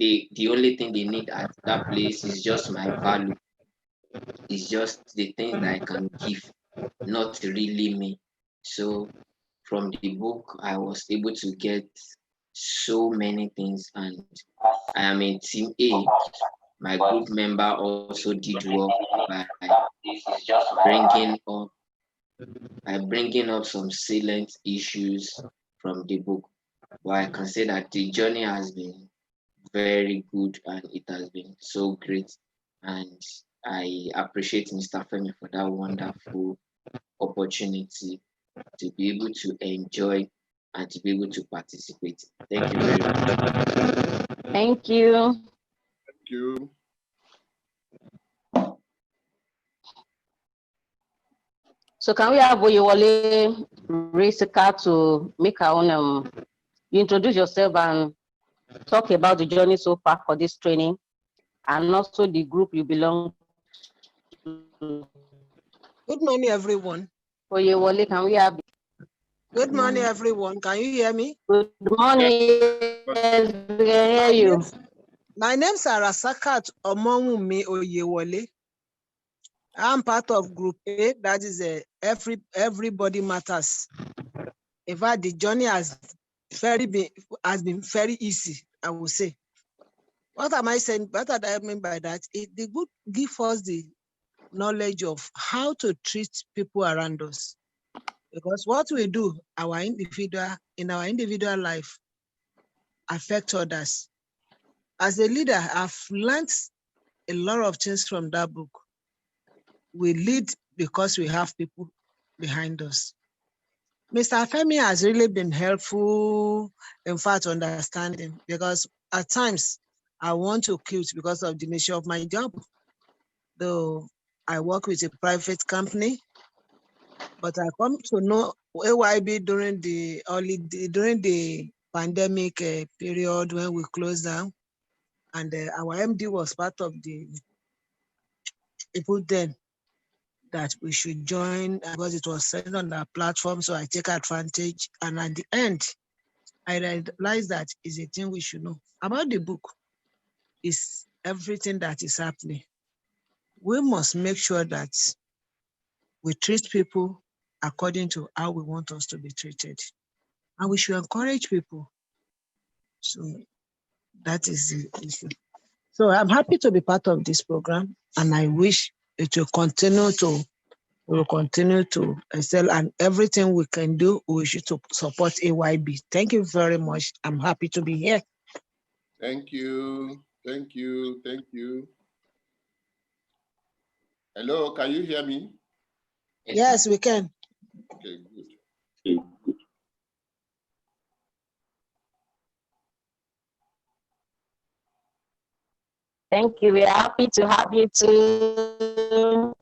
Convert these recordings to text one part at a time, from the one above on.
the only thing they need at that place is just my value. It's just the things that I can give, not really me. So from the book, I was able to get so many things, and I am in team A. My group member also did work by bringing up some salient issues from the book. But I can say that the journey has been very good and it has been so great. And I appreciate Mr. Femi for that wonderful opportunity to be able to enjoy and to be able to participate. Thank you very much. Thank you. Thank you. So can we have Oyewole raise a card to make our own, you introduce yourself and talk about the journey so far for this training and also the group you belong to. Good morning, everyone. Oyewole, can we have? Good morning, everyone. Can you hear me? Good morning. Yes, we can hear you. My name is Arasakat Omonwumi Oyewole. I'm part of Group A. That is Everybody Matters. In fact, the journey has been very easy, I would say. What am I saying? What do I mean by that? The book gives us the knowledge of how to treat people around us. Because what we do, in our individual life, affect others. As a leader, I've learned a lot of things from that book. We lead because we have people behind us. Mr. Femi has really been helpful, in fact, understanding, because at times I want to quit because of the nature of my job. Though I work with a private company, but I come to know AYB during the pandemic period when we closed down, and our MD was part of the people then that we should join because it was set on our platform. So I take advantage, and at the end, I realized that is a thing we should know about the book. Is everything that is happening. We must make sure that we treat people according to how we want us to be treated. And we should encourage people. So that is the issue. So I'm happy to be part of this program, and I wish it will continue to excel, and everything we can do, we should support AYB. Thank you very much. I'm happy to be here. Thank you. Thank you. Thank you. Hello, can you hear me? Yes, we can. Okay, good. Thank you. We're happy to have you too.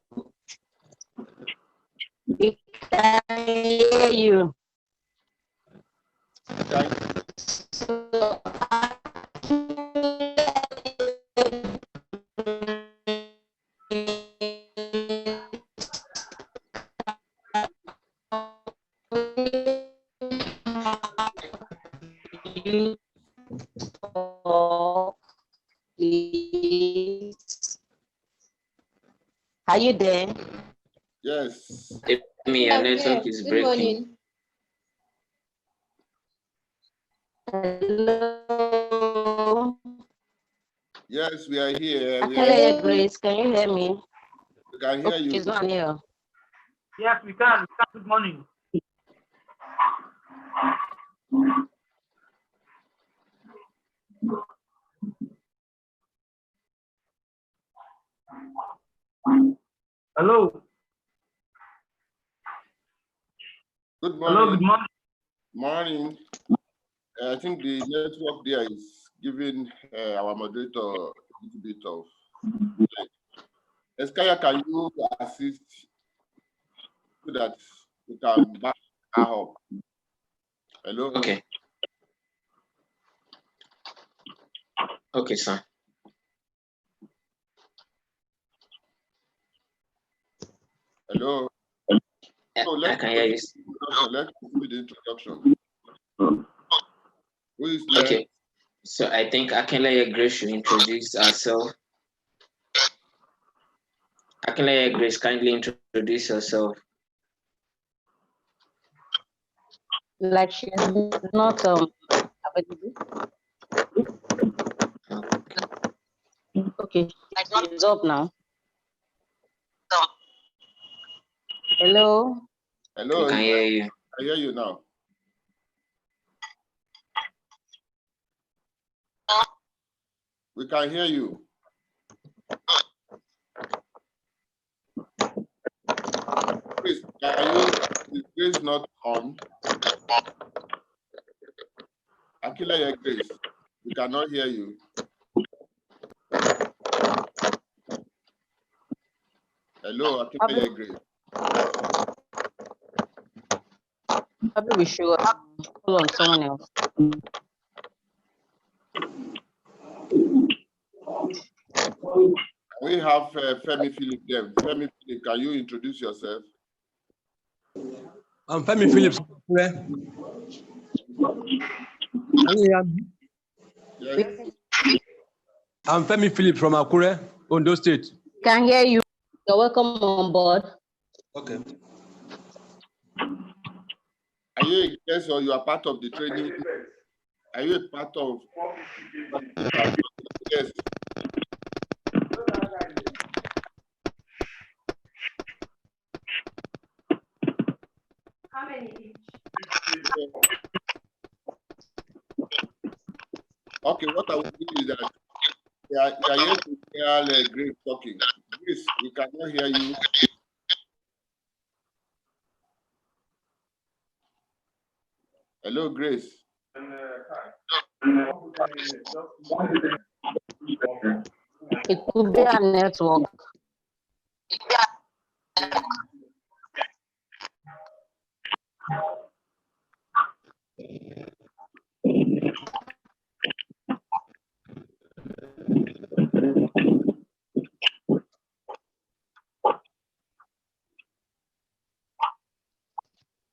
We can hear you. Thank you. So, are you there? Yes. Your network is breaking. Hello. Yes, we are here. I can hear Grace. Can you hear me? We can hear you. She's not here. Yes, we can. Good morning. Hello. Good morning. Hello, good morning. Morning. I think the network there is giving our moderator a little bit of. Eskaya, can you assist so that we can back her up? Hello? Okay. Okay, sir. Hello? So I can hear you. Let's do the introduction. Who is there? Okay. So I think Akinleye Grace should introduce herself. Akinleye Grace, kindly introduce yourself. Like she's not available. Okay, she's up now. Hello. Hello. We can hear you. I hear you now. We can hear you. Please, is Grace not on? Akinleye Grace, we cannot hear you. Hello, Akinleye Grace. Probably we should call on someone else. We have Femi Philip there. Femi Philip, can you introduce yourself? I'm Femi Phillips. Yes. I'm Femi Phillips from Akure, Ondo State. Can hear you. You're welcome on board. Okay. Are you a guest or you are part of the training? Are you a part of? Yes. How many? Okay, what I will do is that you are here to hear Grace talking. Grace, we cannot hear you. Hello, Grace. It could be a network.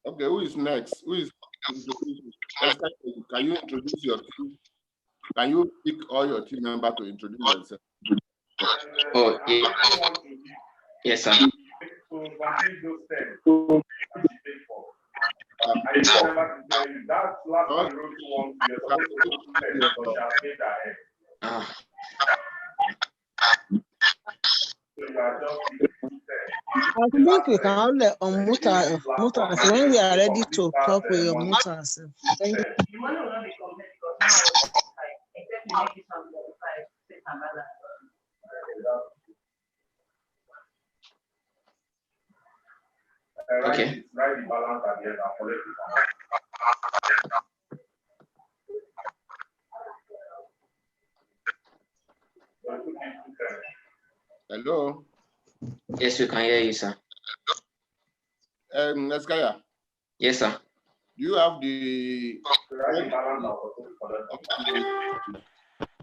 Okay, who is next? Who is can you introduce your team? Can you pick all your team members to introduce themselves? Oh, yeah. Yes, sir. I think we can only unmute us when we are ready to talk. We unmute ourselves. Thank you. Okay. Hello. Yes, we can hear you, sir. Eskaya, Yes, sir. do you have the?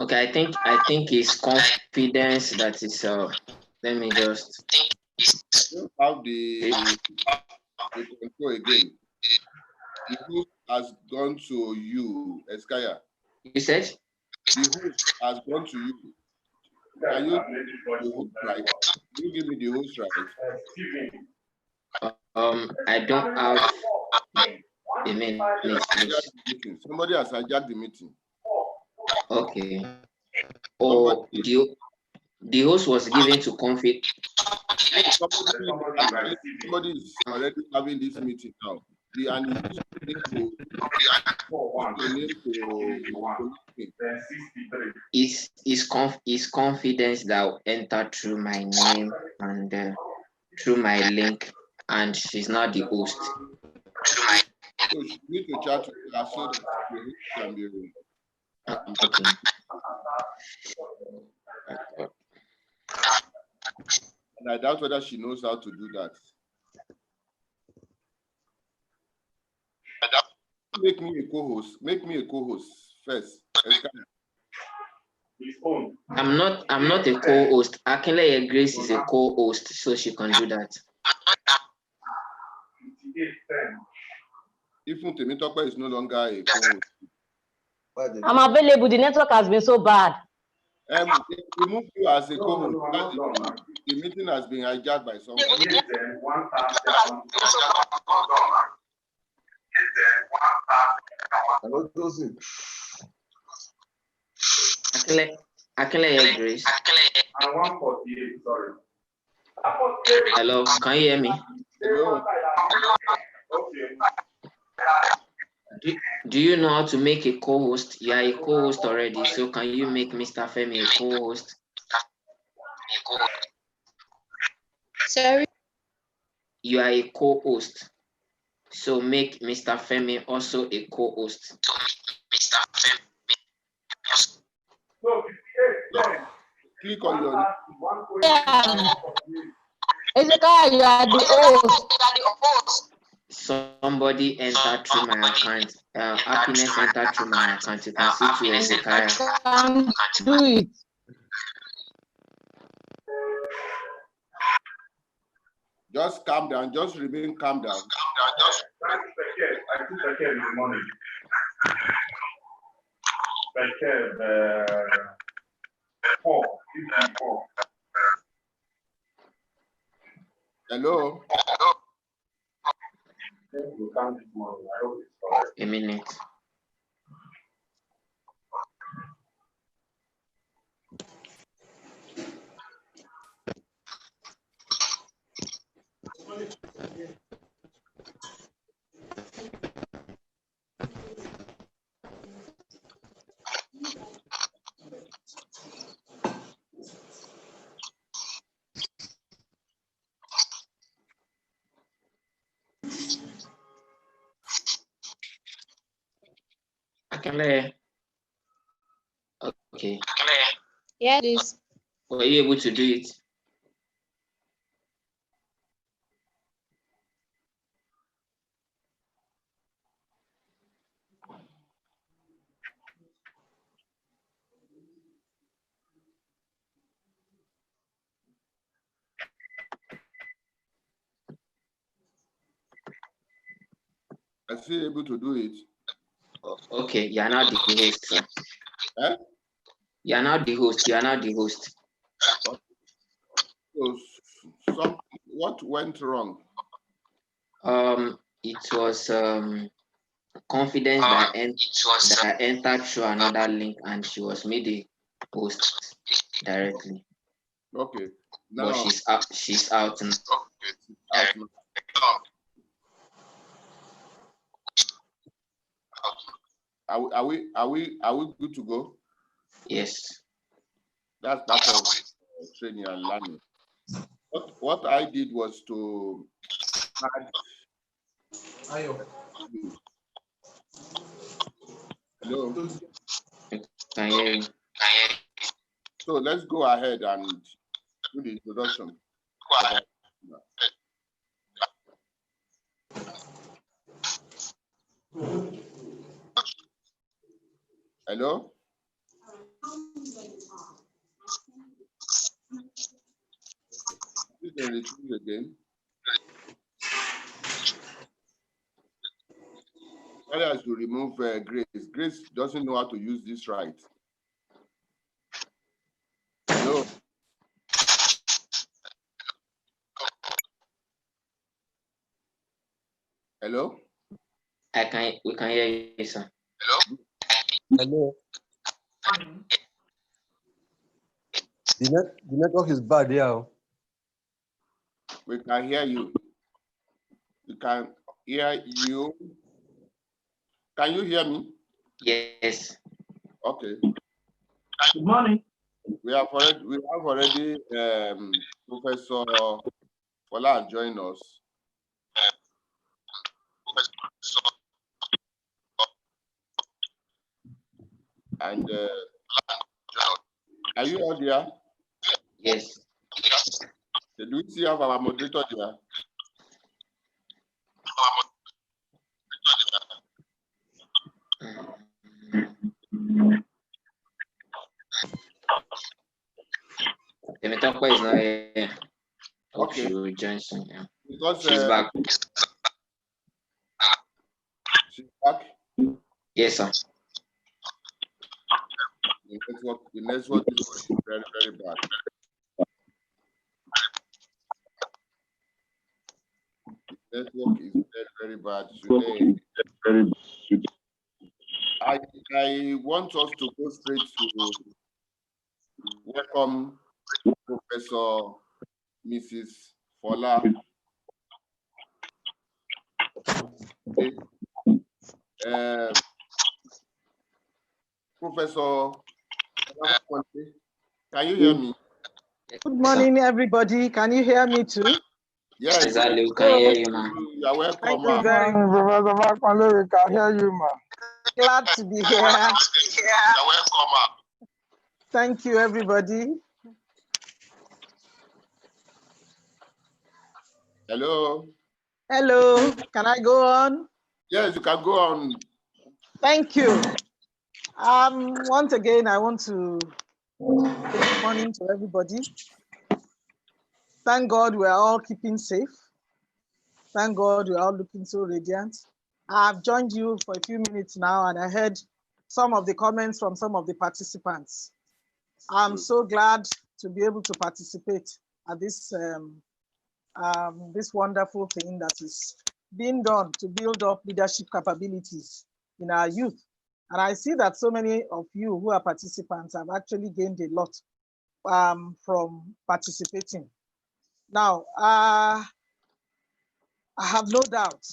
Okay, I think it's confidence that is let me just Have the control again. The host has gone to you, Eskaya. you said? The host has gone to you. Can you the host right? Can you give me the host right? I don't have a minute, please. Somebody has hijacked the meeting. Okay. Oh, the host was given to config. Somebody is already having this meeting now. Is confidence that will enter through my name and through my link, and she's not the host. So you need to chat with her so that the can be ready. Okay. And I doubt whether she knows how to do that. Make me a co-host. Make me a co-host first. I'm not a co-host. Akinleye Grace is a co-host, so she can do that. Even Temitope is no longer a co-host. I'm available. The network has been so bad. They remove you as a co-host. The meeting has been hijacked by someone. I can hear Grace. Hello, can you hear me? Hello. Do you know how to make a co-host? You are a co-host already, so can you make Mr. Femi a co-host? Sorry. You are a co-host, so make Mr. Femi also a co-host. Click on your. Yeah. Ezekiel, you are the host. Somebody entered through my account. Happiness entered through my account. You can see to Ezekiel. Can do it. Just calm down. Just remain calm down. Hello. A minute. Akele. Okay. Yeah, this. Were you able to do it? I feel able to do it. Okay, you are now the host, sir. Eh? You are now the host. You are now the host. So, what went wrong? It was Confidence that entered through another link, and she was made a host directly. Okay. Now But she's out. She's out now. out now. Are we good to go? Yes. That's part of training and learning. What I did was to add. Hello. Can hear you. So let's go ahead and do the introduction. Hello. You can retrieve again. Sorry, has to remove Grace. Grace doesn't know how to use this right. Hello. Hello. We can hear you, sir. Hello. The network is bad, yeah. We can hear you. We can hear you. Can you hear me? Yes. Okay. Good morning. We have already Professor Fola join us. And are you all there? Yes. Do we see have our moderator there? Temitope is not here. Okay. She will join soon. Yeah. Because She's back. she's back. Yes, sir. The network is very, very bad. The network is very, very bad today. I want us to go straight to welcome Professor Mrs. Fola. Okay. Professor, can you hear me? Good morning, everybody. Can you hear me too? Yes, exactly. We can hear you, man. you are welcome. Thank you very much. Professor Makwale, we can hear you, ma. Glad to be here. You're welcome, ma. Thank you, everybody. Hello. Hello. Can I go on? Yes, you can go on. Thank you. Once again, I want to say good morning to everybody. Thank God we're all keeping safe. Thank God we're all looking so radiant. I've joined you for a few minutes now, and I heard some of the comments from some of the participants. I'm so glad to be able to participate at this this wonderful thing that is being done to build up leadership capabilities in our youth. And I see that so many of you who are participants have actually gained a lot from participating. Now, I have no doubt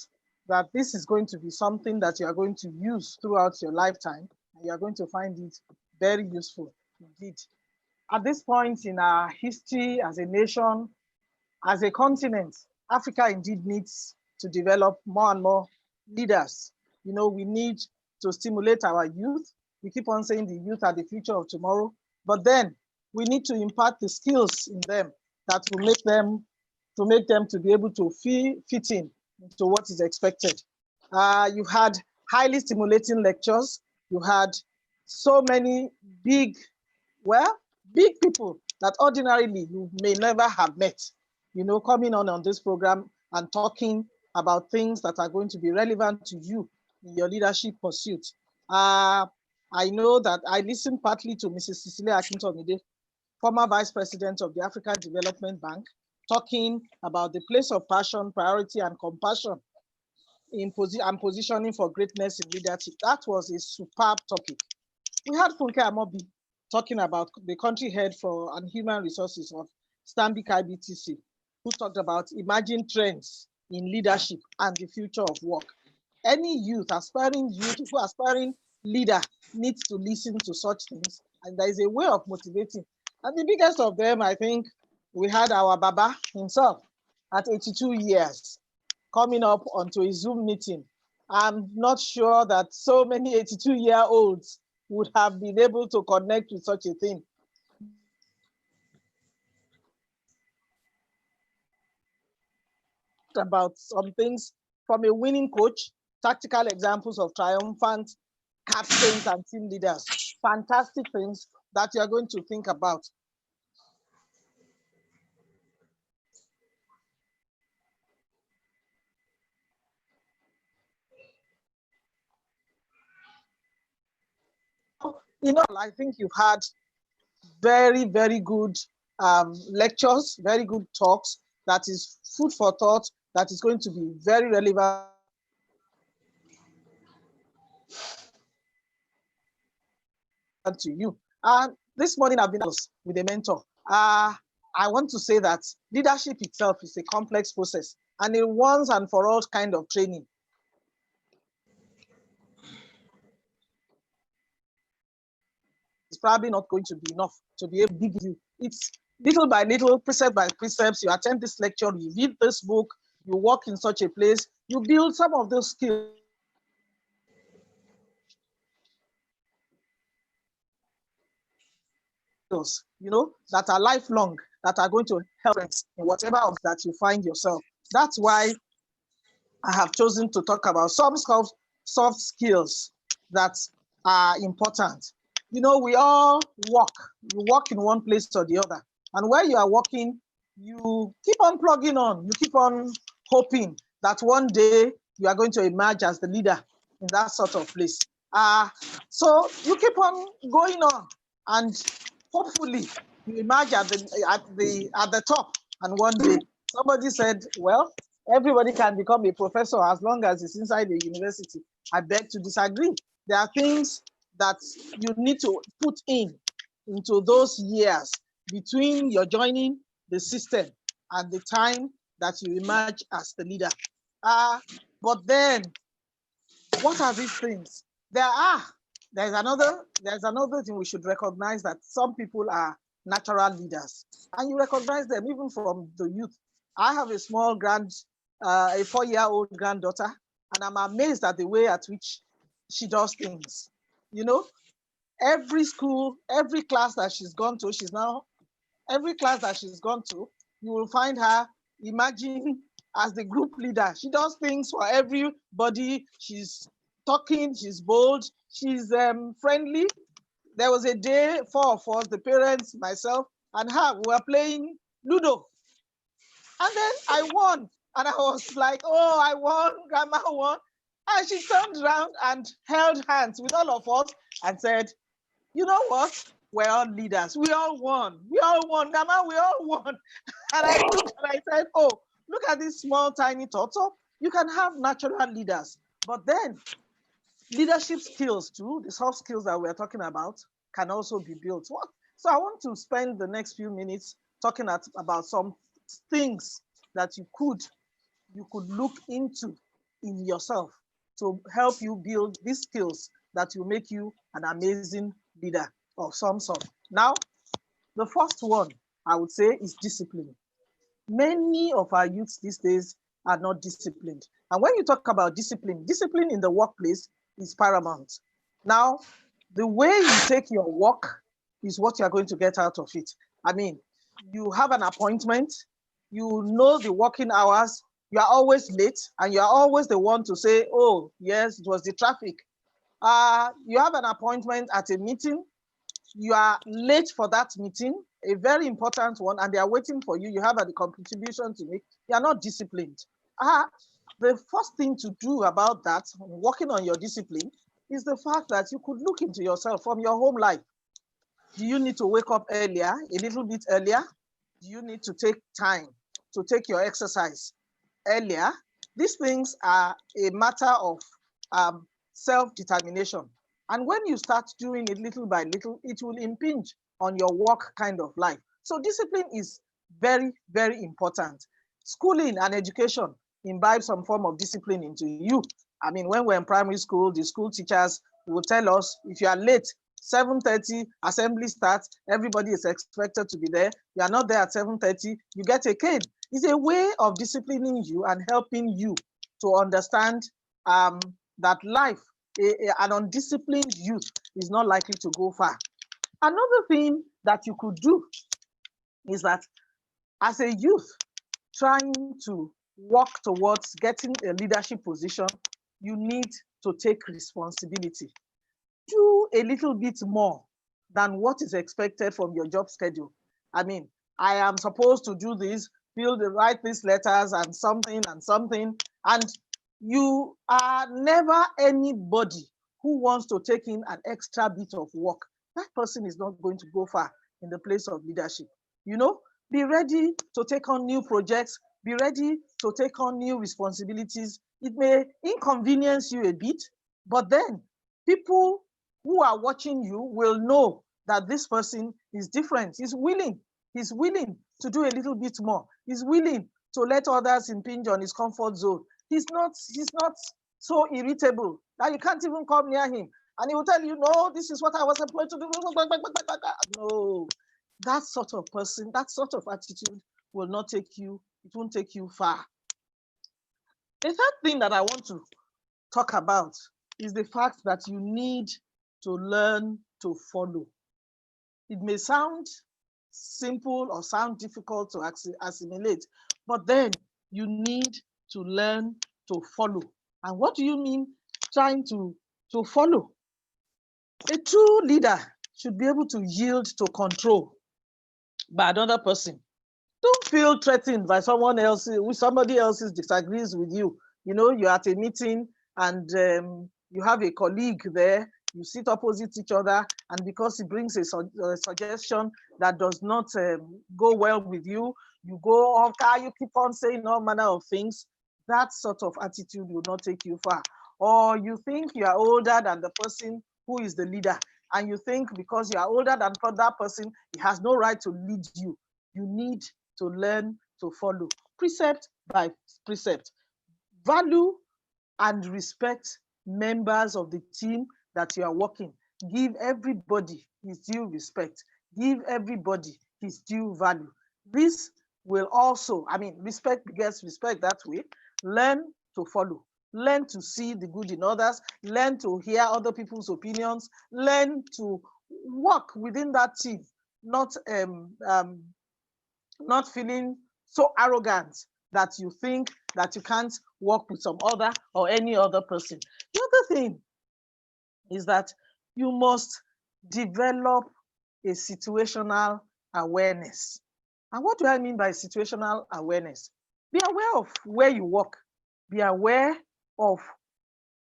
that this is going to be something that you are going to use throughout your lifetime, and you are going to find it very useful indeed. At this point in our history as a nation, as a continent, Africa indeed needs to develop more and more leaders. You know, we need to stimulate our youth. We keep on saying the youth are the future of tomorrow, but then we need to impart the skills in them that will make them to be able to fit in to what is expected. You had highly stimulating lectures. You had so many big people that ordinarily you may never have met, you know, coming on this program and talking about things that are going to be relevant to you in your leadership pursuit. I know that I listened partly to Mrs. Cecilia Akintomide, former Vice President of the African Development Bank, talking about the place of passion, priority, and compassion in positioning for greatness in leadership. That was a superb topic. We had Funke Amobi talking about the country head for and human resources of Stanbic IBTC, who talked about emerging trends in leadership and the future of work. Any aspiring leader needs to listen to such things, and there is a way of motivating. And the biggest of them, I think, we had our Baba himself at 82 years coming up onto a Zoom meeting. I'm not sure that so many 82-year-olds would have been able to connect with such a thing. About some things from a winning coach, tactical examples of triumphant captains and team leaders, fantastic things that you are going to think about. You know, I think you've had very, very good lectures, very good talks, that is food for thought, that is going to be very relevant to you. This morning I've been with a mentor. I want to say that leadership itself is a complex process and a once and for all kind of training. It's probably not going to be enough to be able to give you. It's little by little, precept by precepts. You attend this lecture, you read this book, you work in such a place, you build some of those skills. You know, that are lifelong, that are going to help in whatever that you find yourself. That's why I have chosen to talk about some soft skills that are important. You know, we all work. You work in one place or the other. And where you are working, you keep on plugging on. You keep on hoping that one day you are going to emerge as the leader in that sort of place. So you keep on going on. And hopefully you emerge at the top. And one day somebody said, well, everybody can become a professor as long as it's inside the university. I beg to disagree. There are things that you need to put into those years between your joining the system and the time that you emerge as the leader. But then, what are these things? There's another thing we should recognize, that some people are natural leaders, and you recognize them even from the youth. I have a small a 4-year-old granddaughter, and I'm amazed at the way at which she does things. You know, every school, every class that she's gone to, every class that she's gone to, you will find her emerging as the group leader. She does things for everybody. She's talking, she's bold, she's friendly. There was a day, 4 of us, the parents, myself, and her, we were playing Ludo. And then I won. And I was like, oh, I won, Grandma won. And she turned around and held hands with all of us and said, you know what? We're all leaders. We all won. We all won. Grandma, we all won. And I looked and I said, oh, look at this small, tiny turtle. You can have natural leaders. But then leadership skills too, the soft skills that we're talking about, can also be built. So I want to spend the next few minutes talking about some things that you could look into in yourself to help you build these skills that will make you an amazing leader of some sort. Now, the first one I would say is discipline. Many of our youths these days are not disciplined. And when you talk about discipline in the workplace is paramount. Now, the way you take your work is what you're going to get out of it. I mean, you have an appointment, you know the working hours, you are always late, and you are always the one to say, oh, yes, it was the traffic. You have an appointment at a meeting, you are late for that meeting, a very important one, and they are waiting for you. You have a contribution to make. You are not disciplined. The first thing to do about that, working on your discipline, is the fact that you could look into yourself from your home life. Do you need to wake up earlier, a little bit earlier? Do you need to take time to take your exercise earlier? These things are a matter of self-determination. And when you start doing it little by little, it will impinge on your work kind of life. So discipline is very, very important. Schooling and education imbibe some form of discipline into you. I mean, when we're in primary school, the school teachers will tell us, if you are late, 7:30, assembly starts, everybody is expected to be there. You are not there at 7:30, you get a cane. It's a way of disciplining you and helping you to understand that life, an undisciplined youth is not likely to go far. Another thing that you could do is that as a youth trying to work towards getting a leadership position, you need to take responsibility. Do a little bit more than what is expected from your job schedule. I mean, I am supposed to do this, write these letters and something, and you are never anybody who wants to take in an extra bit of work. That person is not going to go far in the place of leadership. You know, be ready to take on new projects, be ready to take on new responsibilities. It may inconvenience you a bit, but then people who are watching you will know that this person is different. He's willing to do a little bit more. He's willing to let others impinge on his comfort zone. He's not so irritable that you can't even come near him. And he will tell you, no, this is what I was employed to do. No, that sort of person, that sort of attitude will not take you, it won't take you far. The third thing that I want to talk about is the fact that you need to learn to follow. It may sound simple or sound difficult to assimilate, but then you need to learn to follow. And what do you mean trying to follow? A true leader should be able to yield to control by another person. Don't feel threatened by someone else, if somebody else disagrees with you. You know, you're at a meeting and you have a colleague there you sit opposite each other, and because he brings a suggestion that does not go well with you, you go on, you keep on saying all manner of things. That sort of attitude will not take you far. Or you think you are older than the person who is the leader, and you think because you are older than that person, he has no right to lead you. You need to learn to follow precept by precept. Value and respect members of the team that you are working. Give everybody his due respect. Give everybody his due value. This will also, respect begets respect that way. Learn to follow. Learn to see the good in others. Learn to hear other people's opinions. Learn to work within that team, not feeling so arrogant that you think that you can't work with some other or any other person. The other thing is that you must develop a situational awareness. And what do I mean by situational awareness? Be aware of where you work. Be aware of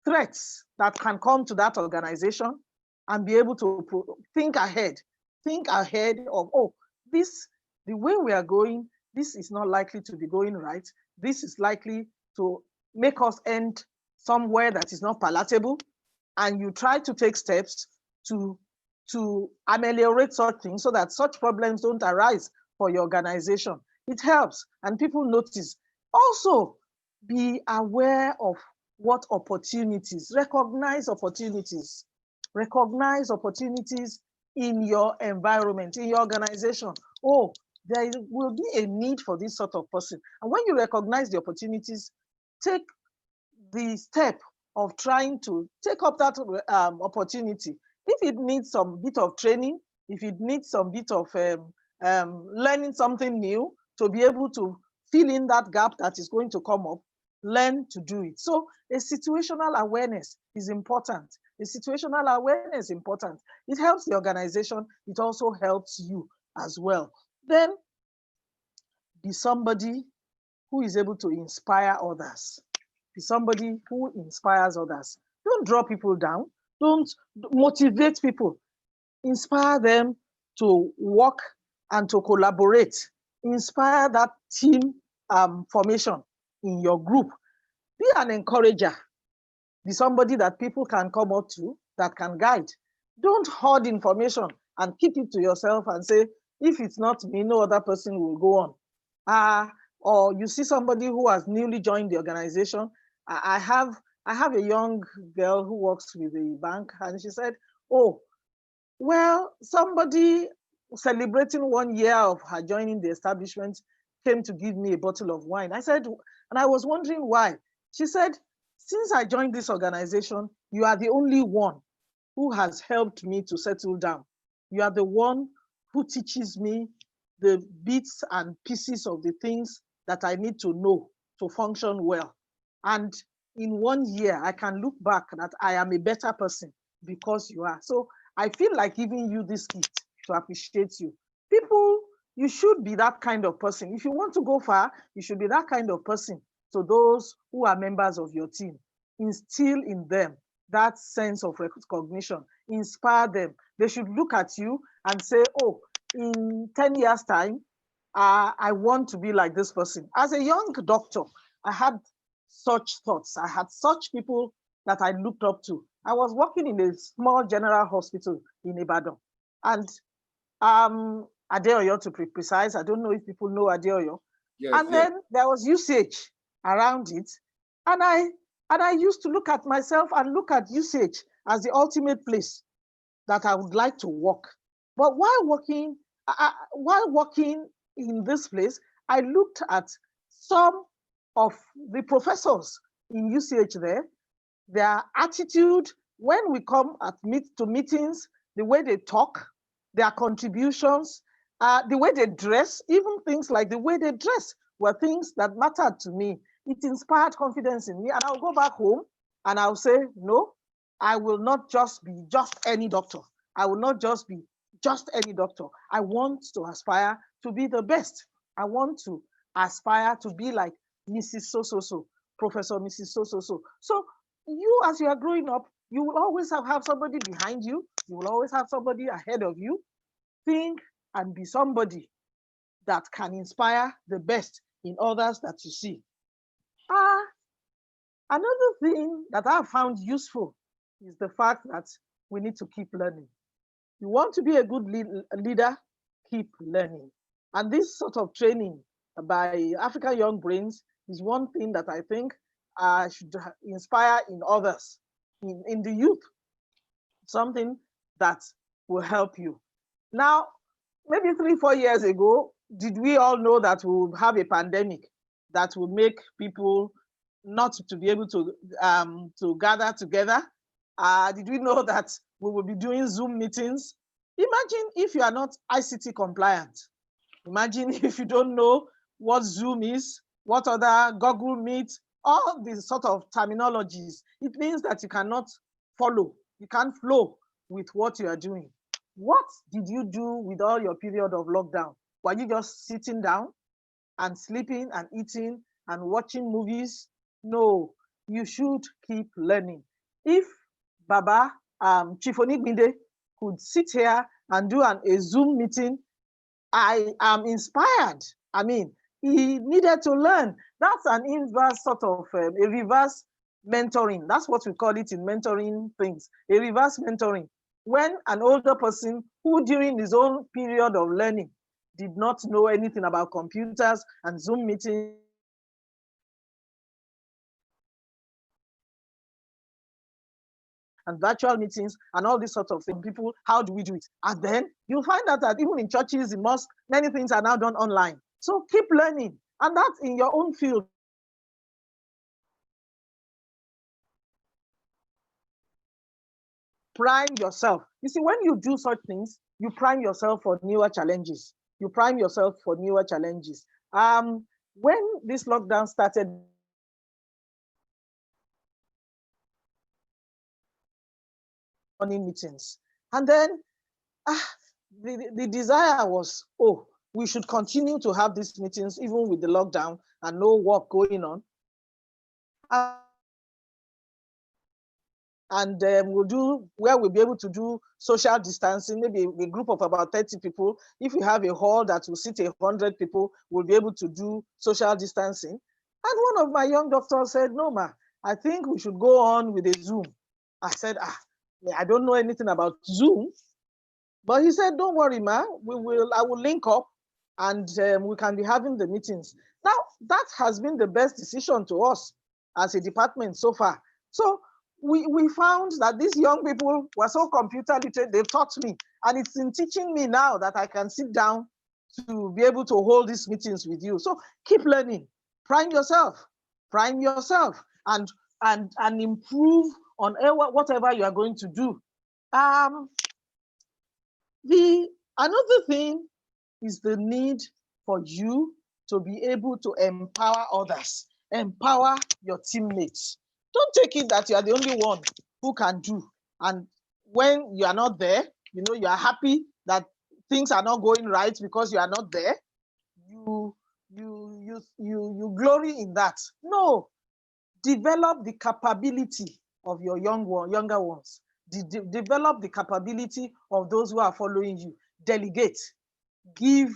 threats that can come to that organization, and be able to think ahead. Think ahead of, the way we are going, this is not likely to be going right. This is likely to make us end somewhere that is not palatable. And you try to take steps to ameliorate such things so that such problems don't arise for your organization. It helps, and people notice. Also, be aware of what opportunities, recognize opportunities. Recognize opportunities in your environment, in your organization. Oh, there will be a need for this sort of person. And when you recognize the opportunities, take the step of trying to take up that opportunity. If it needs some bit of training, if it needs some bit of learning something new to be able to fill in that gap that is going to come up, learn to do it. So a situational awareness is important. A situational awareness is important. It helps the organization. It also helps you as well. Then be somebody who is able to inspire others. Be somebody who inspires others. Don't draw people down. Don't motivate people. Inspire them to work and to collaborate. Inspire that team formation in your group. Be an encourager. Be somebody that people can come up to, that can guide. Don't hoard information and keep it to yourself and say, if it's not me, no other person will go on. Or you see somebody who has newly joined the organization. I have a young girl who works with the bank, and she said, oh, well, somebody celebrating 1 year of her joining the establishment came to give me a bottle of wine. I said, and I was wondering why. She said, since I joined this organization, you are the only one who has helped me to settle down. You are the one who teaches me the bits and pieces of the things that I need to know to function well. And in 1 year, I can look back that I am a better person because you are. So I feel like giving you this gift to appreciate you. People, you should be that kind of person. If you want to go far, you should be that kind of person to those who are members of your team. Instill in them that sense of recognition. Inspire them. They should look at you and say, oh, in 10 years' time, I want to be like this person. As a young doctor, I had such thoughts. I had such people that I looked up to. I was working in a small general hospital in Ibadan. And Adeoyo, to be precise, I don't know if people know Adeoyo. Yes, and then there was usage around it. And I used to look at myself and look at usage as the ultimate place that I would like to work. But while working in this place, I looked at some of the professors in UCH there, their attitude when we come to meetings, the way they talk, their contributions, the way they dress, even things like the way they dress were things that mattered to me. It inspired confidence in me. And I'll go back home and I'll say, no, I will not just be just any doctor. I will not just be just any doctor. I want to aspire to be the best. I want to aspire to be like Mrs. So-so-so, Professor Mrs. So-so-so. So you, as you are growing up, You will always have somebody behind you. You will always have somebody ahead of you. Think and be somebody that can inspire the best in others that you see. Another thing that I found useful is the fact that we need to keep learning. You want to be a good leader, keep learning. And this sort of training by African Young Brains is one thing that I think should inspire in others, in the youth, something that will help you. Now, maybe 3-4 years ago, did we all know that we would have a pandemic that will make people not to be able to gather together? Did we know that we will be doing Zoom meetings? Imagine if you are not ICT compliant. Imagine if you don't know what Zoom is, what other Google Meet, all these sort of terminologies. It means that you cannot follow, you can't flow with what you are doing. What did you do with all your period of lockdown? Were you just sitting down and sleeping and eating and watching movies? No, you should keep learning. If Baba Chief Onigbinde could sit here and do a Zoom meeting, I am inspired. I mean, he needed to learn. That's an inverse sort of a reverse mentoring. That's what we call it in mentoring things, a reverse mentoring. When an older person who during his own period of learning did not know anything about computers and Zoom meetings and virtual meetings and all these sorts of things, people, how do we do it? And then you'll find out that even in churches, in mosques, many things are now done online. So keep learning, and that's in your own field. Prime yourself. You see, when you do such things, you prime yourself for newer challenges. You prime yourself for newer challenges. When this lockdown started, morning meetings, and then the desire was, oh, we should continue to have these meetings even with the lockdown and no work going on. And we'll do where we'll be able to do social distancing, maybe a group of about 30 people. If we have a hall that will sit 100 people, we'll be able to do social distancing. And one of my young doctors said, no, ma, I think we should go on with a Zoom. I said, I don't know anything about Zoom. But he said, don't worry, ma, I will link up and we can be having the meetings. Now, that has been the best decision to us as a department so far. So we found that these young people were so computer literate, they taught me. And it's in teaching me now that I can sit down to be able to hold these meetings with you. So keep learning, prime yourself, and improve on whatever you are going to do. Another thing is the need for you to be able to empower others, empower your teammates. Don't take it that you are the only one who can do. And when you are not there, you are happy that things are not going right because you are not there. You glory in that. No, develop the capability of your younger ones. Develop the capability of those who are following you. Delegate, give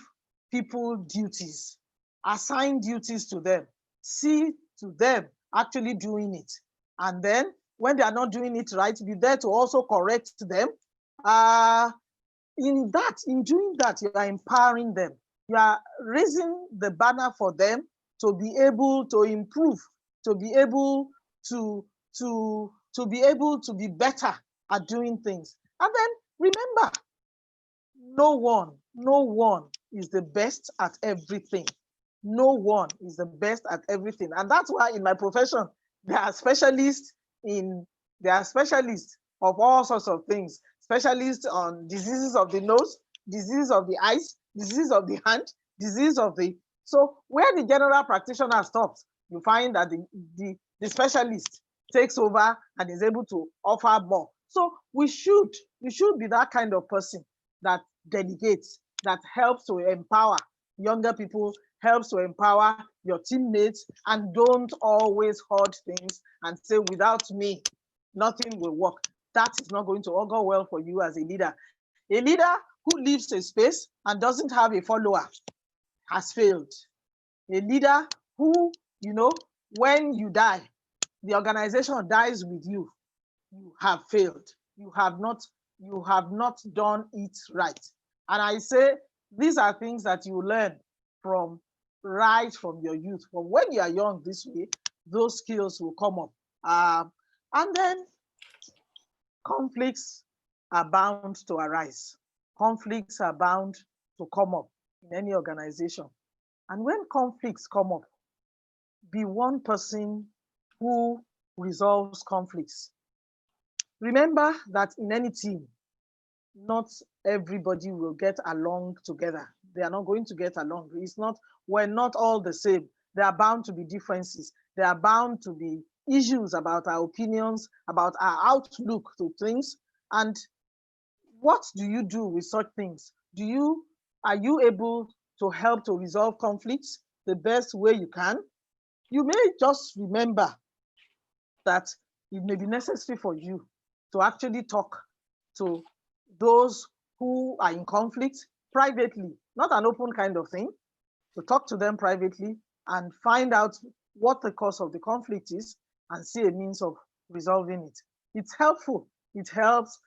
people duties, assign duties to them, see to them actually doing it. And then when they are not doing it right, be there to also correct them. In doing that, you are empowering them. You are raising the banner for them to be able to improve, to be able to be able to be better at doing things. And then remember, no one is the best at everything. No one is the best at everything. And that's why in my profession, there are specialists of all sorts of things. Specialists on diseases of the nose, diseases of the eyes, diseases of the hand, disease of the... So where the general practitioner stops, you find that the specialist takes over and is able to offer more. So we should be that kind of person that delegates, that helps to empower younger people, helps to empower your teammates, and don't always hoard things and say, without me, nothing will work. That is not going to augur well for you as a leader. A leader who leaves a space and doesn't have a follower has failed. A leader who, when you die, the organization dies with you, you have failed. You have not done it right. And I say these are things that you learn from your youth. From when you are young this way, those skills will come up. And then conflicts are bound to arise. Conflicts are bound to come up in any organization. And when conflicts come up, be one person who resolves conflicts. Remember that in any team, not everybody will get along together. They are not going to get along. We're not all the same. There are bound to be differences. There are bound to be issues about our opinions, about our outlook to things. And what do you do with such things? Are you able to help to resolve conflicts the best way you can? You may just remember that it may be necessary for you to actually talk to those who are in conflict privately, not an open kind of thing, to talk to them privately and find out what the cause of the conflict is and see a means of resolving it. It's helpful. It helps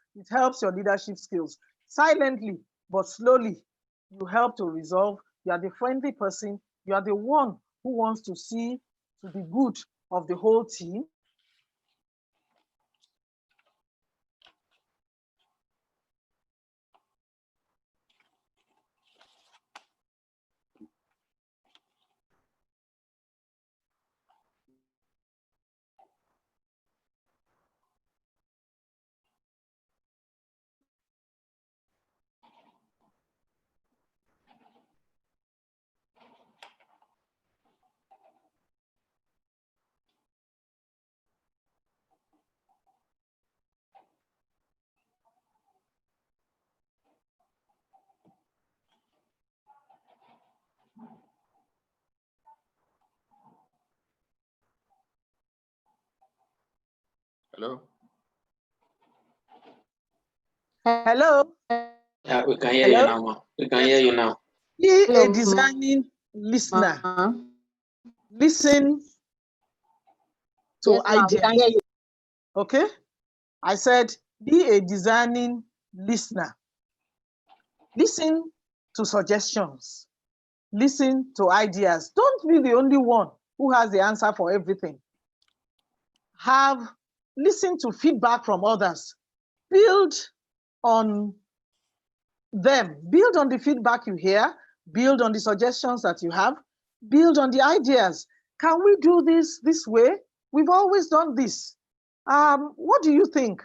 your leadership skills. Silently but slowly, you help to resolve. You are the friendly person. You are the one who wants to see to the good of the whole team. Hello? Hello? Yeah, we can hear you now, ma. We can hear you now. Be a discerning listener. Listen to ideas. Okay? I said, be a discerning listener. Listen to suggestions. Listen to ideas. Don't be the only one who has the answer for everything. Listen to feedback from others. Build on them. Build on the feedback you hear. Build on the suggestions that you have. Build on the ideas. Can we do this way? We've always done this. What do you think?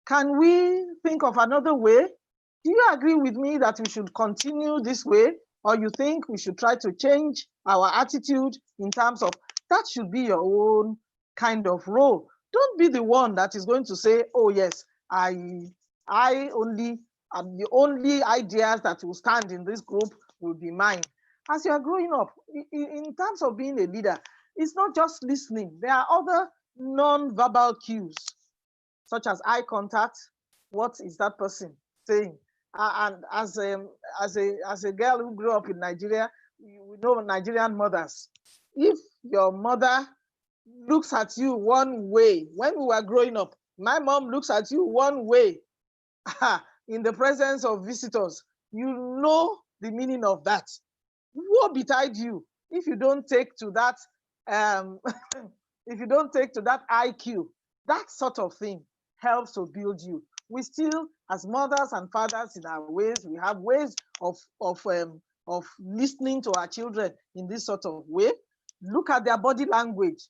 Can we think of another way? Do you agree with me that we should continue this way? Or you think we should try to change our attitude in terms of that should be your own kind of role? Don't be the one that is going to say, oh yes, the only ideas that will stand in this group will be mine. As you are growing up, in terms of being a leader, it's not just listening. There are other non-verbal cues, such as eye contact. What is that person saying? And as a girl who grew up in Nigeria, we know Nigerian mothers. If your mother looks at you one way, when we were growing up, my mom looks at you one way in the presence of visitors, you know the meaning of that. Woe betide you if you don't take to that if you don't take to that IQ. That sort of thing helps to build you. We still, as mothers and fathers in our ways, we have ways of listening to our children in this sort of way. Look at their body language.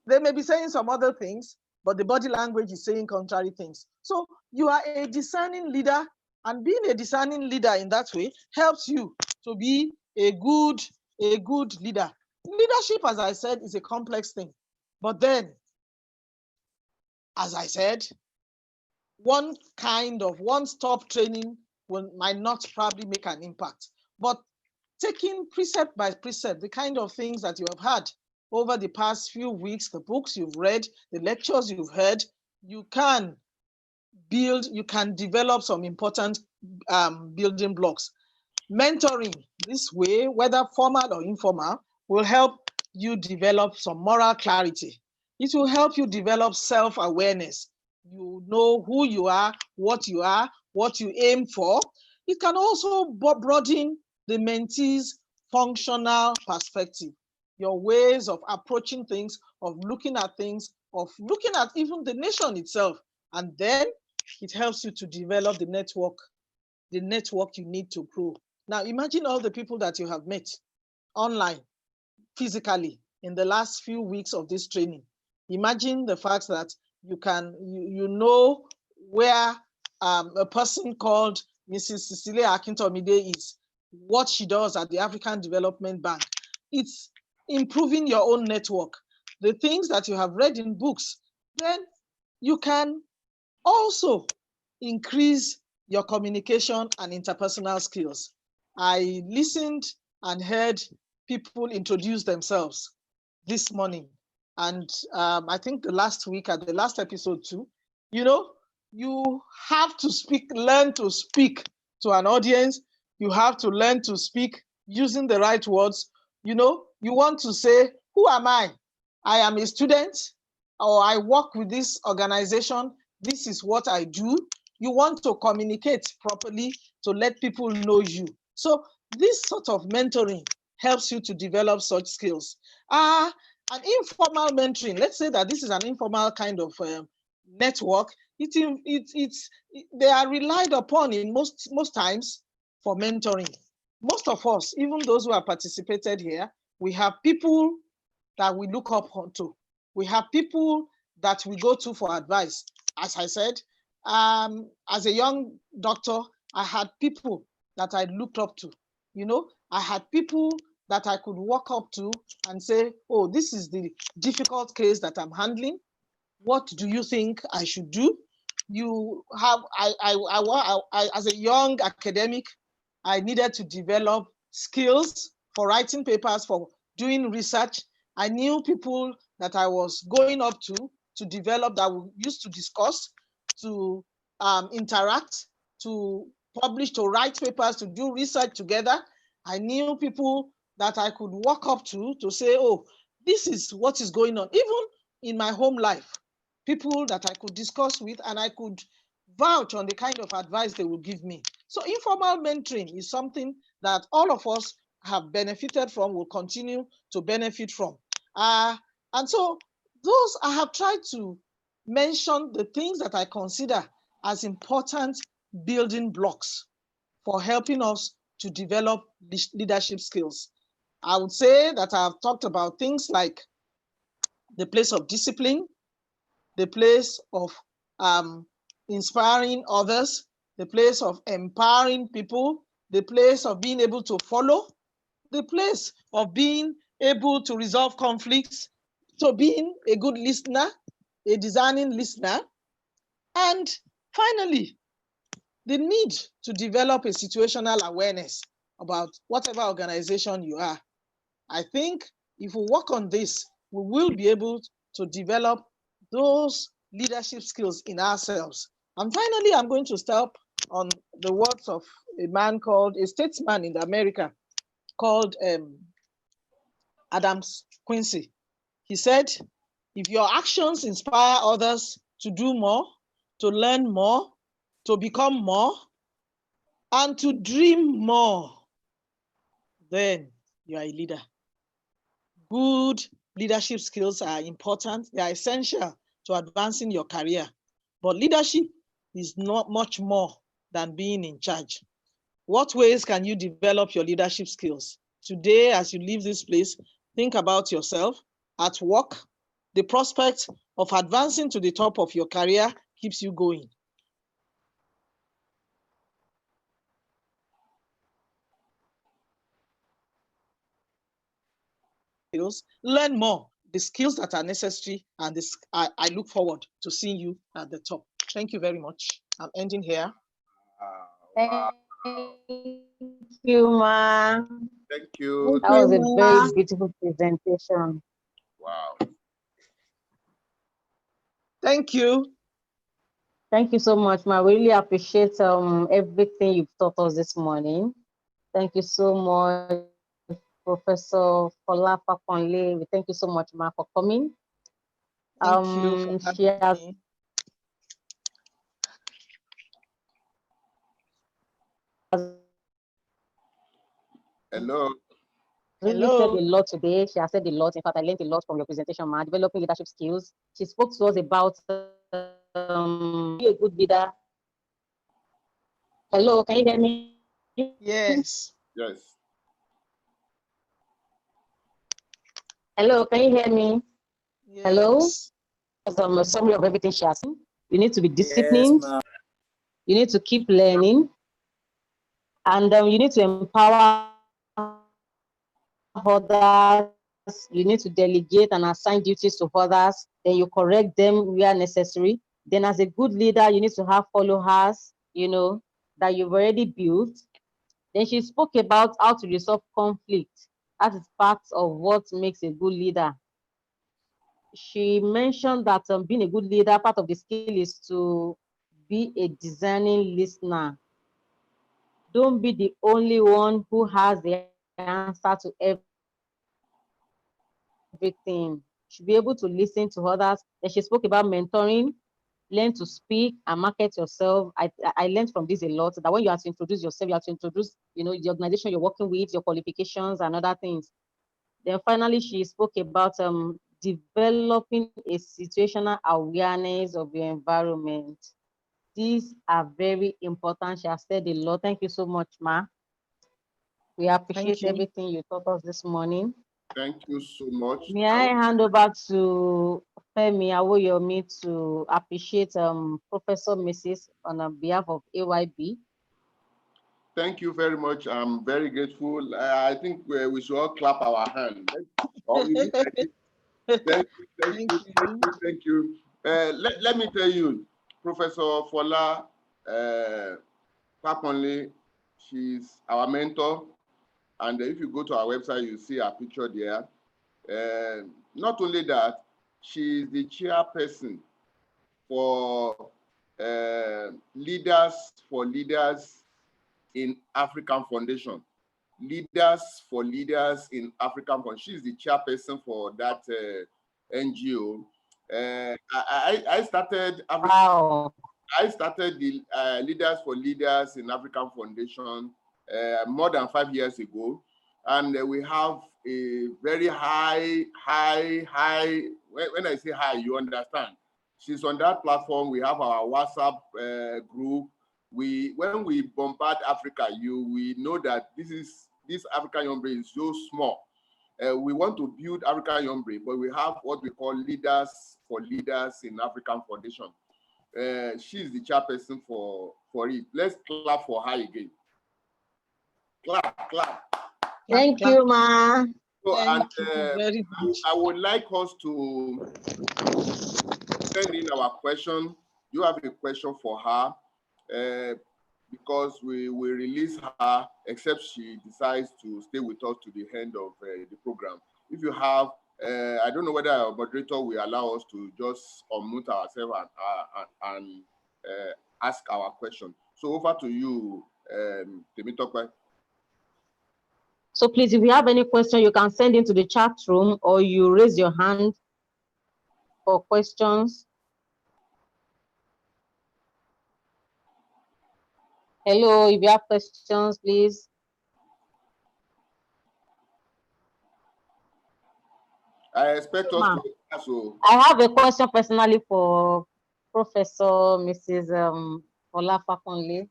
They may be saying some other things, but the body language is saying contrary things. So you are a discerning leader, and being a discerning leader in that way helps you to be a good leader. Leadership, as I said, is a complex thing. But then, as I said, one stop training might not probably make an impact. But taking precept by precept, the kind of things that you have had over the past few weeks, the books you've read, the lectures you've heard, you can develop some important building blocks. Mentoring this way, whether formal or informal, will help you develop some moral clarity. It will help you develop self-awareness. You know who you are, what you aim for. It can also broaden the mentee's functional perspective, your ways of approaching things, of looking at things, of looking at even the nation itself. And then it helps you to develop the network you need to grow. Now, imagine all the people that you have met online, physically, in the last few weeks of this training. Imagine the fact that you know where a person called Mrs. Cecilia Akintomide is, what she does at the African Development Bank. It's improving your own network. The things that you have read in books, then you can also increase your communication and interpersonal skills. I listened and heard people introduce themselves this morning. And I think the last week at the last episode too, you have to learn to speak to an audience. You have to learn to speak using the right words. You want to say, who am I? I am a student, or I work with this organization. This is what I do. You want to communicate properly to let people know you. So this sort of mentoring helps you to develop such skills. An informal mentoring, let's say that this is an informal kind of network. They are relied upon in most times for mentoring. Most of us, even those who have participated here, we have people that we look up to. We have people that we go to for advice. As I said, as a young doctor, I had people that I looked up to. I had people that I could walk up to and say, oh, this is the difficult case that I'm handling. What do you think I should do? As a young academic, I needed to develop skills for writing papers, for doing research. I knew people that I was going up to develop, that we used to discuss, to interact, to publish, to write papers, to do research together. I knew people that I could walk up to say, oh, this is what is going on. Even in my home life, people that I could discuss with, and I could vouch on the kind of advice they would give me. So informal mentoring is something that all of us have benefited from, will continue to benefit from. And so those, I have tried to mention the things that I consider as important building blocks for helping us to develop leadership skills. I would say that I've talked about things like the place of discipline, the place of inspiring others, the place of empowering people, the place of being able to follow, the place of being able to resolve conflicts, so being a good listener, a discerning listener, and finally, the need to develop a situational awareness about whatever organization you are. I think if we work on this, we will be able to develop those leadership skills in ourselves. And finally, I'm going to stop on the words of a statesman in America called Adam Quincy. He said, if your actions inspire others to do more, to learn more, to become more, and to dream more, then you are a leader. Good leadership skills are important. They are essential to advancing your career. But leadership is not much more than being in charge. What ways can you develop your leadership skills? Today, as you leave this place, think about yourself at work. The prospect of advancing to the top of your career keeps you going. Learn more, the skills that are necessary, and I look forward to seeing you at the top. Thank you very much. I'm ending here. Thank you, Ma. Thank you. That was a very beautiful presentation. Wow. Thank you. Thank you so much, ma. We really appreciate everything you've taught us this morning. Thank you so much, Professor Fola Fakonle. We thank you so much, ma, for coming. Thank you for She having has me. Hello. really said a Hello. lot today. She has said a lot. In fact, I learned a lot from your presentation, ma. Developing leadership skills. She spoke to us about be a good leader. Hello, can you hear me? Yes. Yes. Hello, can you hear me? Hello? Yes. A summary of everything she has said. You need to be Yes, disciplined. ma'am. You need to keep learning. And you need to empower others. You need to delegate and assign duties to others. Then you correct them where necessary. Then as a good leader, you need to have followers, that you've already built. Then she spoke about how to resolve conflict. That is part of what makes a good leader. She mentioned that being a good leader, part of the skill is to be a discerning listener. Don't be the only one who has the answer to everything. You should be able to listen to others. Then she spoke about mentoring, learn to speak and market yourself. I learned from this a lot, that when you have to introduce yourself, you have to introduce, the organization you're working with, your qualifications and other things. Then finally, she spoke about developing a situational awareness of your environment. These are very important. She has said a lot. Thank you so much, ma. We appreciate Thank you. everything you taught us this morning. Thank you so much. May I hand over to Femi Awoyomi to appreciate Professor Mrs. on behalf of AYB. Thank you very much. I'm very grateful. I think we should all clap our hands. Or is it like it? Thank you, thank you, thank you, thank you. Let me tell you, Professor Fola Fakonle, she's our mentor. And if you go to our website, you see her picture there. Not only that, she's the chairperson for Leaders in African Foundation. Leaders for Leaders in African Foundation. She's the chairperson for that NGO. I started Wow. I started the Leaders for Leaders in African Foundation more than 5 years ago, and we have a very high. When I say high, you understand. She's on that platform. We have our WhatsApp group. When we bombard Africa, we know that this African Young Brain is so small. We want to build African Young Brain, but we have what we call Leaders for Leaders in African Foundation. She's the chairperson for it. Let's clap for her again. Clap, clap. Thank you, ma. So, Thank you very much. I would like us to send in our question. You have a question for her because we will release her except she decides to stay with us to the end of the program. If you have, I don't know whether our moderator will allow us to just unmute ourselves and ask our question. So over to you, Temitope. So please, if you have any question, you can send into the chat room or you raise your hand for questions. Hello, if you have questions, please. I expect us to also. I have a question personally for Professor Mrs. Fola Fakonle.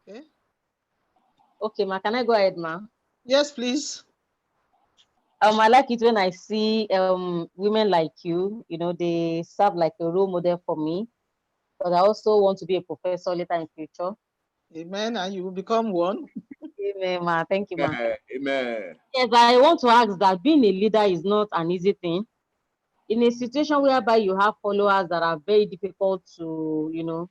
Okay. Okay, ma, can I go ahead, ma? Yes, please. I like it when I see women like you, they serve like a role model for me, but I also want to be a professor later in future. Amen, and you will become one. Amen, ma. Thank you, ma. Amen. Yes, I want to ask that being a leader is not an easy thing. In a situation whereby you have followers that are very difficult to,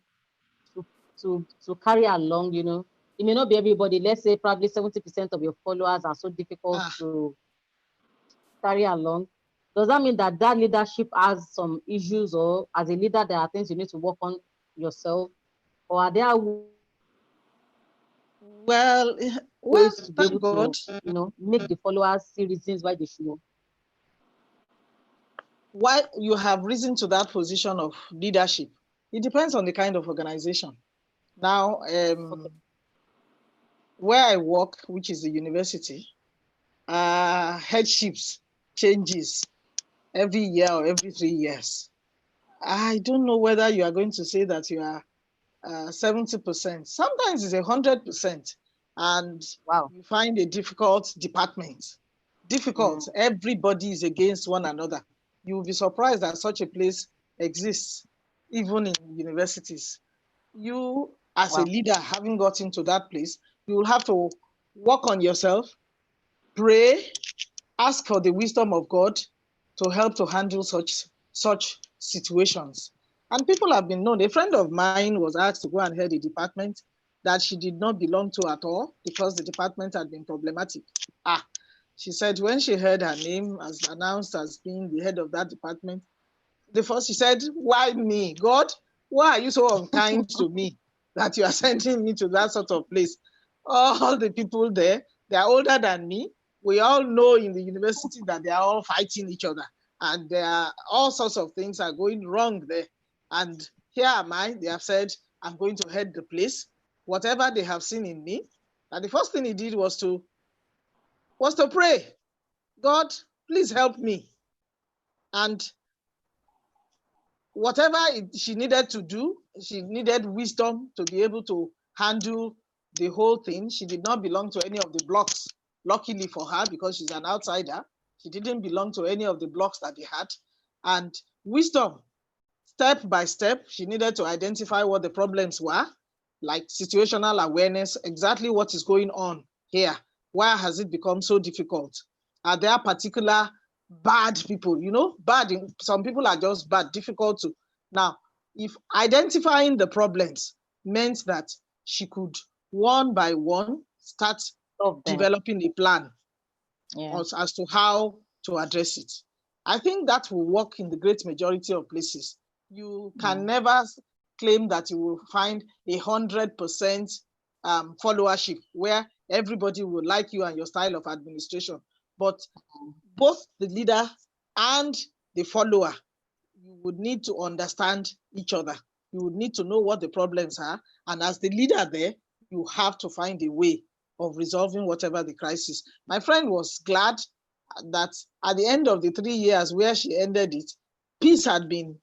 to carry along, it may not be everybody. Let's say probably 70% of your followers are so difficult to carry along. Does that mean that leadership has some issues, or as a leader, there are things you need to work on yourself, or are there Well, ways to be thank able God. to, make the followers see reasons why they should know? Why you have risen to that position of leadership? It depends on the kind of organization. Now, where I work, which is the university, headships changes every year or every 3 years. I don't know whether you are going to say that you are 70%. Sometimes it's 100%, and Wow. you find a difficult department. Difficult. Everybody is against one another. You will be surprised that such a place exists, even in universities. You, as a leader, having got into that place, you will have to work on yourself, pray, ask for the wisdom of God to help to handle such situations. And people have been known. A friend of mine was asked to go and head a department that she did not belong to at all because the department had been problematic. She said when she heard her name as announced as being the head of that department, the first she said, "Why me? God, why are you so unkind to me that you are sending me to that sort of place? All the people there, they are older than me. We all know in the university that they are all fighting each other, and there are all sorts of things are going wrong there. And here am I, they have said, I'm going to head the place. Whatever they have seen in me." And the first thing he did was to pray, "God, please help me." And whatever she needed to do, she needed wisdom to be able to handle the whole thing. She did not belong to any of the blocks, luckily for her, because she's an outsider. She didn't belong to any of the blocks that they had. And wisdom, step by step, she needed to identify what the problems were, like situational awareness, exactly what is going on here. Why has it become so difficult? Are there particular bad people? Bad, some people are just bad, difficult to. Now, if identifying the problems meant that she could one by one start developing a plan as to how to address it. I think that will work in the great majority of places. You can never claim that you will find 100% followership where everybody will like you and your style of administration. But both the leader and the follower, you would need to understand each other. You would need to know what the problems are. And as the leader there, you have to find a way of resolving whatever the crisis. My friend was glad that at the end of the 3 years where she ended it, peace had been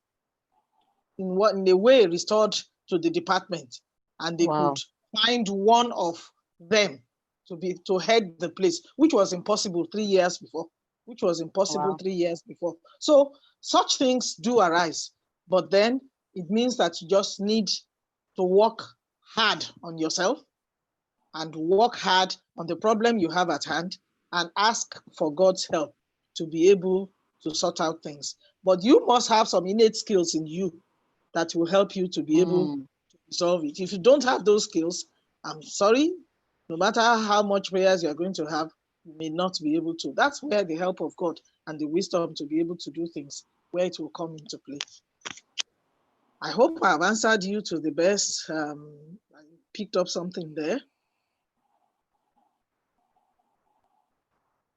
in a way restored to the department, and they could find one of them to head the place, which was impossible 3 years before. So such things do arise, but then it means that you just need to work hard on yourself and work hard on the problem you have at hand and ask for God's help to be able to sort out things. But you must have some innate skills in you that will help you to be able to resolve it. If you don't have those skills, I'm sorry, no matter how much prayers you're going to have, you may not be able to. That's where the help of God and the wisdom to be able to do things, where it will come into play. I hope I've answered you to the best. I picked up something there.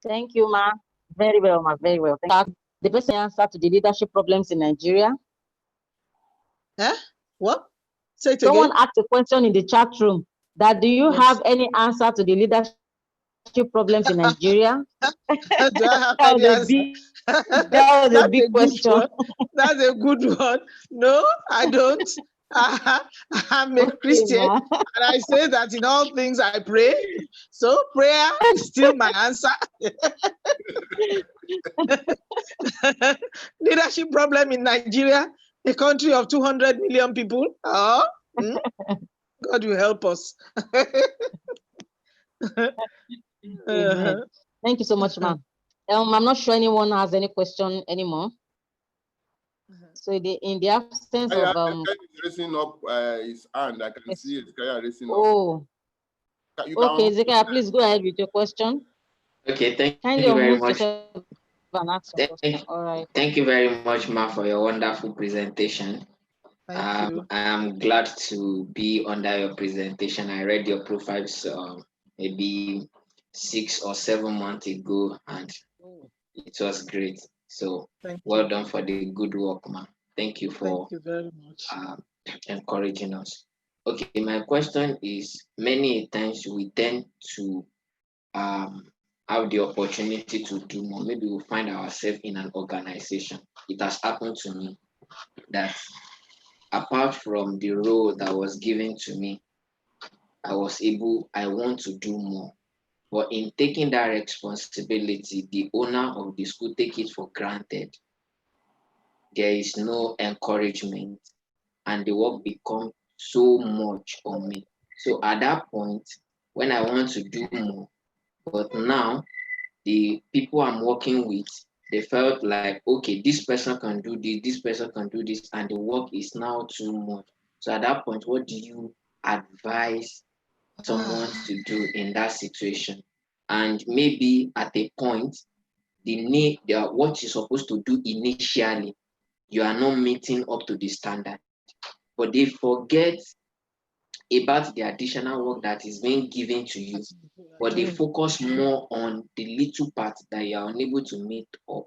Thank you, ma. Very well, ma. Very well. Thank you. The best answer to the leadership problems in Nigeria. What? Say it Someone again. asked a question in the chat room that do you have any answer to the leadership problems in Nigeria? Do I have any answer? That was a big question. That's a good one. No, I don't. I'm a Christian, and I say that in all things I pray. So prayer is still my answer. Leadership problem in Nigeria, a country of 200 million people. God will help us. Thank you so much, ma'am. I'm not sure anyone has any question anymore. So in the absence of raising up his hand, I can see Ezekiel raising up. Oh, okay, Ezekiel, please go ahead with your question. Okay, thank Kindly you very unmute much. yourself and ask your question. All right. Thank you very much, Ma, for your wonderful presentation. Thank you. I am glad to be under your presentation. I read your profiles maybe 6 or 7 months ago, and Oh, it was great. So thank you. well done for the good work, man. Thank you Thank for you very much. encouraging us. Okay, my question is: many times we tend to have the opportunity to do more. Maybe we find ourselves in an organization. It has happened to me that apart from the role that was given to me, I want to do more. But in taking that responsibility, the owner of the school take it for granted. There is no encouragement, and the work becomes so much on me. So at that point, when I want to do more, but now the people I'm working with, they felt like, okay, this person can do this person can do this, and the work is now too much. So at that point, what do you advise someone to do in that situation? And maybe at a point, what you're supposed to do initially, you are not meeting up to the standard, but they forget about the additional work that is being given to you, but they focus more on the little part that you are unable to meet up.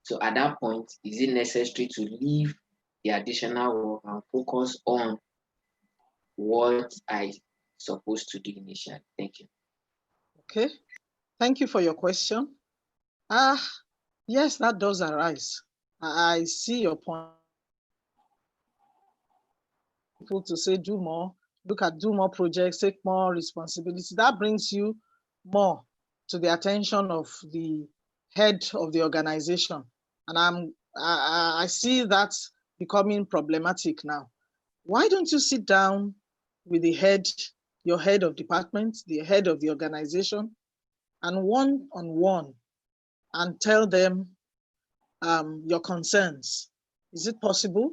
So at that point, is it necessary to leave the additional work and focus on what I supposed to do initially? Thank you. Okay. Thank you for your question. Yes, that does arise. I see your point. People to say do more, do more projects, take more responsibility. That brings you more to the attention of the head of the organization. And I see that becoming problematic now. Why don't you sit down with your head of department, the head of the organization, and one-on-one, and tell them your concerns? Is it possible?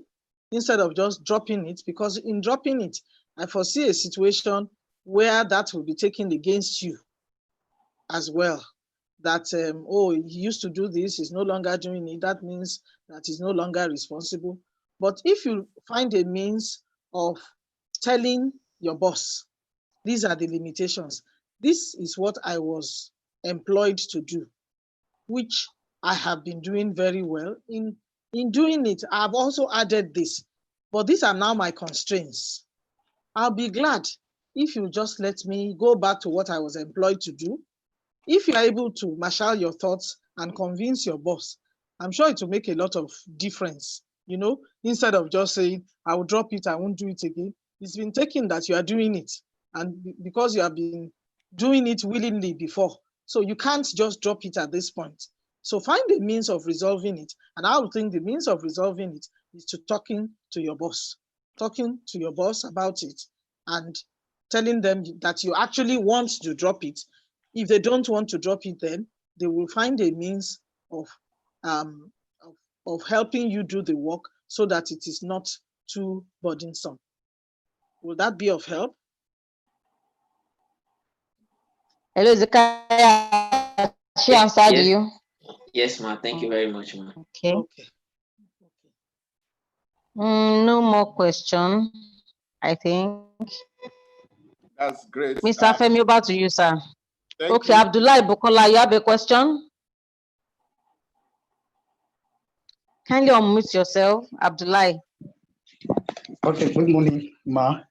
Instead of just dropping it, because in dropping it, I foresee a situation where that will be taken against you as well. That, oh, he used to do this, he's no longer doing it. That means that he's no longer responsible. But if you find a means of telling your boss, these are the limitations, this is what I was employed to do, which I have been doing very well. In doing it, I've also added this, but these are now my constraints. I'll be glad if you just let me go back to what I was employed to do. If you're able to marshal your thoughts and convince your boss, I'm sure it will make a lot of difference, instead of just saying, I will drop it, I won't do it again. It's been taken that you are doing it, and because you have been doing it willingly before, so you can't just drop it at this point. So find a means of resolving it. And I would think the means of resolving it is to talking to your boss about it and telling them that you actually want to drop it. If they don't want to drop it, then they will find a means of helping you do the work so that it is not too burdensome. Will that be of help? Hello, Zakaya. She answered Yes, you. yes, ma. Thank you very much, ma. Okay. Okay. No more question, I think. That's great. Mr. Femi, over to you, sir. Thank Okay, you. Abdullah Bukola, you have a question? Kindly unmute yourself, Abdullah. Okay, good morning, Ma.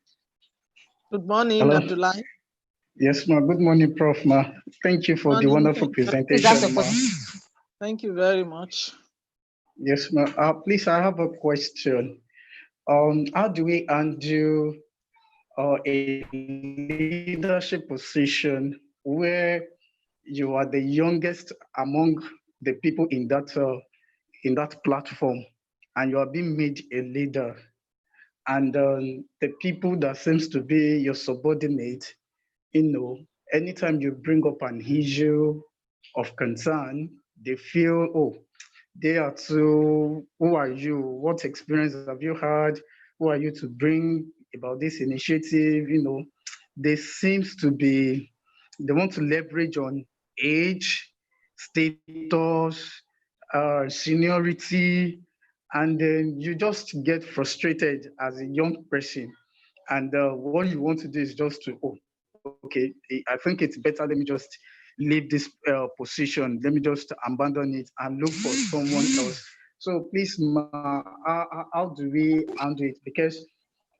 Good morning, Hello. Abdullah. Yes, Ma. Good morning, Prof. Ma. Thank you for the Morning. wonderful Please presentation, ask a Ma. question. Thank you very much. Yes, Ma. Please, I have a question. How do we undo a leadership position where you are the youngest among the people in that platform, and you are being made a leader, and the people that seems to be your subordinate, anytime you bring up an issue of concern, they feel, oh, they are too, who are you? What experience have you had? Who are you to bring about this initiative? They seems to be, they want to leverage on age, status, seniority, and then you just get frustrated as a young person. And what you want to do is just to, oh, okay, I think it's better. Let me just leave this position. Let me just abandon it and look for someone else. So please, Ma, how do we handle it? Because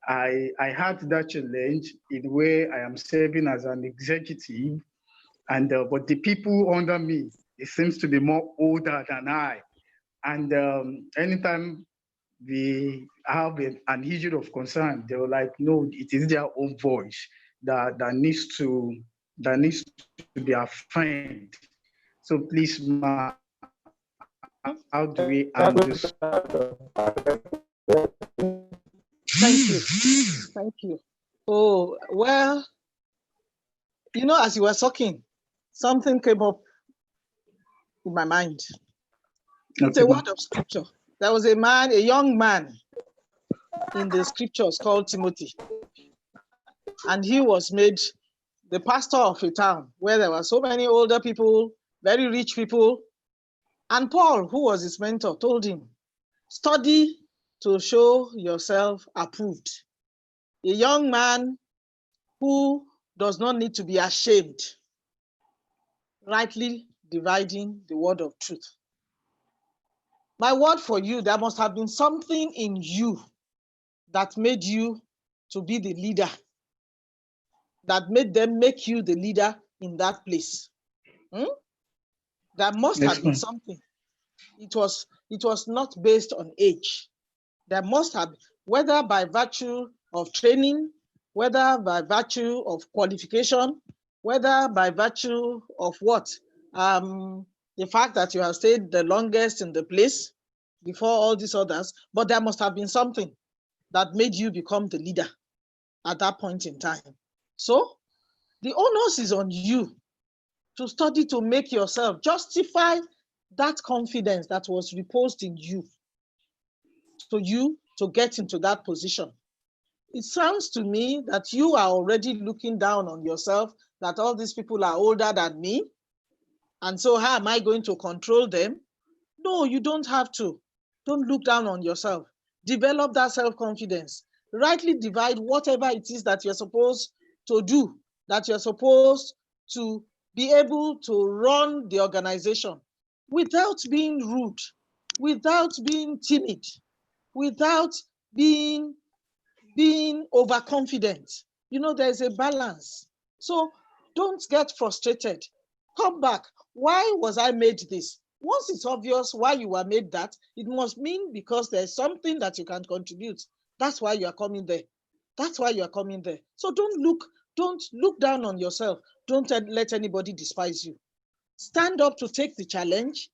I had that challenge in where I am serving as an executive, and but the people under me, it seems to be more older than I. And anytime we have an issue of concern, they were like, no, it is their own voice that needs to be affirmed. So please, Ma, how do we handle this? Thank you. Thank you. Oh, well, you know, as you were talking, something came up in my mind. It's Okay, a Ma. word of scripture. There was a man, a young man in the scriptures called Timothy, and he was made the pastor of a town where there were so many older people, very rich people. And Paul, who was his mentor, told him, study to show yourself approved. A young man who does not need to be ashamed, rightly dividing the word of truth. My word for you, there must have been something in you that made you to be the leader, that made them make you the leader in that place. There must have been something. It was not based on age. There must have, whether by virtue of training, whether by virtue of qualification, whether by virtue of what? The fact that you have stayed the longest in the place before all these others, but there must have been something that made you become the leader at that point in time. So the onus is on you to study to make yourself justify that confidence that was reposed in you, to get into that position. It sounds to me that you are already looking down on yourself, that all these people are older than me, and so how am I going to control them? No, you don't have to. Don't look down on yourself. Develop that self-confidence. Rightly divide whatever it is that you're supposed to do, that you're supposed to be able to run the organization without being rude, without being timid, without being overconfident. You know, there's a balance. So don't get frustrated. Come back. Why was I made this? Once it's obvious why you were made that, it must mean because there's something that you can contribute. That's why you are coming there. That's why you are coming there. So don't look down on yourself. Don't let anybody despise you. Stand up to take the challenge.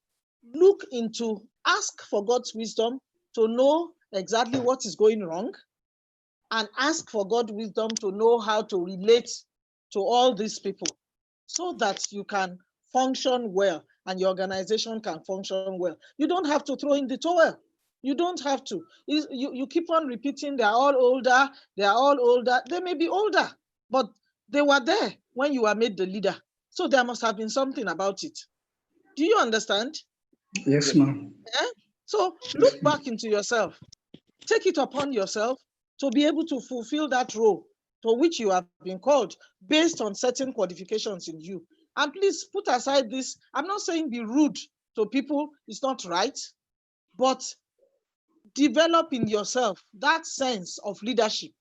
Look into, ask for God's wisdom to know exactly what is going wrong, and ask for God's wisdom to know how to relate to all these people so that you can function well and your organization can function well. You don't have to throw in the towel. You don't have to. You keep on repeating, they're all older, they're all older. They may be older, but they were there when you were made the leader. So there must have been something about it. Do you understand? Yes, ma'am. Yeah? So look back into yourself. Take it upon yourself to be able to fulfill that role to which you have been called based on certain qualifications in you. And please put aside this. I'm not saying be rude to people, it's not right, but develop in yourself that sense of leadership.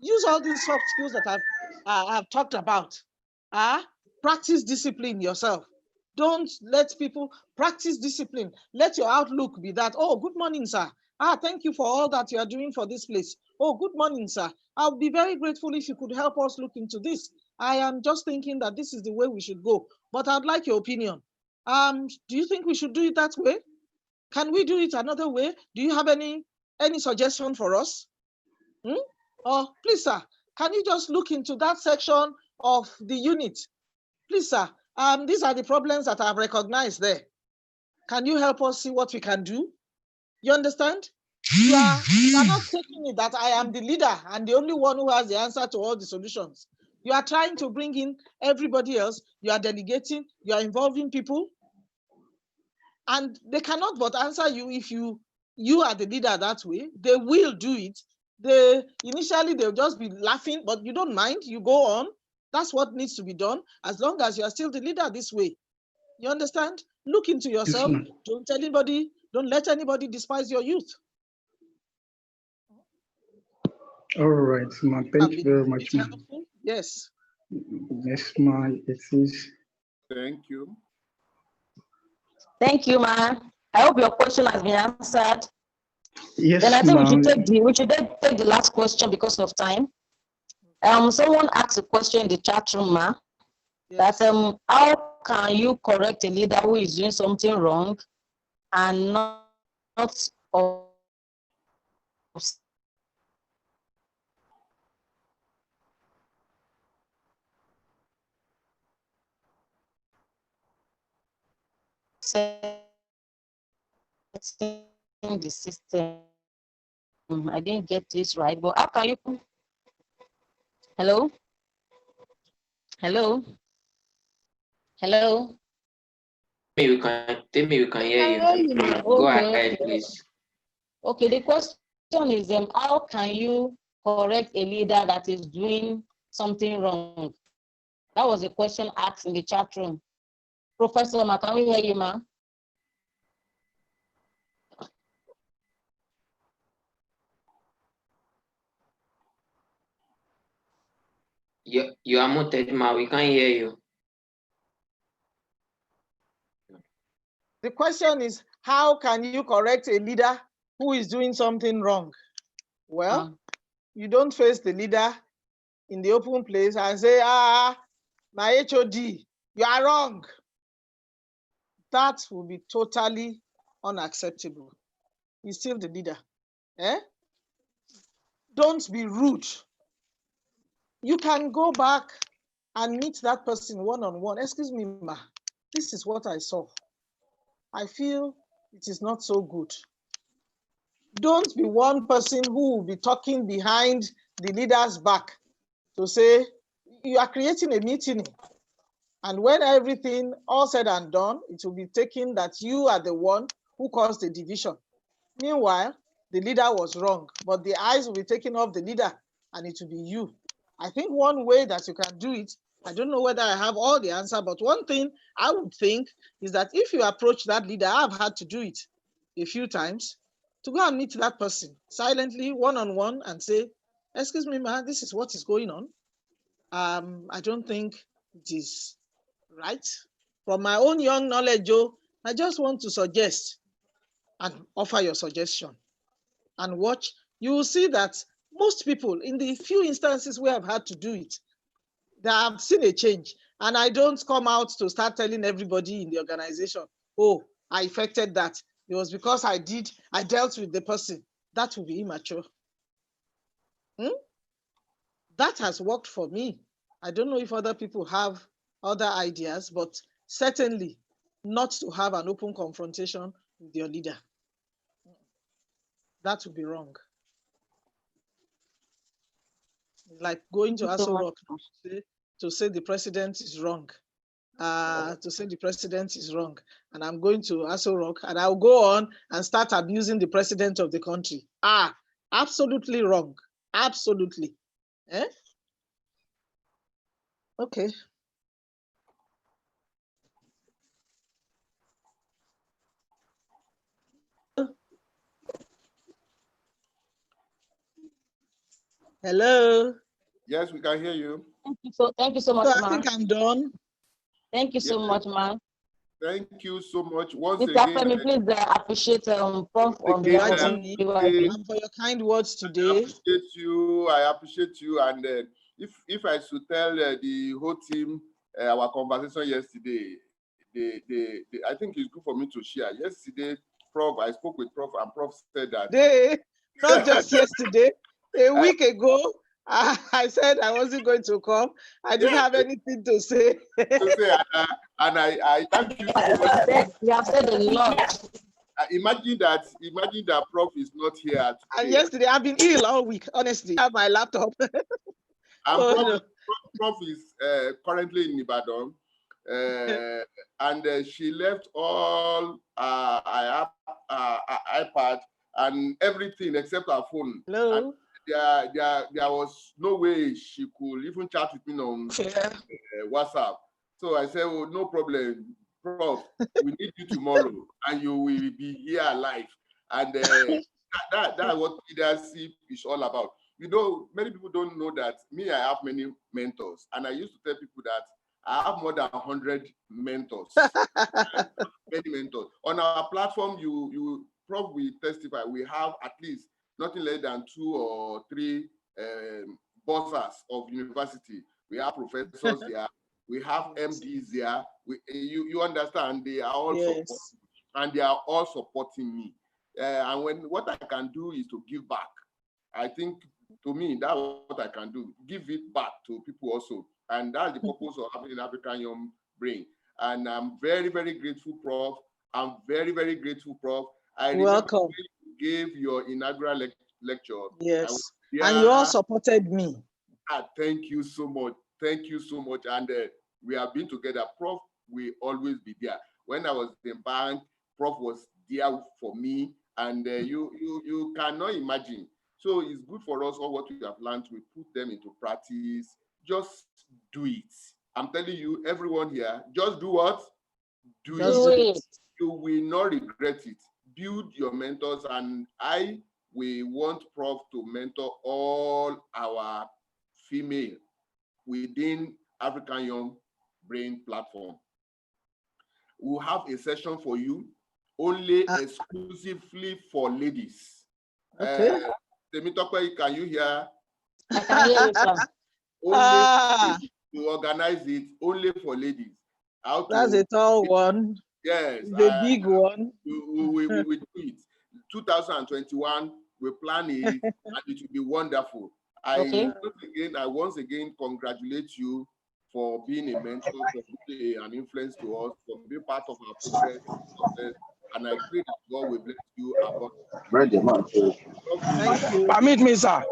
Use all these soft skills that I've talked about. Practice discipline yourself. Don't let people practice discipline. Let your outlook be that, oh, good morning, sir. Thank you for all that you are doing for this place. Oh, good morning, sir. I'll be very grateful if you could help us look into this. I am just thinking that this is the way we should go, but I'd like your opinion. Do you think we should do it that way? Can we do it another way? Do you have any suggestion for us? Or please, sir, can you just look into that section of the unit? Please, sir, these are the problems that I've recognized there. Can you help us see what we can do? You understand? You are not taking it that I am the leader and the only one who has the answer to all the solutions. You are trying to bring in everybody else. You are delegating. You are involving people. And they cannot but answer you if you you are the leader that way, they will do it. Initially they'll just be laughing, but you don't mind, you go on. That's what needs to be done, as long as you are still the leader this way. You understand? Look into yourself. ma'am. Don't tell anybody, don't let anybody despise your youth. All right, ma'am. Thank you very much, ma'am. Yes. Yes, ma'am. It is. Thank you. Thank you, ma'am. I hope your question has been answered. Yes, Then I think ma'am. we should take the last question because of time. Someone asked a question in the chat room, ma. Yes. That how can you correct a leader who is doing something wrong and not the system? I didn't get this right, but how can you? Hello? Hello? Hello? Maybe we can hear you. Go ahead, please. Okay, the question is, how can you correct a leader that is doing something wrong? That was a question asked in the chat room. Professor Ma, can we hear you, ma? You are muted, ma. We can't hear you. The question is, how can you correct a leader who is doing something wrong? Well, you don't face the leader in the open place and say, my HOD, you are wrong. That will be totally unacceptable. He's still the leader. Don't be rude. You can go back and meet that person one-on-one. Excuse me, ma, this is what I saw. I feel it is not so good. Don't be one person who will be talking behind the leader's back to say, you are creating a mutiny. And when everything all said and done, it will be taken that you are the one who caused the division. Meanwhile, the leader was wrong, but the eyes will be taken off the leader and it will be you. I think one way that you can do it, I don't know whether I have all the answer, but one thing I would think is that if you approach that leader, I've had to do it a few times, to go and meet that person silently, one-on-one, and say, excuse me, ma, this is what is going on. I don't think it is right. From my own young knowledge, Joe, I just want to suggest and offer your suggestion and watch. You will see that most people, in the few instances where I've had to do it, they have seen a change. And I don't come out to start telling everybody in the organization, oh, I effected that. It was because I dealt with the person. That would be immature. That has worked for me. I don't know if other people have other ideas, but certainly not to have an open confrontation with your leader. That would be wrong. Like going to Aso Rock to say the president is wrong. To say the president is wrong. And I'm going to Aso Rock and I'll go on and start abusing the president of the country. Absolutely wrong. Absolutely. Okay. Hello. Yes, we can hear you. Thank you so much, so I think I'm done. Thank you so much, ma'am. Thank you so much once Mr. again. Femi, please appreciate Prof on behalf of and for your kind words today. I appreciate you. And if I should tell the whole team our conversation yesterday, I think it's good for me to share. Yesterday, Prof, I spoke with Prof, and Prof said that not just yesterday, a week ago, I said I wasn't going to come. I didn't have anything to say. And I thank you so much. You have said a lot. Imagine that Prof is not here today. And yesterday, I've been ill all week, honestly. I have my laptop. And Prof is currently in Ibadan. And she left all iPad and everything except her phone. Hello. And there was no way she could even chat with me on WhatsApp. So I said, oh, no problem, Prof. We need you tomorrow, and you will be here alive. And that's what leadership is all about. You know, many people don't know that me, I have many mentors, and I used to tell people that I have more than 100 mentors. Many mentors on our platform. You probably testify. We have at least nothing less than 2 or 3 bosses of university. We have professors there. We have MDs there. You understand? They are all supporting, and they are all supporting me. And what I can do is to give back. I think to me that's what I can do. Give it back to people also, and that's the purpose of having an African Young Brain. And I'm very, very grateful, Prof. I'm very, very grateful, Prof. I remember when you gave your inaugural lecture. Yes. And you all supported me. Thank you so much. Thank you so much. And we have been together. Prof will always be there. When I was in bank, Prof was there for me. And you cannot imagine. So it's good for us, all what we have learned, we put them into practice. Just do it. I'm telling you, everyone here, just do what? Do it. You will not regret it. Build your mentors, and we want Prof to mentor all our female within African Young Brain platform. We'll have a session for you, only exclusively for ladies. Okay. Temitope, can you hear? I can hear you, sir. Only to organize it only for ladies. That's a tall one. Yes. The big one. We will do it. 2021, we plan it, and it will be wonderful. I once again congratulate you for being a mentor, for being an influence to us, for being part of our progress, and I pray that God will bless you abundantly. Thank you. Permit me, sir.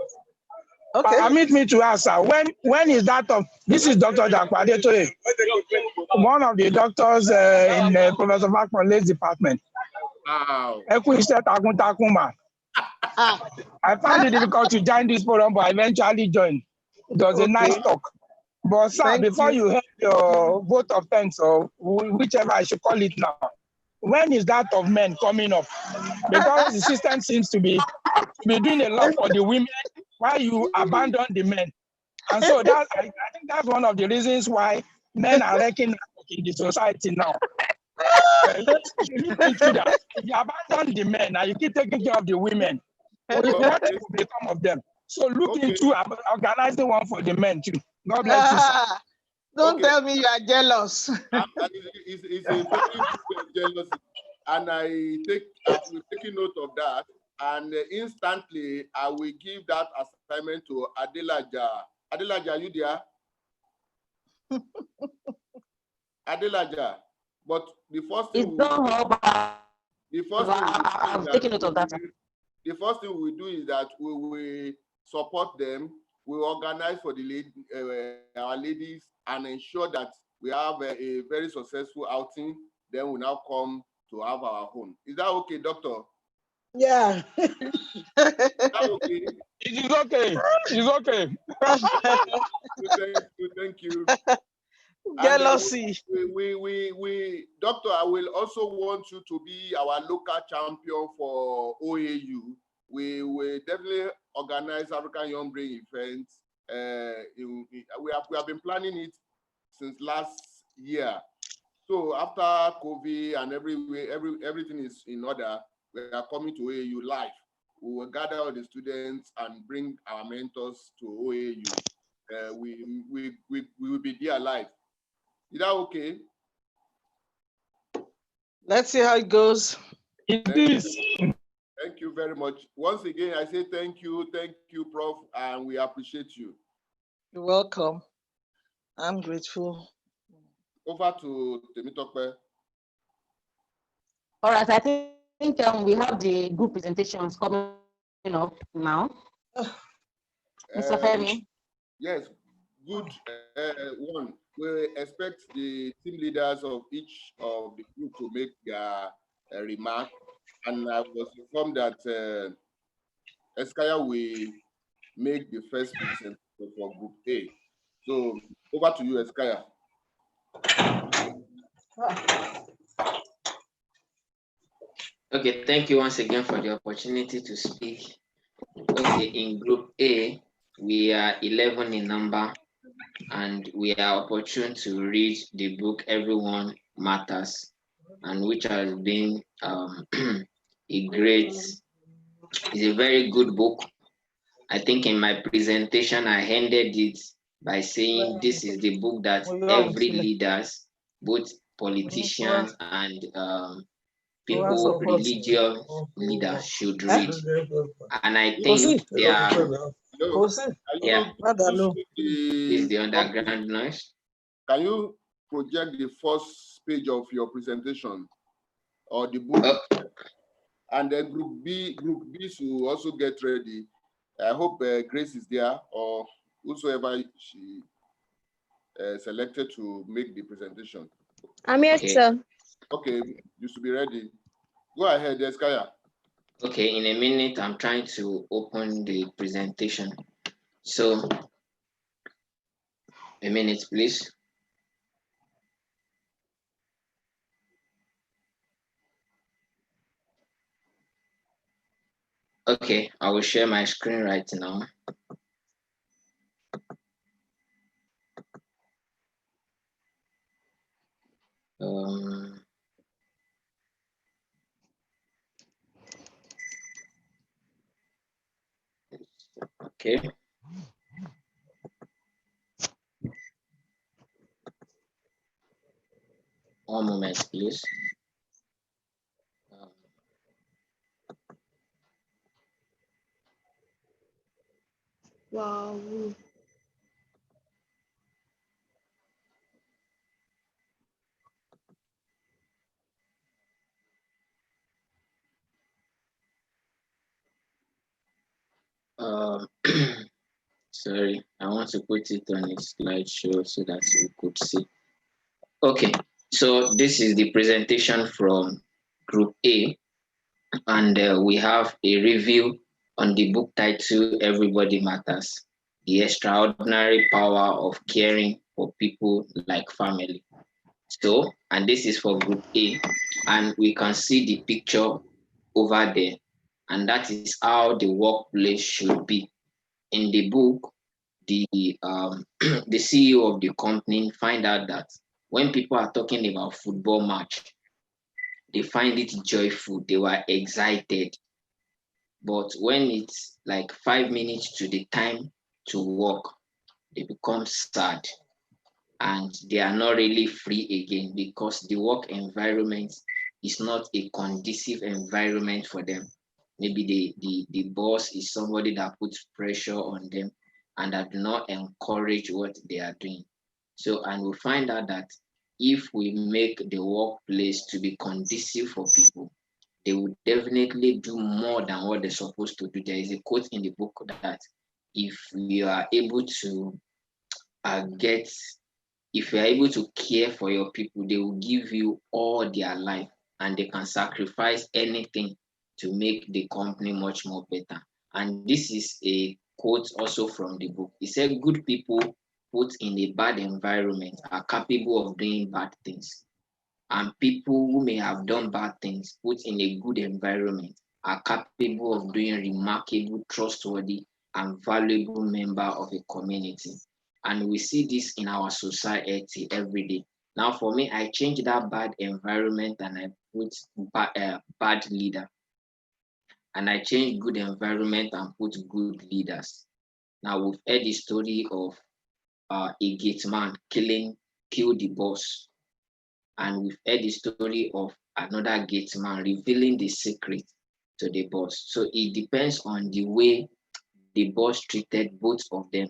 Okay. Permit me to ask, sir, when is that of, this is Dr. Dakwadetoye, one of the doctors in Professor Makmonle's department. Wow. I found it difficult to join this forum, but I eventually joined. It was a nice talk. But sir, before you have your vote of thanks, or whichever I should call it now, when is that of men coming up? Because the system seems to be doing a lot for the women while you abandon the men. And so that I think that's one of the reasons why men are wrecking in the society now. You abandon the men and you keep taking care of the women. What will become of them? So look into organizing one for the men too. God bless you, sir. Don't tell me you are jealous. It's a very jealous, and I will take note of that, and instantly I will give that assignment to Adelaja. Adelaja, are you there? Adelaja. But the first thing I'm taking note of that. The first thing we do is that we will support them. We organize for the our ladies and ensure that we have a very successful outing. Then we now come to have our own. Is that okay, Doctor? Yeah. Is that okay? It is okay. It's okay. Thank you. Jealousy. Doctor, I will also want you to be our local champion for OAU. We will definitely organize African Young Brain events. We have been planning it since last year. So after COVID and everything is in order, we are coming to OAU live. We will gather all the students and bring our mentors to OAU. We will be there live. Is that okay? Let's see how it goes. It is. Thank you very much. Once again, I say thank you, Prof, and we appreciate you. You're welcome. I'm grateful. Over to Temitope. All right, I think we have the group presentations coming up now. Mr. Femi. Yes, good one. We expect the team leaders of each of the group to make their remark. and I was informed that Eskaya will make the first presentation for Group A. So over to you, Eskaya. Okay, thank you once again for the opportunity to speak. Okay, in Group A, we are 11 in number, and we are opportune to read the book Everyone Matters, and which has been it's a very good book. I think in my presentation, I ended it by saying this is the book that every leaders, both politicians and people, religious leaders should read. And I think they are, yeah, this is the underground noise. Can you project the first page of your presentation or the book? And then Group B should also get ready. I hope Grace is there, or whosoever she selected to make the presentation. I'm here, sir. Okay, you should be ready. Go ahead, Eskaya. Okay, in a minute, I'm trying to open the presentation. So, a minute, please. Okay, I will share my screen right now. Okay. One moment, please. Wow. Sorry, I want to put it on a slideshow so that you could see. Okay, so this is the presentation from Group A, and we have a review on the book title Everybody Matters: The Extraordinary Power of Caring for People Like Family. So, and this is for Group A, and we can see the picture over there, and that is how the workplace should be. In the book, the the CEO of the company find out that when people are talking about football match, they find it joyful, they were excited. But when it's like 5 minutes to the time to work, they become sad and they are not really free again because the work environment is not a conducive environment for them. Maybe the boss is somebody that puts pressure on them and that do not encourage what they are doing. So, and we find out that if we make the workplace to be conducive for people, they will definitely do more than what they're supposed to do. There is a quote in the book that if you are able to get if you're able to care for your people, they will give you all their life and they can sacrifice anything to make the company much more better. And this is a quote also from the book. It said, good people put in a bad environment are capable of doing bad things. And people who may have done bad things put in a good environment are capable of doing remarkable, trustworthy, and valuable member of a community. And we see this in our society every day. Now, for me, I changed that bad environment and I put bad leader. And I changed good environment and put good leaders. Now, we've heard the story of a gate man killed the boss. And we've heard the story of another gate man revealing the secret to the boss. So it depends on the way the boss treated both of them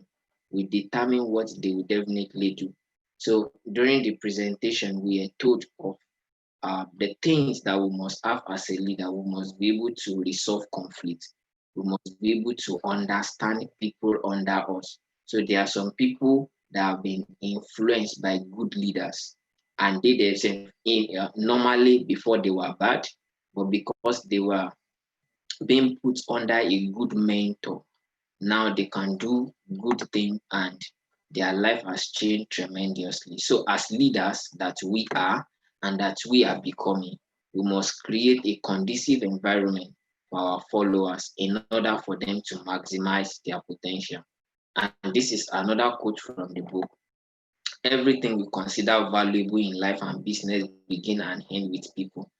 will determine what they will definitely do. So during the presentation, we are told of the things that we must have as a leader. We must be able to resolve conflict. We must be able to understand people under us. So there are some people that have been influenced by good leaders, and they themselves, normally before they were bad, but because they were being put under a good mentor, now they can do good things and their life has changed tremendously. So as leaders that we are and that we are becoming, we must create a conducive environment for our followers in order for them to maximize their potential. And this is another quote from the book. Everything we consider valuable in life and business begin and end with people.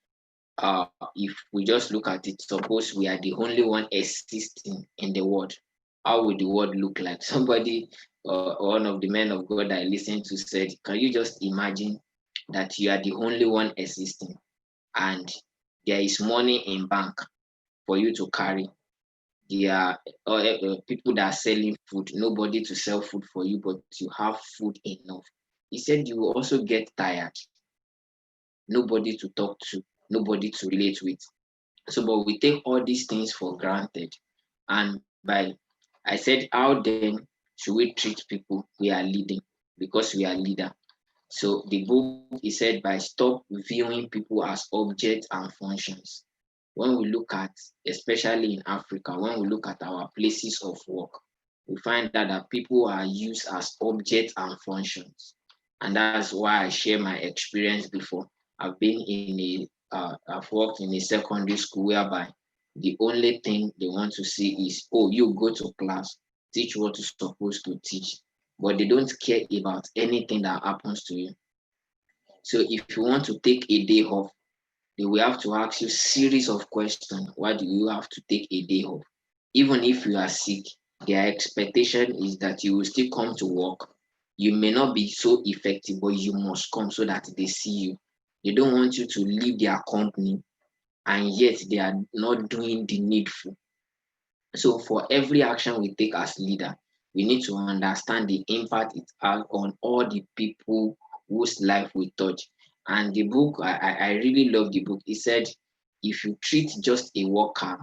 If we just look at it, suppose we are the only one existing in the world, how would the world look like? Somebody, one of the men of God I listened to said, can you just imagine that you are the only one existing and there is money in bank for you to carry? There are people that are selling food, nobody to sell food for you, but you have food enough. He said you will also get tired, nobody to talk to, nobody to relate with. So, but we take all these things for granted. And I said, how then should we treat people we are leading? Because we are leader. So the book is said by stop viewing people as objects and functions. When we look at, especially in Africa, when we look at our places of work, we find that people are used as objects and functions. And that's why I share my experience before. I've worked in a secondary school whereby the only thing they want to see is, oh, you go to class, teach what you're supposed to teach, but they don't care about anything that happens to you. So if you want to take a day off, they will have to ask you series of questions. Why do you have to take a day off? Even if you are sick, their expectation is that you will still come to work. You may not be so effective, but you must come so that they see you. They don't want you to leave their company, and yet they are not doing the needful. So for every action we take as leader, we need to understand the impact it has on all the people whose life we touch. And the book, I really love the book. It said, if you treat just a worker,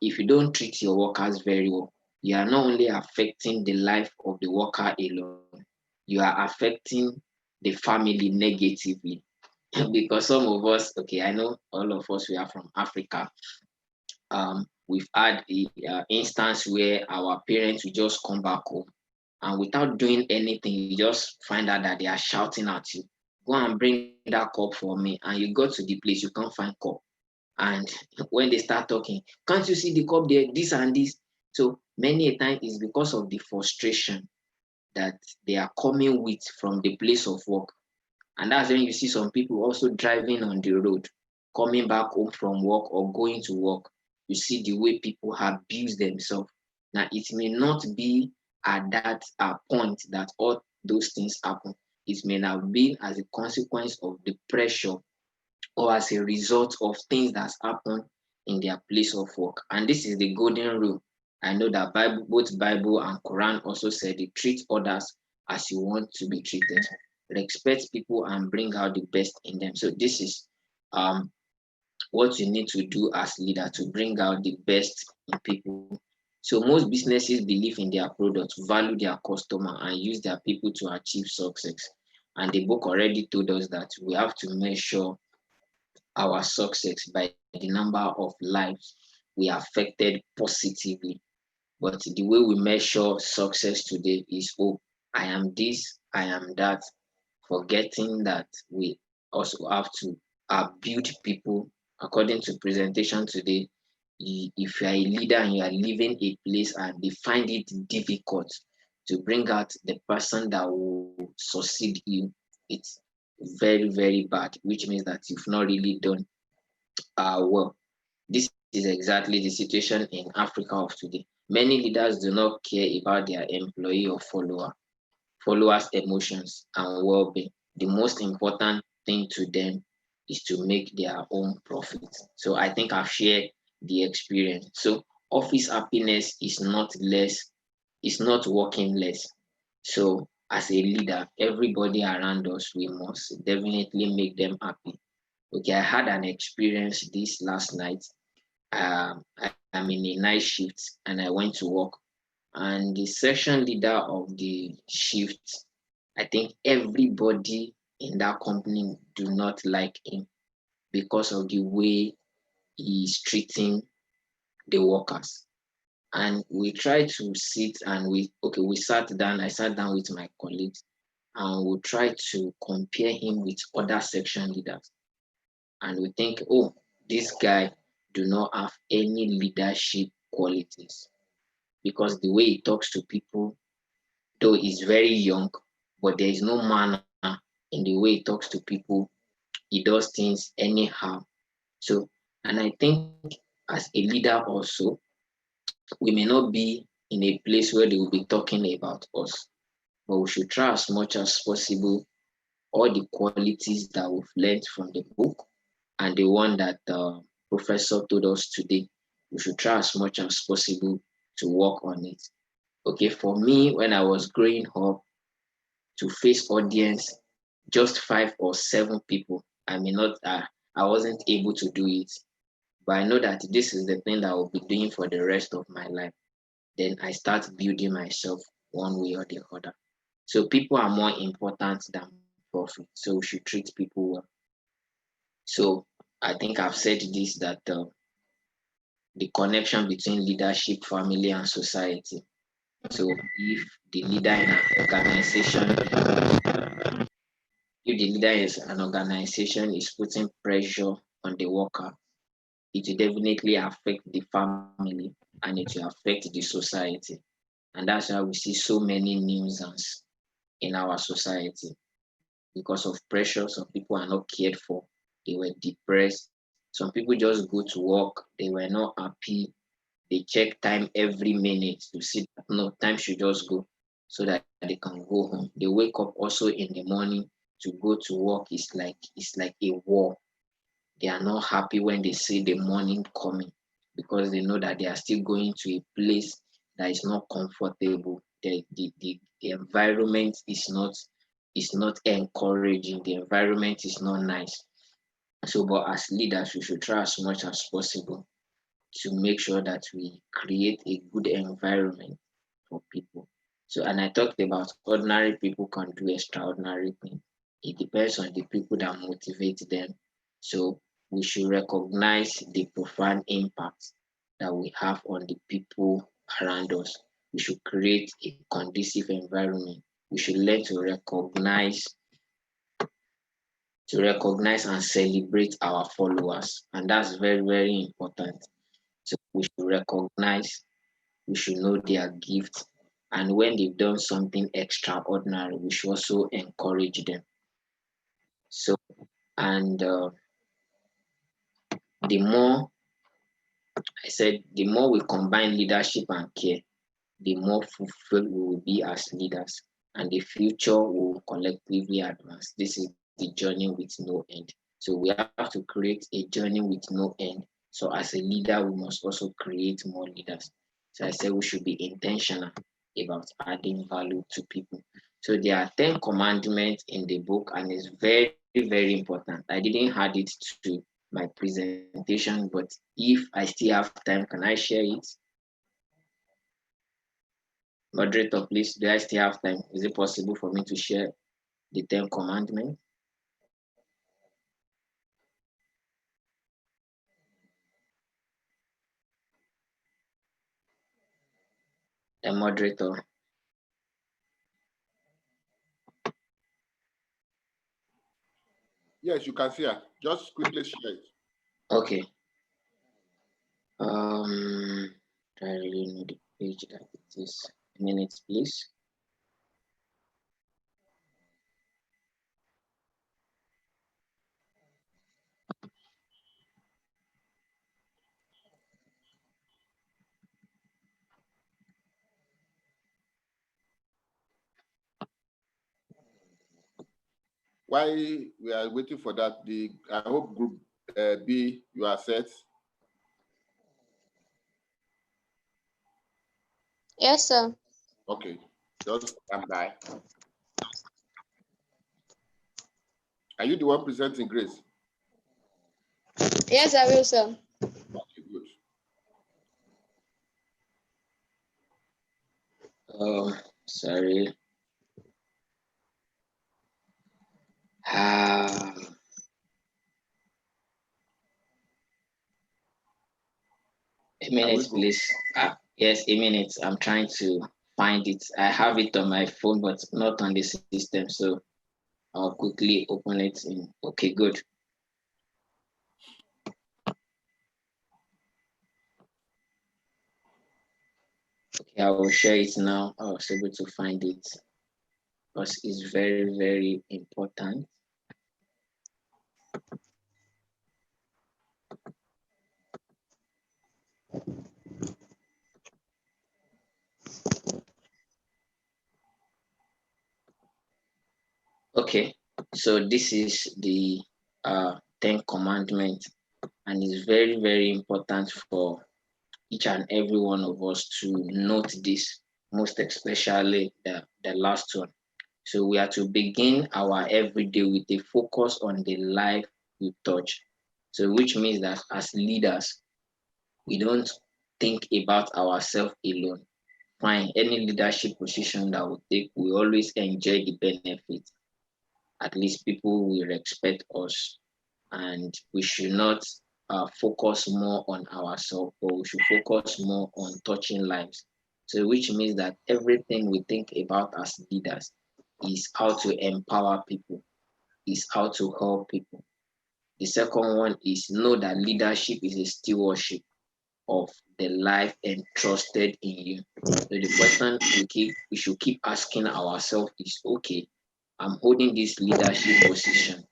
if you don't treat your workers very well, you are not only affecting the life of the worker alone, you are affecting the family negatively. Because some of us, okay, I know all of us, we are from Africa. We've had the instance where our parents will just come back home and without doing anything, you just find out that they are shouting at you. Go and bring that cup for me. And you go to the place, you can't find cup. And when they start talking, can't you see the cup there, this and this? So many a time is because of the frustration that they are coming with from the place of work. And that's when you see some people also driving on the road, coming back home from work or going to work. You see the way people abuse themselves. Now, it may not be at that point that all those things happen. It may have been as a consequence of the pressure or as a result of things that's happened in their place of work. And this is the golden rule. I know that both Bible and Quran also said it, treat others as you want to be treated. Respect people and bring out the best in them. So this is what you need to do as leader to bring out the best in people. So most businesses believe in their product, value their customer, and use their people to achieve success. And the book already told us that we have to measure our success by the number of lives we affected positively. But the way we measure success today is, oh, I am this, I am that, forgetting that we also have to build people. According to presentation today, if you are a leader and you are leaving a place and they find it difficult to bring out the person that will succeed you, it's very, very bad, which means that you've not really done well. This is exactly the situation in Africa of today. Many leaders do not care about their employee or followers' emotions and well-being. The most important thing to them is to make their own profit. So I think I've shared the experience. So office happiness is not less, it's not working less. So as a leader, everybody around us, we must definitely make them happy. Okay, I had an experience this last night. I'm in a night shift and I went to work. And the session leader of the shift, I think everybody in that company do not like him because of the way he is treating the workers. And we try to sit and we sat down. I sat down with my colleagues and we try to compare him with other section leaders. And we think, oh, this guy do not have any leadership qualities, because the way he talks to people, though he's very young, but there is no manner in the way he talks to people. He does things anyhow. So, and I think as a leader also, we may not be in a place where they will be talking about us, but we should try as much as possible all the qualities that we've learned from the book and the one that the professor told us today. We should try as much as possible to work on it. Okay, for me, when I was growing up, to face audience, just 5 or 7 people, I wasn't able to do it. But I know that this is the thing that I'll be doing for the rest of my life. Then I start building myself one way or the other. So people are more important than profit. So we should treat people well. So I think I've said this, that the connection between leadership, family, and society. So if the leader in an organization, is putting pressure on the worker, it will definitely affect the family and it will affect the society. And that's why we see so many nuisance in our society. Because of pressure, some people are not cared for. They were depressed. Some people just go to work. They were not happy. They check time every minute to see that no, time should just go so that they can go home. They wake up also in the morning to go to work. It's like a war. They are not happy when they see the morning coming, because they know that they are still going to a place that is not comfortable. The environment is not encouraging. The environment is not nice. So, but as leaders, we should try as much as possible to make sure that we create a good environment for people. So, and I talked about ordinary people can do extraordinary things. It depends on the people that motivate them. So we should recognize the profound impact that we have on the people around us. We should create a conducive environment. We should learn to recognize and celebrate our followers. And that's very, very important. So we should recognize, we should know their gift. And when they've done something extraordinary, we should also encourage them. So, and the more we combine leadership and care, the more fulfilled we will be as leaders, and the future will collectively advance. This is the journey with no end. So we have to create a journey with no end. So as a leader, we must also create more leaders. So I said we should be intentional about adding value to people. So there are 10 commandments in the book, and it's very, very important. I didn't add it to my presentation, but if I still have time, can I share it? Moderator, please, do I still have time? Is it possible for me to share the 10 commandments? The moderator. Yes, you can see it. Just quickly share it. Okay. I really know the page that it is. A minute, please. While we are waiting for that, I hope group B, you are set. Yes, sir. Okay, just stand by. Are you the one presenting, Grace? Yes, I will, sir. Okay, good. Sorry. A minute, please. Yes, a minute. I'm trying to find it. I have it on my phone, but not on the system. So I'll quickly open it in. Okay, good. Okay, I will share it now. I was able to find it because it's very, very important. Okay, so this is the 10 commandments, and it's very, very important for each and every one of us to note this, most especially the last one. So we are to begin our everyday with a focus on the life we touch. So which means that as leaders, we don't think about ourselves alone. Fine, any leadership position that we take, we always enjoy the benefits. At least people will respect us, and we should not focus more on ourselves, but we should focus more on touching lives. So which means that everything we think about as leaders is how to empower people, is how to help people. The second one is know that leadership is a stewardship of the life entrusted in you. So the question we should keep asking ourselves is, okay, I'm holding this leadership position.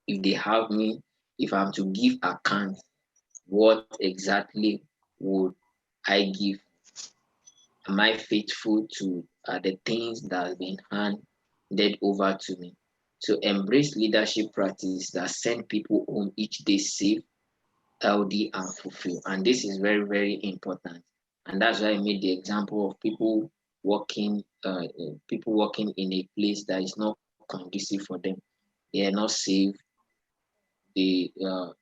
If they have me, if I'm to give account, what exactly would I give? Am I faithful to the things that have been handed over to me? So embrace leadership practice that send people home each day safe, healthy, and fulfilled. And this is very, very important. And that's why I made the example of people working in a place that is not conducive for them. They are not safe. They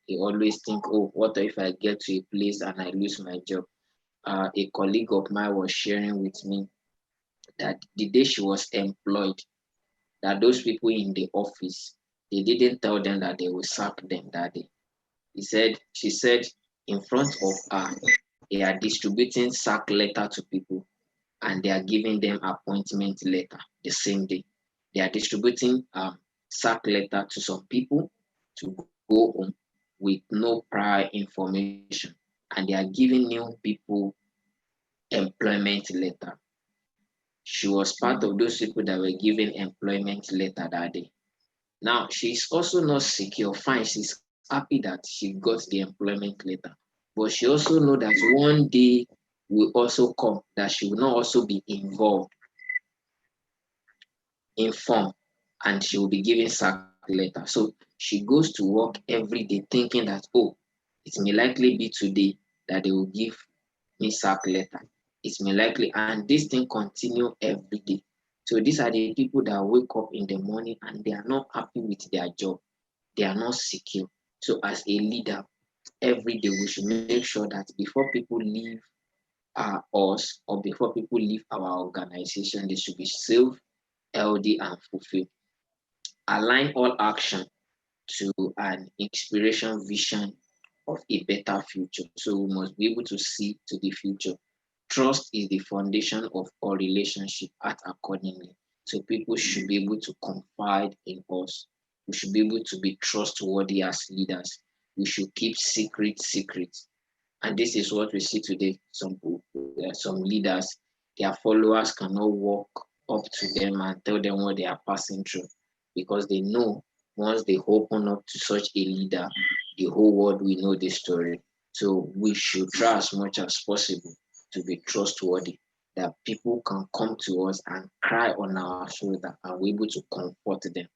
always think, oh, what if I get to a place and I lose my job? A colleague of mine was sharing with me that the day she was employed, that those people in the office, they didn't tell them that they will sack them that day. She said in front of her, they are distributing sack letter to people and they are giving them appointment letter the same day. They are distributing sack letter to some people to go home with no prior information, and they are giving new people employment letter. She was part of those people that were given employment letter that day. Now, she's also not secure. Fine, she's happy that she got the employment letter. But she also know that one day will also come that she will not also be informed, and she will be given sack letter. So she goes to work every day thinking that, oh, it may likely be today that they will give me sack letter. It may likely, and this thing continue every day. So these are the people that wake up in the morning and they are not happy with their job. They are not secure. So as a leader, every day we should make sure that before people leave us or before people leave our organization, they should be safe, healthy, and fulfilled. Align all action to an inspiration vision of a better future. So we must be able to see to the future. Trust is the foundation of all relationship. Act accordingly. So people should be able to confide in us. We should be able to be trustworthy as leaders. We should keep secrets. And this is what we see today. Some leaders, their followers cannot walk up to them and tell them what they are passing through, because they know once they open up to such a leader, the whole world will know the story. So we should try as much as possible to be trustworthy, that people can come to us and cry on our shoulder and we're able to comfort them.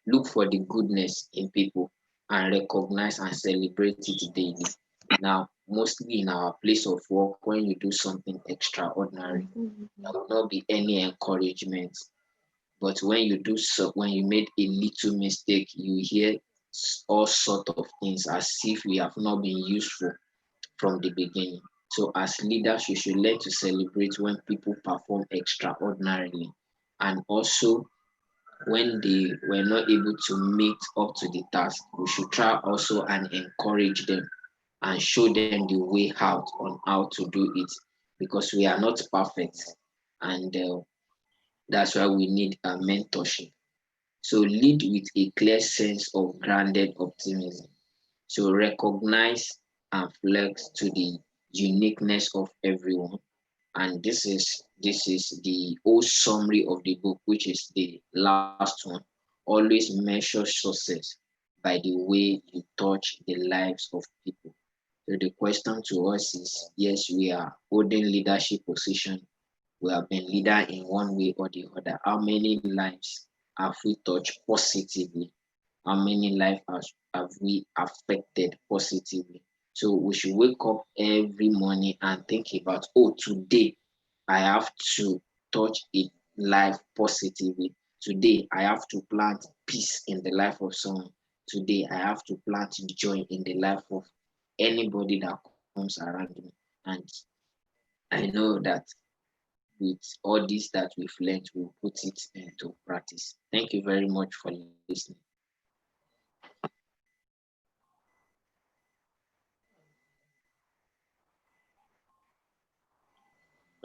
Look for the goodness in people and recognize and celebrate it daily. Now, mostly in our place of work, when you do something extraordinary, there will not be any encouragement. But when you do so, when you made a little mistake, you hear all sort of things as if we have not been useful from the beginning. So as leaders, you should learn to celebrate when people perform extraordinarily, and also when they were not able to meet up to the task, we should try also and encourage them and show them the way out on how to do it, because we are not perfect, and that's why we need a mentorship. So lead with a clear sense of grounded optimism. So recognize and flex to the uniqueness of everyone. And this is the whole summary of the book, which is the last one. Always measure success by the way you touch the lives of people. So the question to us is, yes, we are holding leadership position. We have been leader in one way or the other. How many lives have we touched positively? How many lives have we affected positively? So we should wake up every morning and think about, oh, today I have to touch a life positively. Today I have to plant peace in the life of someone. Today I have to plant joy in the life of anybody that comes around me. And I know that with all this that we've learned, we'll put it into practice. Thank you very much for listening.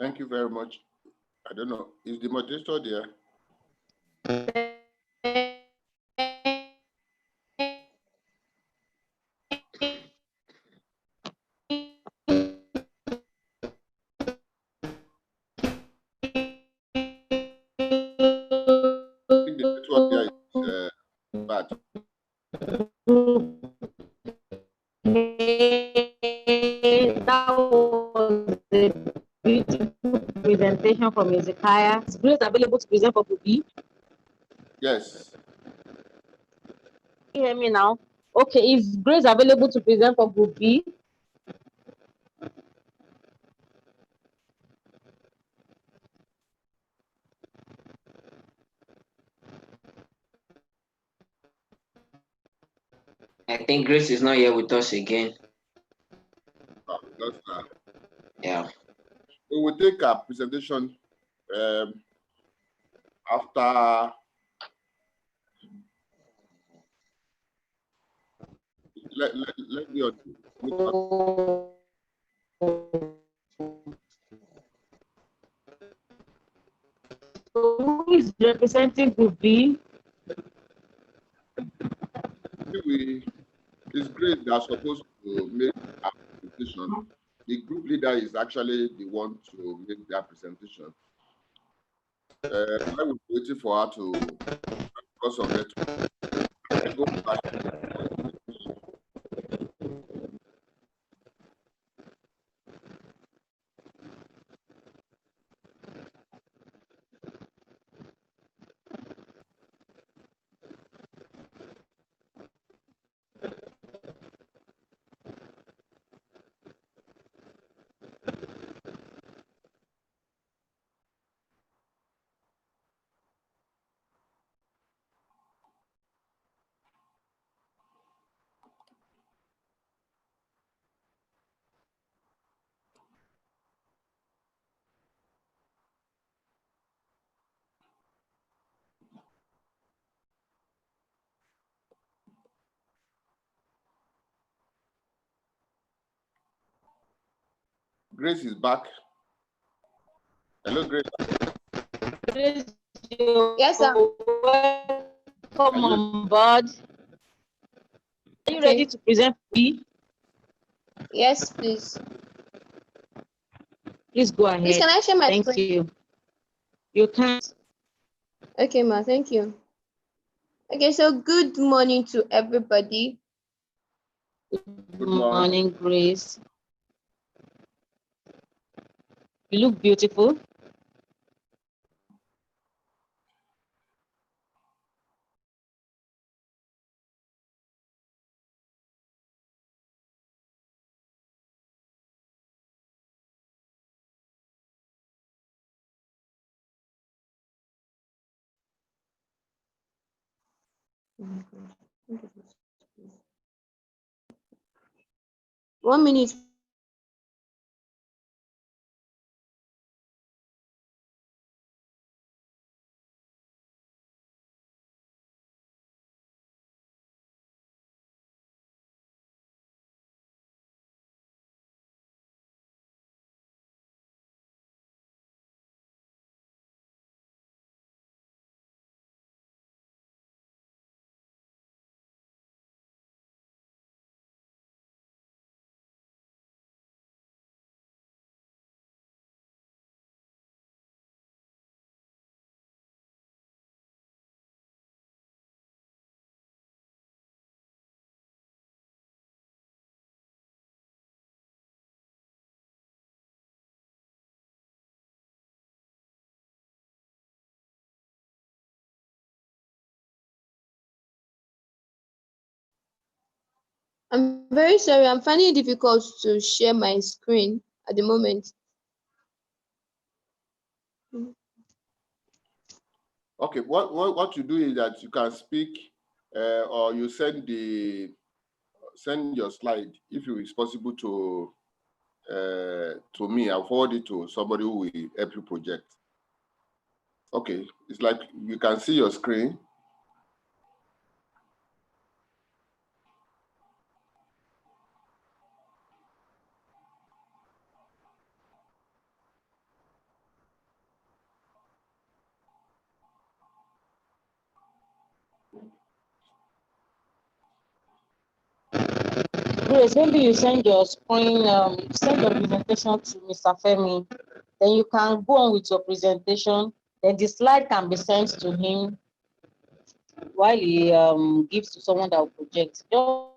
Thank you very much. I don't know, is the moderator there? I think the network there is bad. That was a beautiful presentation from Ezekiah. Is Grace available to present for Group B? Yes. Can you hear me now? Okay, is Grace available to present for Group B? I think Grace is not here with us again. Yeah. We will take a presentation after. Let me. Who is representing Group B? It's great that are supposed to make a presentation. The group leader is actually the one to make that presentation. I was waiting for her to cross on network. Grace is back. Hello, Grace. Grace, yes, sir. Come on board. Are you ready to present B? Yes, please. Please go ahead. Please, can I share my Thank screen? you. You can. Okay, ma, thank you. Okay, so good morning to everybody. Good morning, Grace. You look beautiful. One minute. I'm very sorry. I'm finding it difficult to share my screen at the moment. Okay, what you do is that you can speak or you send your slide if it is possible to me. I'll forward it to somebody who will help you project. Okay, it's like you can see your screen. Grace, maybe you send your screen, send your presentation to Mr. Femi. Then you can go on with your presentation. Then the slide can be sent to him while he gives to someone that will project. Just go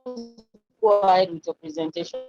ahead with your presentation.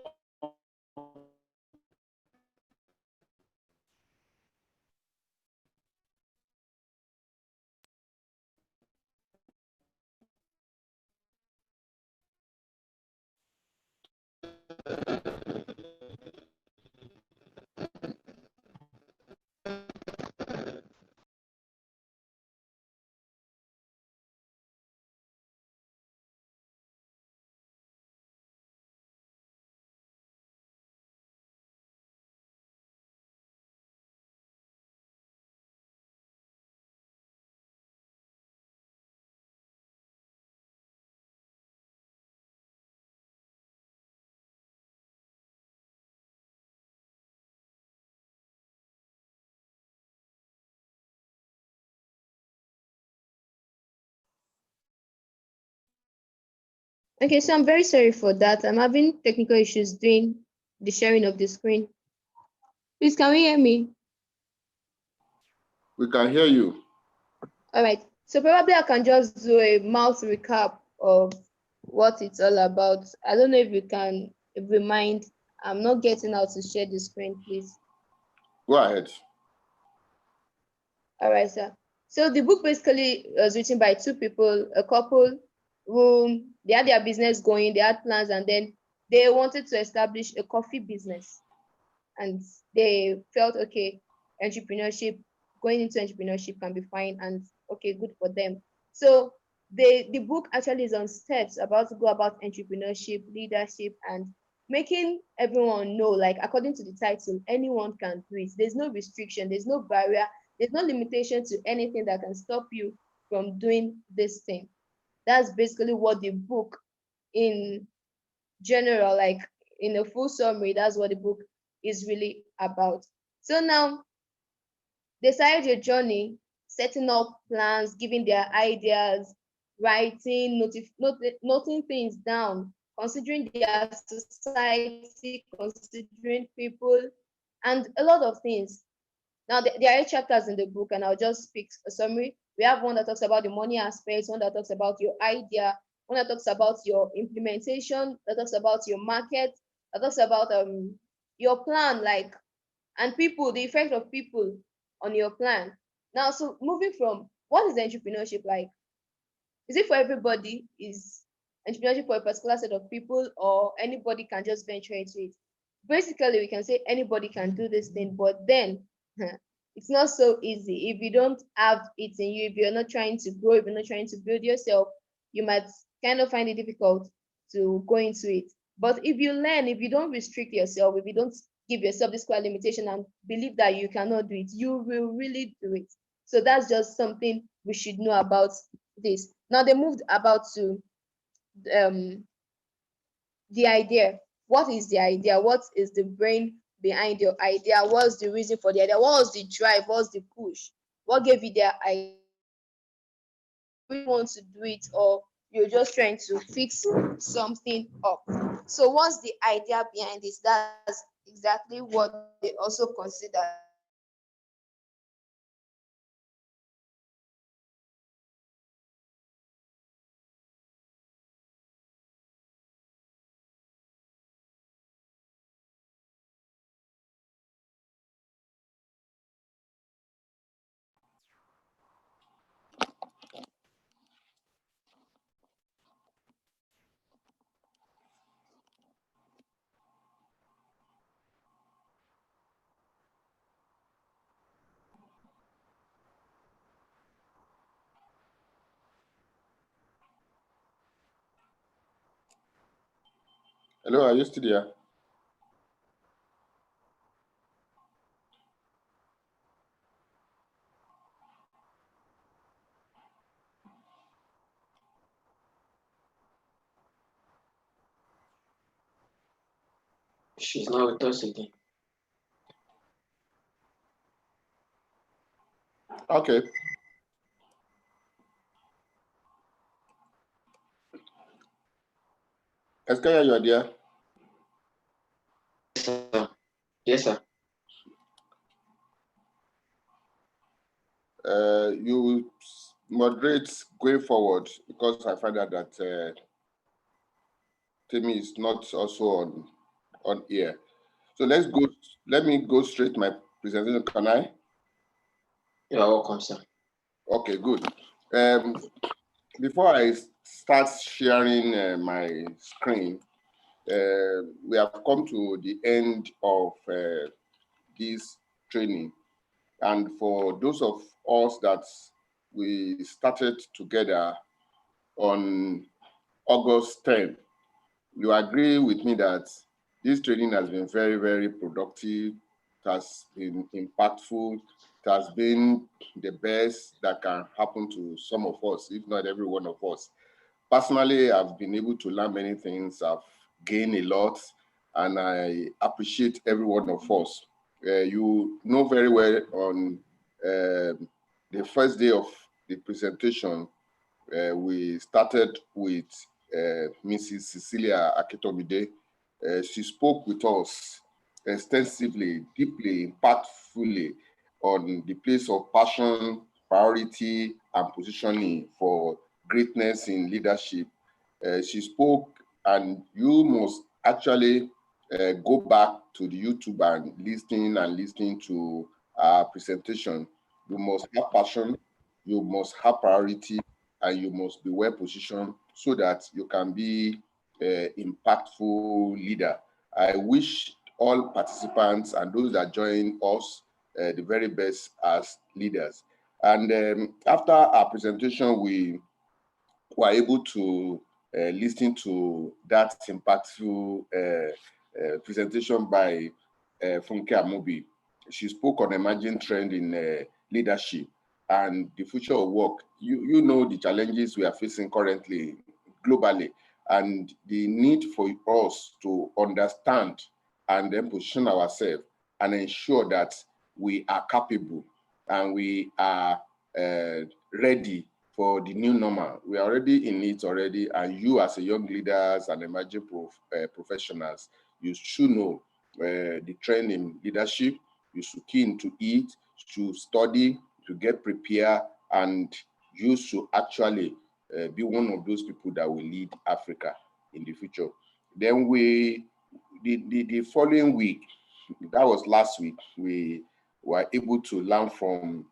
Okay, so I'm very sorry for that. I'm having technical issues doing the sharing of the screen. Please, can we hear me? We can hear you. All right. So probably I can just do a mouth recap of what it's all about. I don't know if you can remind. I'm not getting how to share the screen, please. Go ahead. All right, sir. So the book basically was written by two people, a couple who they had their business going, they had plans, and then they wanted to establish a coffee business. And they felt, okay, entrepreneurship, going into entrepreneurship can be fine and okay, good for them. So the book actually is on steps about to go about entrepreneurship, leadership, and making everyone know, like according to the title, anyone can do it. There's no restriction, there's no barrier, there's no limitation to anything that can stop you from doing this thing. That's basically what the book in general, like in a full summary, that's what the book is really about. So now they started your journey, setting up plans, giving their ideas, writing, noting things down, considering their society, considering people, and a lot of things. Now, there are 8 chapters in the book, and I'll just pick a summary. We have one that talks about the money aspect, one that talks about your idea, one that talks about your implementation, that talks about your market, that talks about your plan, like, and people, the effect of people on your plan. Now, so moving from what is entrepreneurship like? Is it for everybody? Is entrepreneurship for a particular set of people, or anybody can just venture into it? Basically, we can say anybody can do this thing, but then it's not so easy. If you don't have it in you, if you're not trying to grow, if you're not trying to build yourself, you might kind of find it difficult to go into it. But if you learn, if you don't restrict yourself, if you don't give yourself this quiet limitation and believe that you cannot do it, you will really do it. So that's just something we should know about this. Now they moved about to the idea. What is the idea? What is the brain behind your idea? What's the reason for the idea? What was the drive? What's the push? What gave you the idea? You really want to do it, or you're just trying to fix something up? So what's the idea behind this? That's exactly what they also consider. Hello, are you still there? She's not with us again. Okay. Eskaya, you are there? Yes, sir. Yes, sir. You moderate going forward because I find out that Timmy is not also on air. So let me go straight to my presentation. Can I? You are welcome, sir. Okay, good. Before I start sharing my screen, we have come to the end of this training. And for those of us that we started together on August 10th, you agree with me that this training has been very, very productive. It has been impactful. It has been the best that can happen to some of us, if not every one of us. Personally, I've been able to learn many things. I've gained a lot, and I appreciate every one of us. You know very well on the first day of the presentation, we started with Mrs. Cecilia Akitomide. She spoke with us extensively, deeply, impactfully on the place of passion, priority, and positioning for greatness in leadership. She spoke, and you must actually go back to the YouTube and listening to our presentation. You must have passion, you must have priority, and you must be well positioned so that you can be an impactful leader. I wish all participants and those that join us the very best as leaders. And after our presentation, we were able to listen to that impactful presentation by Funke Amobi. She spoke on emerging trend in leadership and the future of work. You know the challenges we are facing currently globally and the need for us to understand and then position ourselves and ensure that we are capable and we are ready for the new normal. We are already in it already, and you as a young leaders and emerging professionals, you should know the trend in leadership. You should key into it, to study, to get prepared, and you should actually be one of those people that will lead Africa in the future. Then the following week, that was last week, we were able to learn from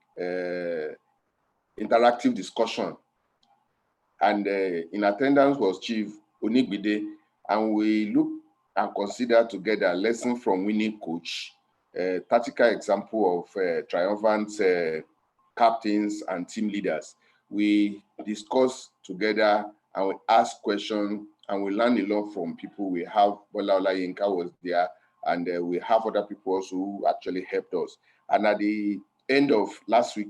interactive discussion. And in attendance was Chief Onigbide, and we looked and considered together a lesson from winning coach, a tactical example of triumphant captains and team leaders. We discussed together and we asked questions and we learned a lot from people. We have Bola Olayinka was there, and we have other people also who actually helped us. And at the end of last week,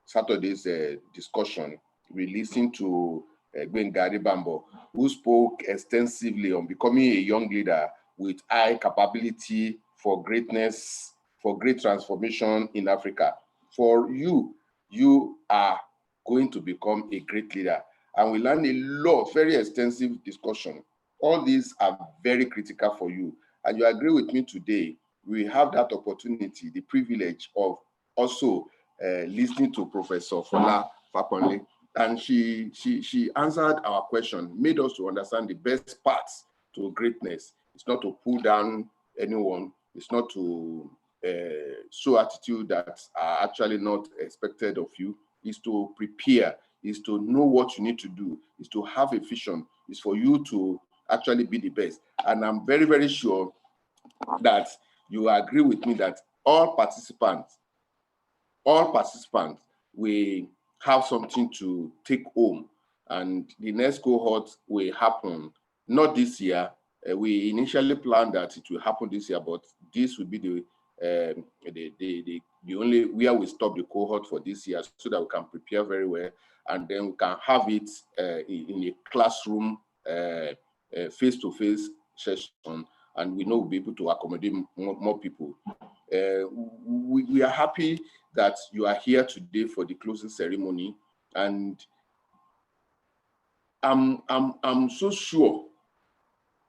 Saturday's discussion, we listened to Gbenga Bambo, who spoke extensively on becoming a young leader with high capability for greatness, for great transformation in Africa. For you, you are going to become a great leader. And we learned a lot, very extensive discussion. All these are very critical for you. And you agree with me today, we have that opportunity, the privilege of also listening to Professor Fola Fakonle, and she answered our question, made us to understand the best parts to greatness. It's not to pull down anyone. It's not to show attitude that are actually not expected of you. It's to prepare. It's to know what you need to do. It's to have a vision. It's for you to actually be the best. And I'm very, very sure that you agree with me that all participants will have something to take home. And the next cohort will happen, not this year, We initially planned that it will happen this year, but this will be the only where we stop the cohort for this year, so that we can prepare very well, and then we can have it in a classroom face-to-face session, and we know we'll be able to accommodate more people. We are happy that you are here today for the closing ceremony, and I'm so sure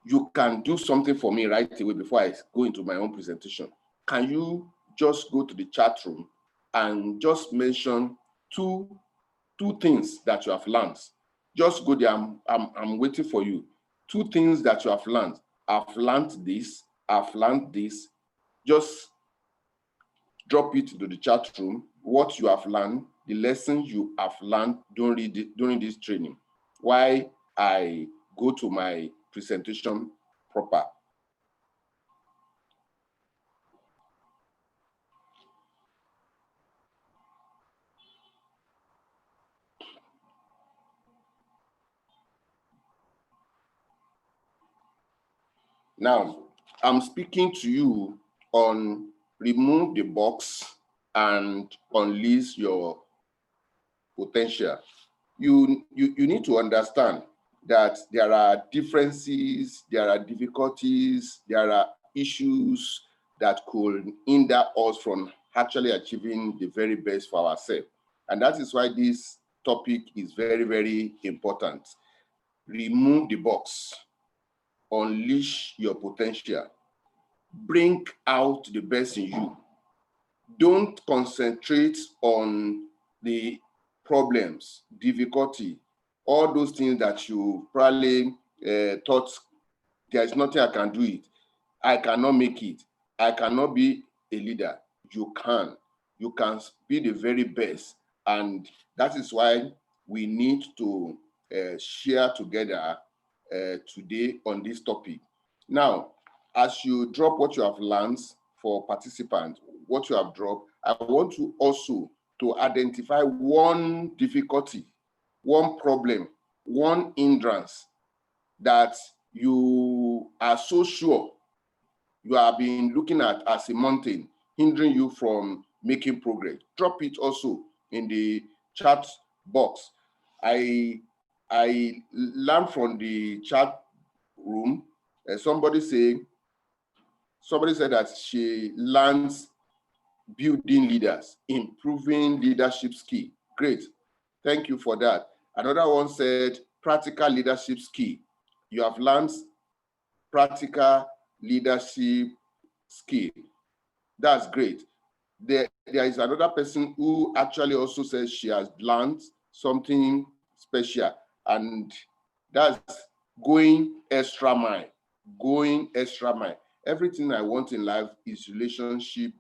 you can do something for me right away before I go into my own presentation. Can you just go to the chat room and just mention two things that you have learned? Just go there. I'm waiting for you. 2 things that you have learned. I've learned this. I've learned this. Just drop it to the chat room. What you have learned, the lessons you have learned during this training. Why I go to my presentation proper. Now, I'm speaking to you on remove the box and unleash your potential. You need to understand that there are differences, there are difficulties, there are issues that could hinder us from actually achieving the very best for ourselves. And that is why this topic is very, very important. Remove the box, unleash your potential, bring out the best in you. Don't concentrate on the problems, difficulty, all those things that you probably thought there's nothing I can do it. I cannot make it. I cannot be a leader. You can. You can be the very best. And that is why we need to share together today on this topic. Now, as you drop what you have learned for participants, what you have dropped, I want you also to identify one difficulty, one problem, one hindrance that you are so sure you have been looking at as a mountain, hindering you from making progress. Drop it also in the chat box. I learned from the chat room, somebody said that she learns building leaders, improving leadership skill. Great, thank you for that. Another one said practical leadership skill. You have learned practical leadership skill. That's great. There is another person who actually also says she has learned something special, and that's going extra mile. Going extra mile. Everything I want in life is relationship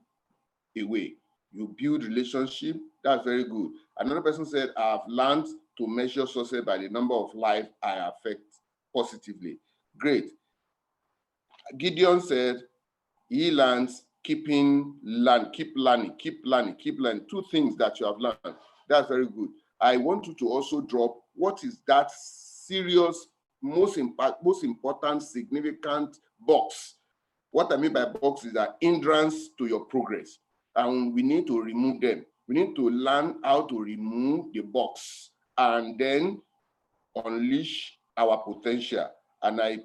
away. You build relationship, that's very good. Another person said, I've learned to measure success by the number of lives I affect positively. Great. Gideon said he learns keep learning. 2 things that you have learned. That's very good. I want you to also drop what is that serious, most important, significant box. What I mean by box is that hindrance to your progress. And we need to remove them. We need to learn how to remove the box and then unleash our potential. And I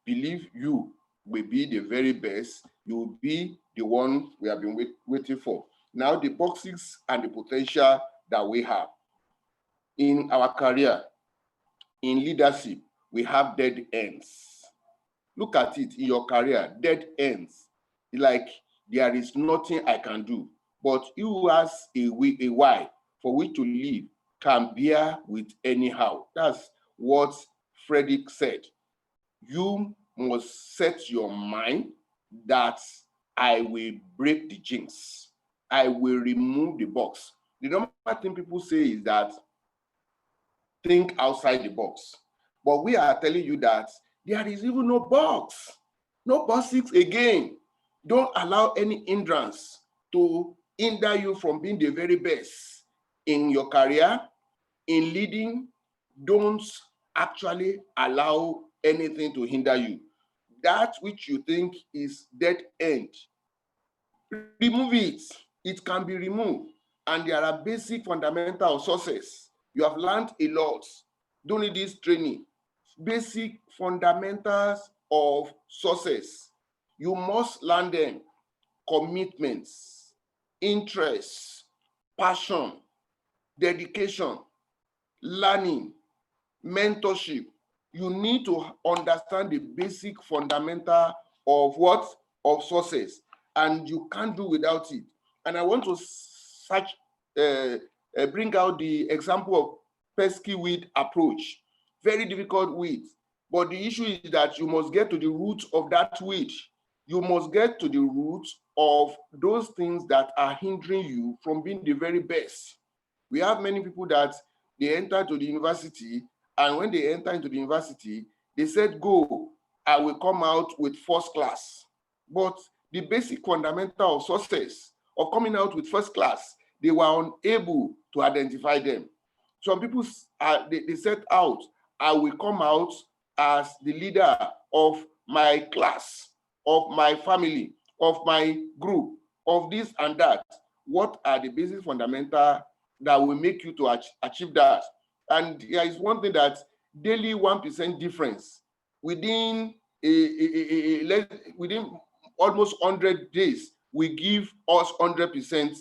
believe you will be the very best. You will be the one we have been waiting for. Now, the boxes and the potential that we have in our career, in leadership, we have dead ends. Look at it in your career, dead ends. Like there is nothing I can do. But you has a why for which to live can bear with anyhow. That's what Frederick said. You must set your mind that I will break the jinx. I will remove the box. The number thing people say is that think outside the box. But we are telling you that there is even no box. No boxes again. Don't allow any hindrance to hinder you from being the very best in your career, in leading. Don't actually allow anything to hinder you. that which you think is dead end, remove it. It can be removed. And there are basic fundamental sources. You have learned a lot. Don't need this training. Basic fundamentals of sources. You must learn them. Commitments, interests, passion, dedication, learning, mentorship. You need to understand the basic fundamental of what? Of sources. And you can't do without it. And I want to bring out the example of pesky weed approach. Very difficult weed. But the issue is that you must get to the root of that weed. You must get to the root of those things that are hindering you from being the very best. We have many people that they enter to the university, and when they enter into the university, they said, go, I will come out with first class. But the basic fundamental sources of coming out with first class, they were unable to identify them. Some people, they set out, I will come out as the leader of my class, of my family, of my group, of this and that. What are the basic fundamental that will make you to achieve that? And there is one thing that daily 1% difference within within almost 100 days will give us 100%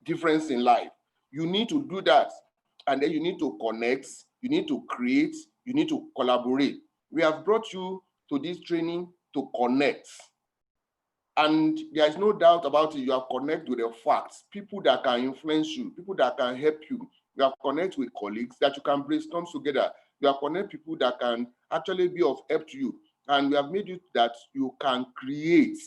difference in life. You need to do that, and then you need to connect, you need to create, you need to collaborate. We have brought you to this training to connect. And there is no doubt about it, you have connected with the facts, people that can influence you, people that can help you. You have connected with colleagues that you can brainstorm together. You have connected people that can actually be of help to you. And we have made it that you can create.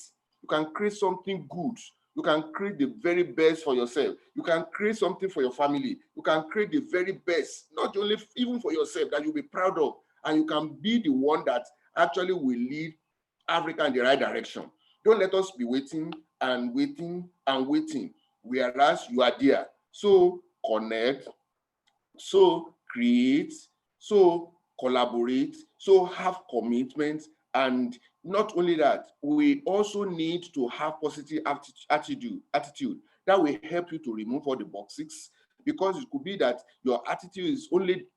You can create something good. You can create the very best for yourself. You can create something for your family. You can create the very best, not only even for yourself, that you'll be proud of. And you can be the one that actually will lead Africa in the right direction. Don't let us be waiting and waiting and waiting, whereas you are there. So connect, so create, so collaborate, so have commitment. And not only that, we also need to have positive attitude that will help you to remove all the boxes, because it could be that your attitude is only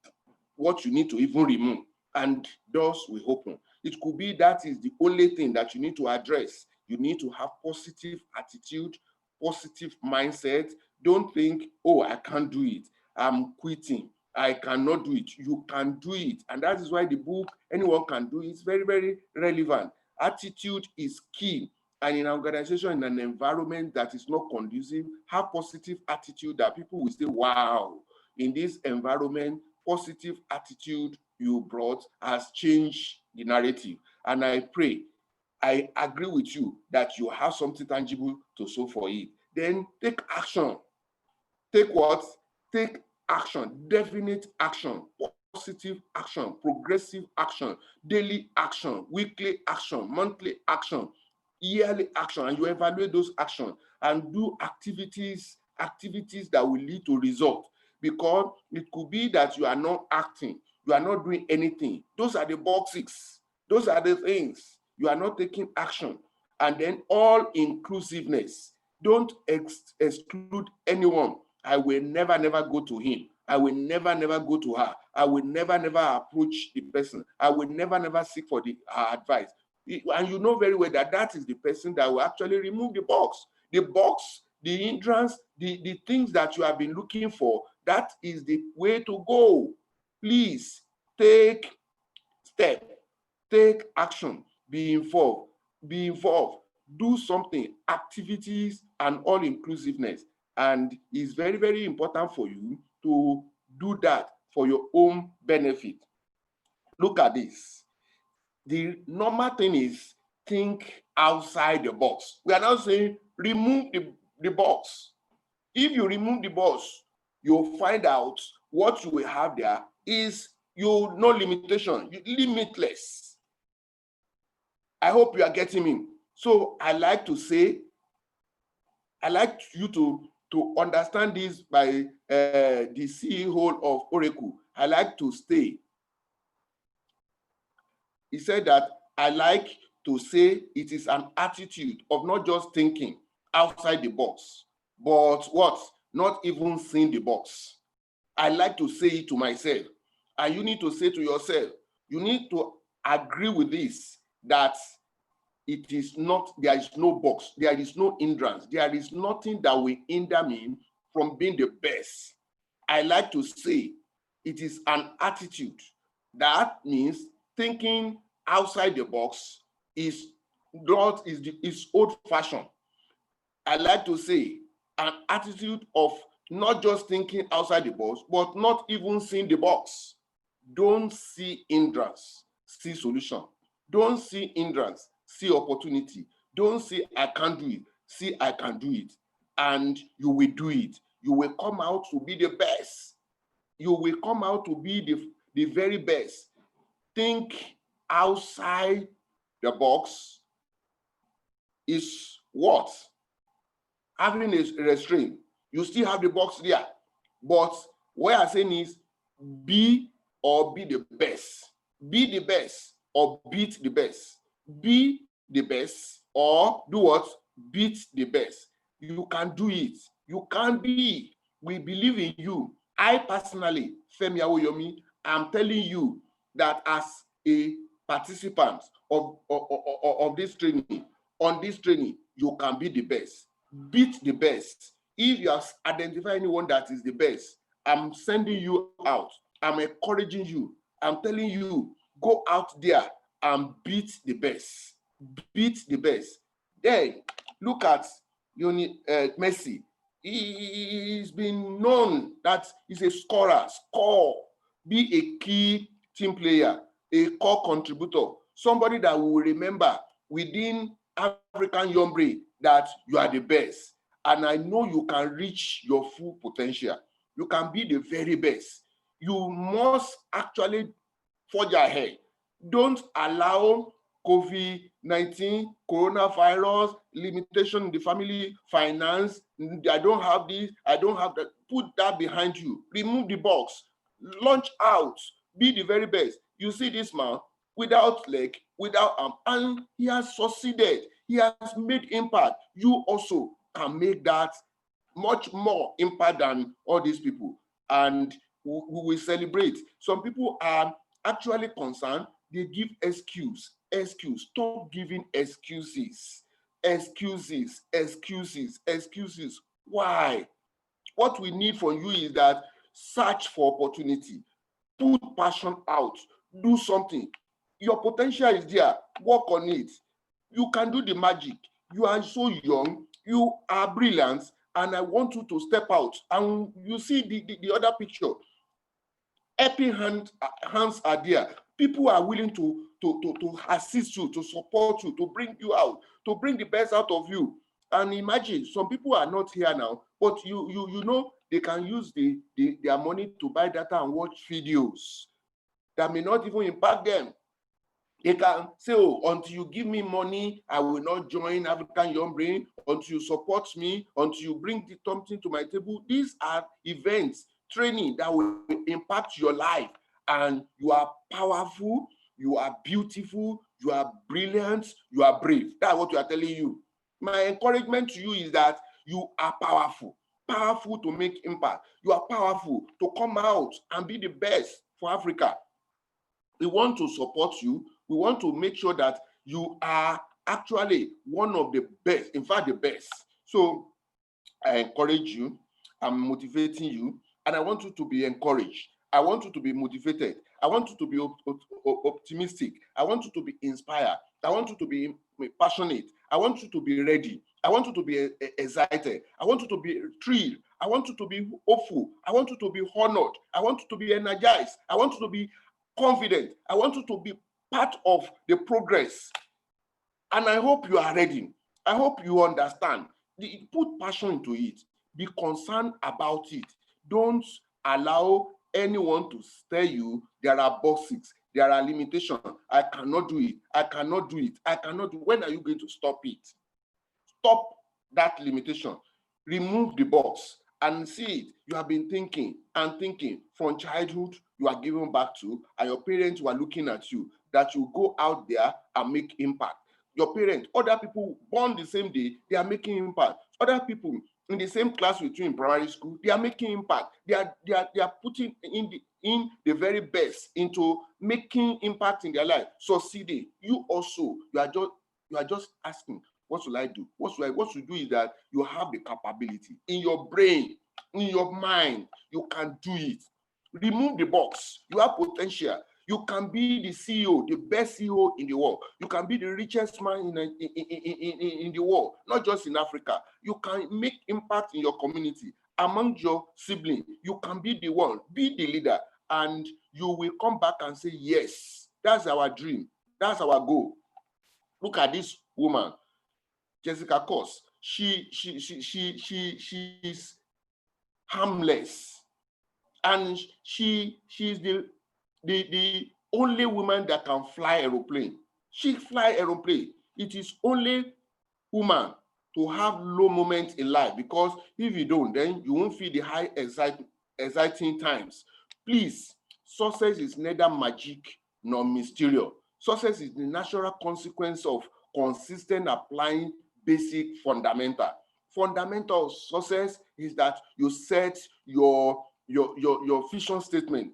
what you need to even remove, and doors will open. It could be that is the only thing that you need to address. You need to have positive attitude, positive mindset. Don't think, oh, I can't do it, I'm quitting, I cannot do it. You can do it. And that is why the book, Anyone Can Do It, is very, very relevant. Attitude is key. And in an organization, in an environment that is not conducive, have positive attitude that people will say, wow, in this environment, positive attitude you brought has changed the narrative. And I pray, I agree with you that you have something tangible to show for it. Then take action. Take what? Take action, definite action, positive action, progressive action, daily action, weekly action, monthly action, yearly action, and you evaluate those actions and do activities that will lead to results. Because it could be that you are not acting, you are not doing anything. Those are the boxes. Those are the things. You are not taking action. And then all inclusiveness. Don't exclude anyone. I will never go to him. I will never go to her. I will never approach the person. I will never seek for her advice. And you know very well that that is the person that will actually remove the box, the hindrance, the things that you have been looking for. That is the way to go. Please take step, take action, be involved, do something, activities and all inclusiveness. And it's very, very important for you to do that for your own benefit. Look at this. The normal thing is think outside the box. We are now saying remove the box. If you remove the box, you'll find out what you will have there is no limitation, limitless. I hope you are getting me. So I like to say, I like you to understand this by the CEO of Oracle. I like to stay. He said that I like to say it is an attitude of not just thinking outside the box, but what? Not even seeing the box. I like to say it to myself, and you need to say to yourself, you need to agree with this, that it is not, there is no box, there is no hindrance, there is nothing that will hinder me from being the best. I like to say it is an attitude. That means thinking outside the box is not, is old-fashioned. I like to say an attitude of not just thinking outside the box, but not even seeing the box. Don't see hindrance, see solution. Don't see hindrance, see opportunity. Don't say I can't do it, see I can do it. And you will do it. You will come out to be the best. You will come out to be the very best. Think outside the box is what? Having a restraint. You still have the box there. But what I'm saying is be the best. Be the best or beat the best. Be the best or do what? Beat the best. You can do it. You can be. We believe in you. I personally, Femi Awoyomi, am telling you that as a participant of this training, on this training, you can be the best. Beat the best. If you have identified anyone that is the best, I'm sending you out. I'm encouraging you. I'm telling you, go out there and beat the best. Beat the best. Then look at Messi. He's been known that he's a scorer. Score. Be a key team player, a core contributor, somebody that will remember within African Young Brain that you are the best. And I know you can reach your full potential. You can be the very best. You must actually forge ahead. Don't allow COVID-19, coronavirus, limitation in the family, finance, I don't have this, I don't have that. Put that behind you. Remove the box. Launch out. Be the very best. You see this man without leg, without arm, and he has succeeded. He has made impact. You also can make that much more impact than all these people. And we will celebrate. Some people are actually concerned. They give excuse. Stop giving excuses. Excuses. Why? What we need from you is that search for opportunity. Put passion out. Do something. Your potential is there. Work on it. You can do the magic. You are so young. You are brilliant. And I want you to step out. And you see the other picture. Helping hands are there. People are willing to assist you, to support you, to bring you out, to bring the best out of you. And imagine, some people are not here now, but you know they can use their money to buy data and watch videos that may not even impact them. They can say, oh, until you give me money, I will not join African Young Brain. Until you support me, until you bring something to my table. These are events, training that will impact your life. And you are powerful, you are beautiful, you are brilliant, you are brave. That's what we are telling you. My encouragement to you is that you are powerful to make impact. You are powerful to come out and be the best for Africa. We want to support you. We want to make sure that you are actually one of the best, in fact, the best. So I encourage you, I'm motivating you, and I want you to be encouraged. I want you to be motivated. I want you to be optimistic. I want you to be inspired. I want you to be passionate. I want you to be ready. I want you to be excited. I want you to be thrilled. I want you to be hopeful. I want you to be honored. I want you to be energized. I want you to be confident. I want you to be part of the progress. And I hope you are ready. I hope you understand. Put passion into it. Be concerned about it. Don't allow anyone to tell you there are boxes, there are limitations. I cannot do it. I cannot do it. I cannot do it. When are you going to stop it? Stop that limitation. Remove the box and see it. You have been thinking and thinking from childhood, you are given back to, and your parents were looking at you, that you go out there and make impact. your parents, other people born the same day, they are making impact. Other people in the same class with you in primary school, they are making impact. They are putting in the very best into making impact in their life, succeeding. You also, you are just asking, what should I do? What should do is that you have the capability in your brain, in your mind, you can do it. Remove the box. You have potential. You can be the CEO, the best CEO in the world. You can be the richest man in the world, not just in Africa. You can make impact in your community, among your siblings. You can be the one, be the leader, and you will come back and say, yes, that's our dream. That's our goal. Look at this woman, Jessica Kos. She's harmless. And she's the only woman that can fly aeroplane. She fly aeroplane. It is only woman to have low moments in life, because if you don't, then you won't feel the high exciting times. Please, success is neither magic nor mysterious. Success is the natural consequence of consistent applying basic fundamental. Fundamental of success is that you set your vision statement.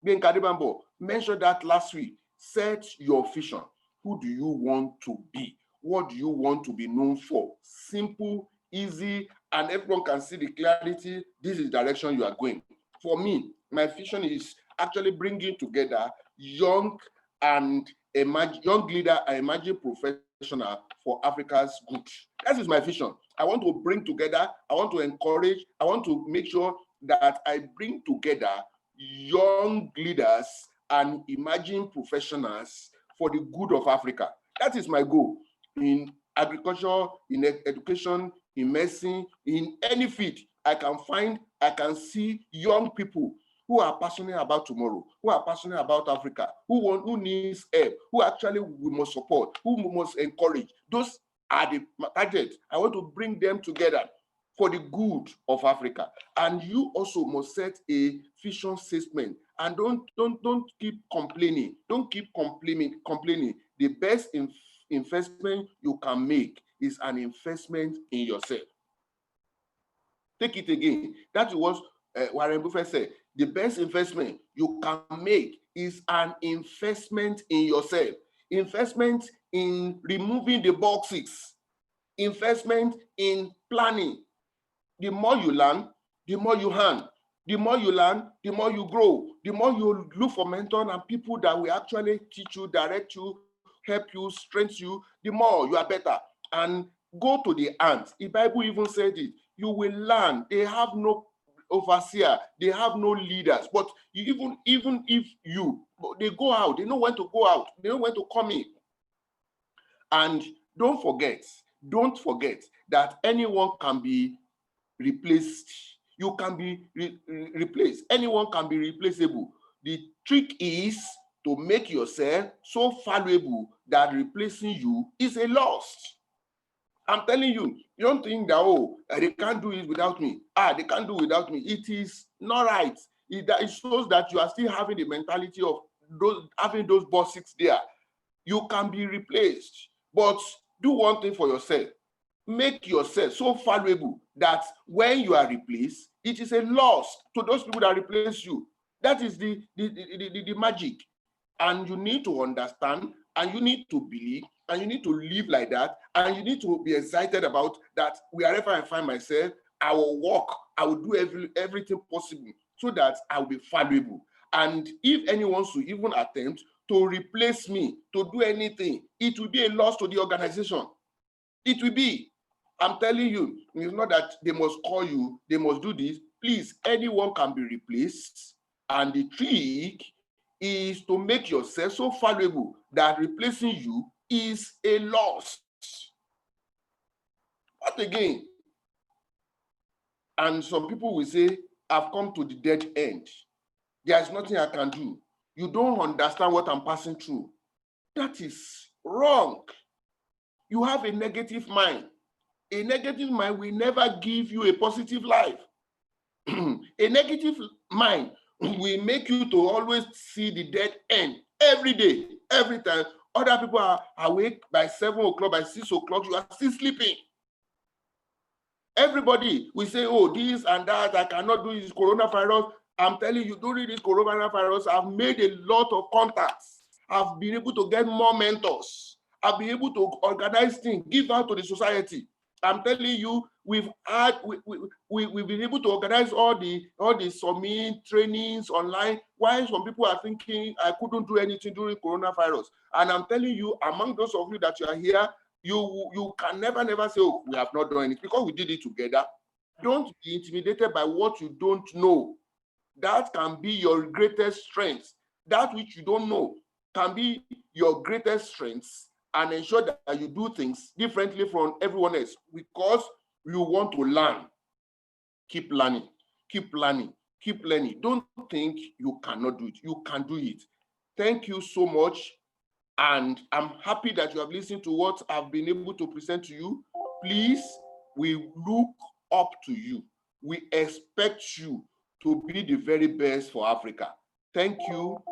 Ben Kadibambo mentioned that last week. Set your vision. Who do you want to be? What do you want to be known for? Simple, easy, and everyone can see the clarity. This is the direction you are going. For me, my vision is actually bringing together young leader and emerging professional for Africa's good. That is my vision. I want to bring together, I want to encourage, I want to make sure that I bring together young leaders and emerging professionals for the good of Africa. That is my goal in agriculture, in education, in medicine, in any field. I can see young people who are passionate about tomorrow, who are passionate about Africa, who needs help, who actually we must support, who we must encourage. Those are the targets. I want to bring them together for the good of Africa. And you also must set a vision statement, and don't keep complaining. Don't keep complaining. The best investment you can make is an investment in yourself. Take it again. That is what Warren Buffett said. The best investment you can make is an investment in yourself. Investment in removing the boxes. Investment in planning. The more you learn, the more you earn. The more you learn, the more you grow. The more you look for mentors and people that will actually teach you, direct you, help you, strengthen you, the more you are better. And go to the ants. The Bible even said it. You will learn. They have no overseer. They have no leaders. But even if they go out, they know when to go out. They know when to come in. And don't forget that anyone can be replaced. You can be replaced. Anyone can be replaceable. The trick is to make yourself so valuable that replacing you is a loss. I'm telling you, you don't think that, oh, they can't do it without me. They can't do it without me. It is not right. It shows that you are still having the mentality of having those bosses there. You can be replaced, but do one thing for yourself. Make yourself so valuable that when you are replaced, it is a loss to those people that replace you. That is the magic. And you need to understand, and you need to believe, and you need to live like that, and you need to be excited about that. Wherever I find myself, I will work, I will do everything possible so that I will be valuable. And if anyone wants to even attempt to replace me, to do anything, it will be a loss to the organization. It will be. I'm telling you, it's not that they must call you, they must do this. Please, anyone can be replaced. And the trick is to make yourself so valuable that replacing you is a loss. But again, and some people will say, I've come to the dead end. There's nothing I can do. You don't understand what I'm passing through. That is wrong. You have a negative mind. A negative mind will never give you a positive life. A negative mind will make you to always see the dead end every day, every time. Other people are awake by 7 o'clock, by 6 o'clock, you are still sleeping. Everybody, we say, oh, this and that, I cannot do this coronavirus. I'm telling you, during this coronavirus, I've made a lot of contacts. I've been able to get more mentors. I've been able to organize things, give out to the society. I'm telling you, we've been able to organize all the summit trainings online. Why some people are thinking I couldn't do anything during coronavirus. And I'm telling you, among those of you that you are here, you can never say, oh, we have not done anything, because we did it together. Don't be intimidated by what you don't know. That can be your greatest strength. That which you don't know can be your greatest strength, and ensure that you do things differently from everyone else because you want to learn. Keep learning, keep learning, keep learning. Don't think you cannot do it. You can do it. Thank you so much. And I'm happy that you have listened to what I've been able to present to you. Please, we look up to you. We expect you to be the very best for Africa. Thank you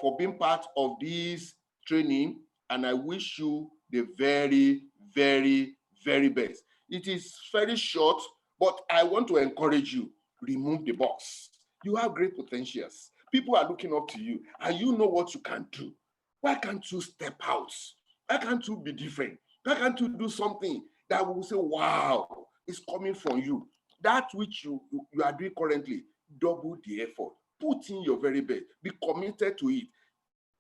for being part of this training, and I wish you the very, very, very best. It is very short, but I want to encourage you. Remove the box. You have great potentials. People are looking up to you, and you know what you can do. Why can't you step out? Why can't you be different? Why can't you do something that will say, wow, it's coming from you? That which you are doing currently, double the effort. Put in your very best. Be committed to it.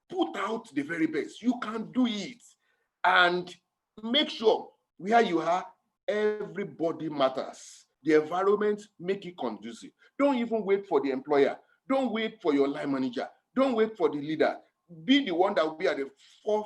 Put out the very best. You can do it. And make sure where you are, everybody matters. The environment, make it conducive. Don't even wait for the employer. Don't wait for your line manager. Don't wait for the leader. Be the one that will be at the front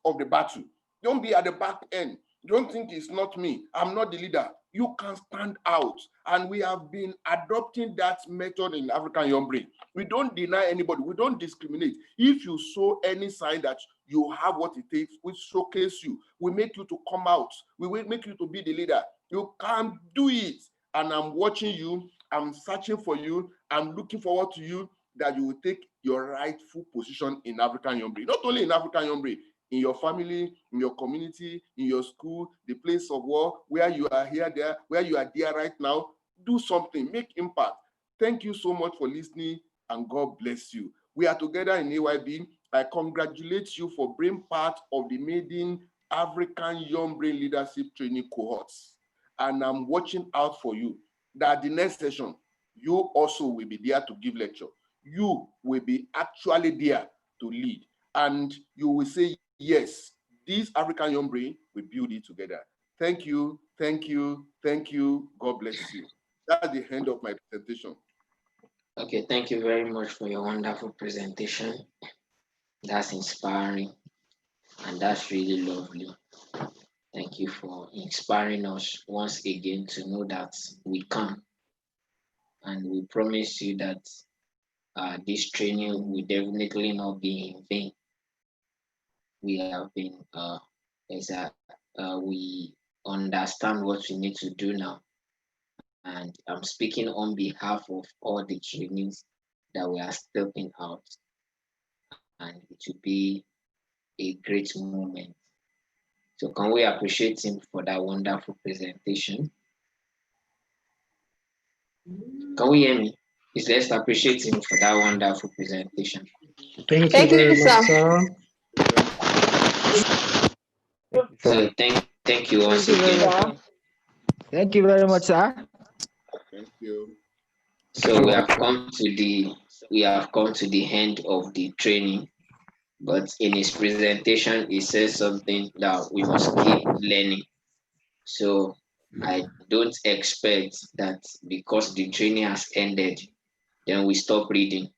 of the battle. Don't be at the back end. Don't think it's not me. I'm not the leader. You can stand out. And we have been adopting that method in African Young Brain. We don't deny anybody. We don't discriminate. If you show any sign that you have what it takes, we showcase you. We make you to come out. We will make you to be the leader. You can do it. And I'm watching you. I'm searching for you. I'm looking forward to you, that you will take your rightful position in African Young Brain. Not only in African Young Brain, in your family, in your community, in your school, the place of work, where you are here, there, where you are there right now. Do something, make impact. Thank you so much for listening, and God bless you. We are together in AYB. I congratulate you for being part of the maiden African Young Brain Leadership Training Cohorts. And I'm watching out for you, that the next session, you also will be there to give lecture. You will be actually there to lead, and you will say, yes, this African Young Brain, we build it together. Thank you, thank you, thank you. God bless you. That's the end of my presentation. Okay, thank you very much for your wonderful presentation. That's inspiring, and that's really lovely. Thank you for inspiring us once again to know that we can. And we promise you that this training will definitely not be in vain. We have been, we understand what we need to do now. And I'm speaking on behalf of all the trainees that we are stepping out. And it will be a great moment. So can we appreciate him for that wonderful presentation? Can we hear me? Please, let's appreciate him for that wonderful presentation. Thank you very much, sir. So thank you once again. Thank you very much, sir. Thank you. So we have come to the end of the training, but in his presentation, he says something that we must keep learning. So I don't expect that because the training has ended, then we stop reading.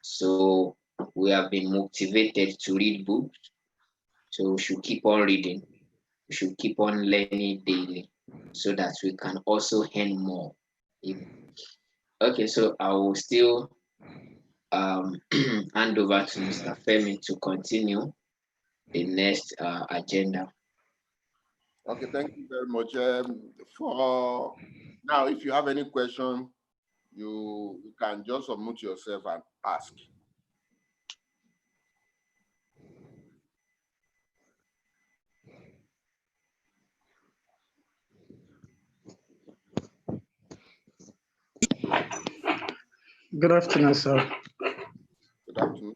So we have been motivated to read books. So we should keep on reading. We should keep on learning daily so that we can also earn more. Okay, so I will still hand over to Mr. Femi to continue the next agenda. Okay, thank you very much. For now, if you have any question, you can just unmute yourself and ask. Good afternoon, sir. Good afternoon.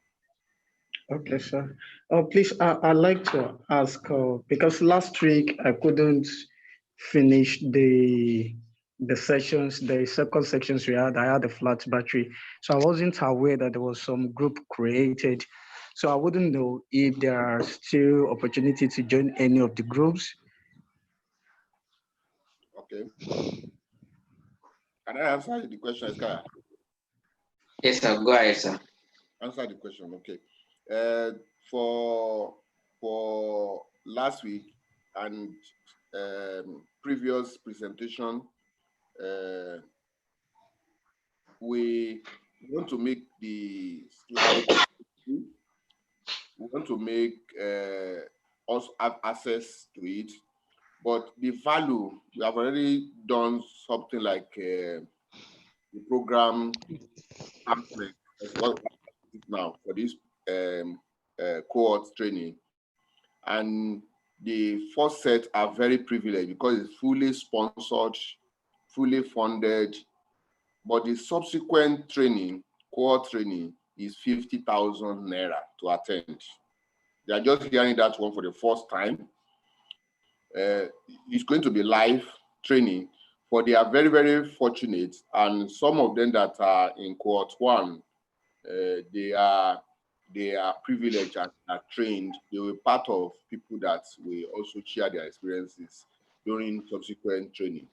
Okay, sir. Please, I'd like to ask, because last week I couldn't finish the sessions, the second sections we had. I had a flat battery, so I wasn't aware that there was some group created. So I wouldn't know if there are still opportunity to join any of the groups. Okay. Can I answer the question, Iskaya? Yes, sir. Go ahead, sir. Answer the question. Okay. For last week and previous presentation, we want to make the slide. We want to make us have access to it, but the value, we have already done something like the program pamphlet as well now for this cohort training, and the first set are very privileged because it's fully sponsored, fully funded, but the subsequent training, cohort training, is 50,000 naira to attend. They are just hearing that one for the first time. It's going to be live training, but they are very, very fortunate, and some of them that are in cohort 1, they are privileged and are trained. They were part of people that will also share their experiences during subsequent training.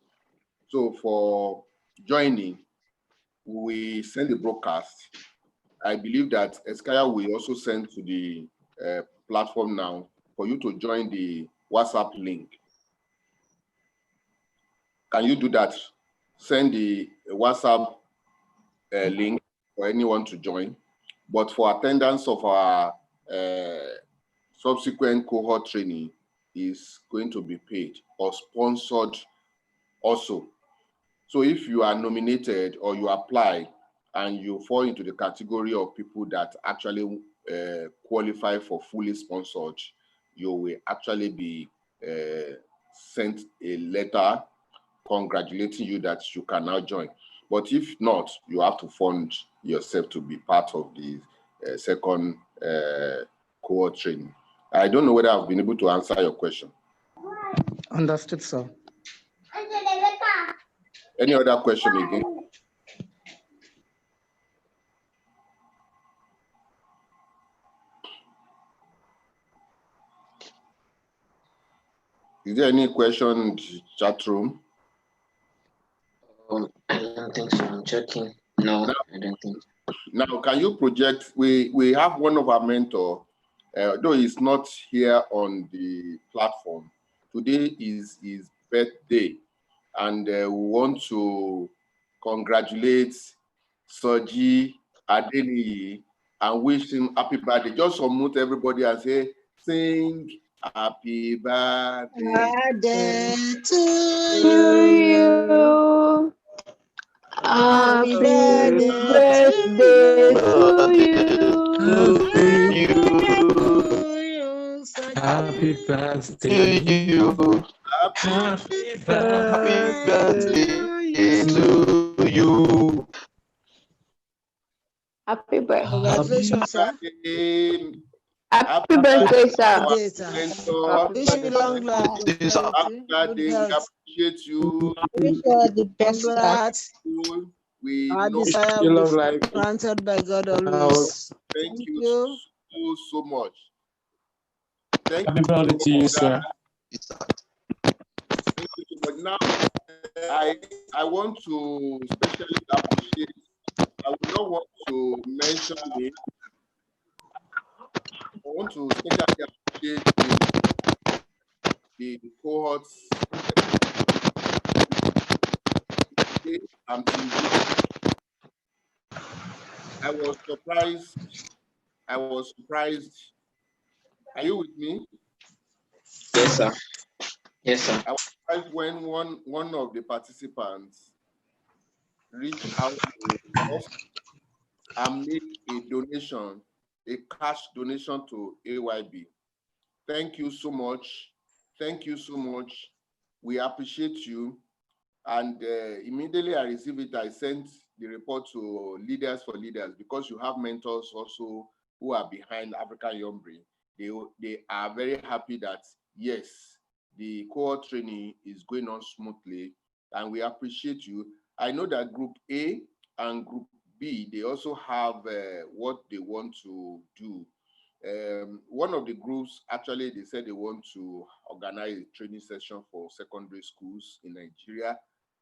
So for joining, we send the broadcast. I believe that Eskaya will also send to the platform now for you to join the WhatsApp link. Can you do that? Send the WhatsApp link for anyone to join. But for attendance of our subsequent cohort training is going to be paid or sponsored also. So if you are nominated or you apply and you fall into the category of people that actually qualify for fully sponsored, you will actually be sent a letter congratulating you that you can now join. But if not, you have to fund yourself to be part of the second cohort training. I don't know whether I've been able to answer your question. Understood, sir. Any other question again? Is there any question in the chat room? I don't think so. I'm checking. No, I don't think. Now, can you project? We have one of our mentors, though he's not here on the platform. Today is his birthday, and we want to congratulate Soji Adeniyi and wish him happy birthday. Just unmute everybody and say, sing happy birthday. Birthday to you. Happy birthday to you. Happy birthday to you. Happy birthday to you. Happy birthday. Congratulations, sir. Happy birthday, sir. Birthday, sir. Wish you long life. Happy birthday. We appreciate you. Wish you all the best. Congrats. We Our know desire you will love be life. granted by God always. Thank you so much. Thank Happy you birthday to you, sir. Thank you so much. Now, I want to especially appreciate, I would not want to mention it. I want to especially appreciate the cohorts. I was surprised. Are you with me? Yes, sir. Yes, sir. I was surprised when one of the participants reached out to us and made a donation, a cash donation to AYB. Thank you so much. Thank you so much. We appreciate you. And immediately I received it, I sent the report to Leaders for Leaders, because you have mentors also who are behind African Young Brain. They are very happy that, yes, the cohort training is going on smoothly, and we appreciate you. I know that Group A and Group B, they also have what they want to do. One of the groups, actually, they said they want to organize a training session for secondary schools in Nigeria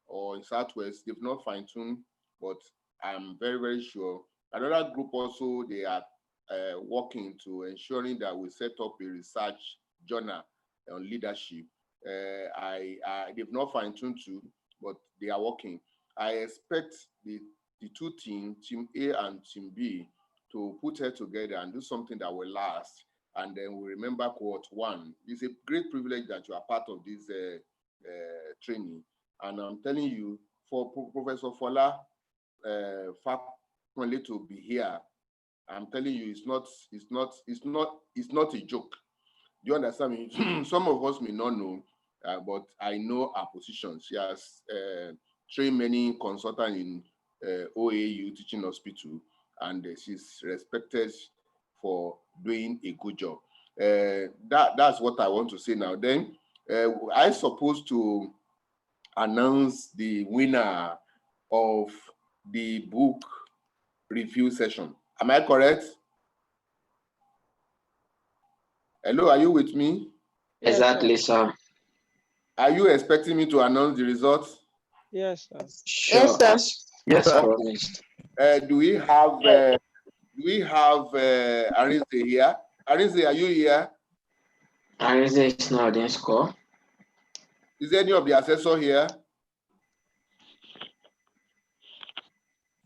or in Southwest. They've not fine-tuned, but I'm very, very sure. Another group also, they are working to ensuring that we set up a research journal on leadership. They've not fine-tuned too, but they are working. I expect the two teams, Team A and Team B, to put head together and do something that will last. And then we remember Cohort 1. It's a great privilege that you are part of this training. And I'm telling you, for Professor Fola Fakunle to be here, I'm telling you, it's not a joke. Do you understand me? Some of us may not know, but I know our position. She has trained many consultants in OAU teaching hospital, and she's respected for doing a good job. That's what I want to say now. Then I supposed to announce the winner of the book review session. Am I correct? Hello, are you with me? Exactly, sir. Are you expecting me to announce the results? Yes, sir. Sure. Yes, sir. Yes, sir. Promised. Do we have Arinze here? Arinze, are you here? Arinze is not in score. Is any of the assessor here?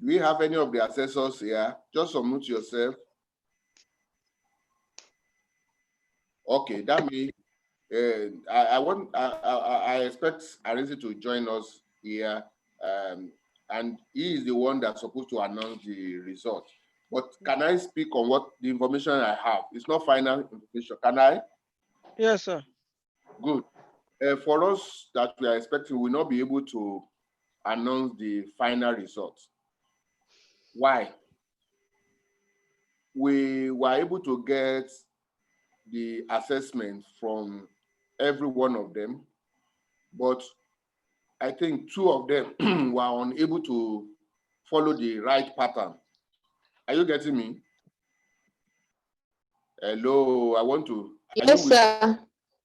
Do we have any of the assessors here? Just unmute yourself. Okay, that means I expect Arinze to join us here, and he is the one that's supposed to announce the result. But can I speak on what the information I have? It's not final information. Can I? Yes, sir. Good. For us that we are expecting, we will not be able to announce the final results. Why? We were able to get the assessment from every one of them, but I think two of them were unable to follow the right pattern. Are you getting me? Hello, I want to. Yes, sir.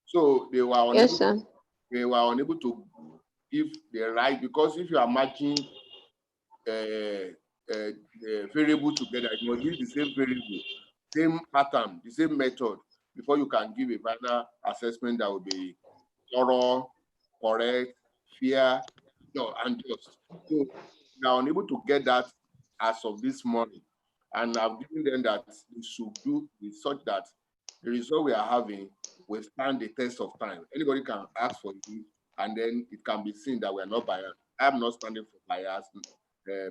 So they were unable. Yes, sir. They were unable to give the right, because if you are matching variable together, it must be the same variable, same pattern, the same method, before you can give a final assessment that will be thorough, correct, fair, and just. So they are unable to get that as of this morning, and I've given them that they should do it such that the result we are having will stand the test of time. Anybody can ask for it, and then it can be seen that we are not biased. I'm not standing for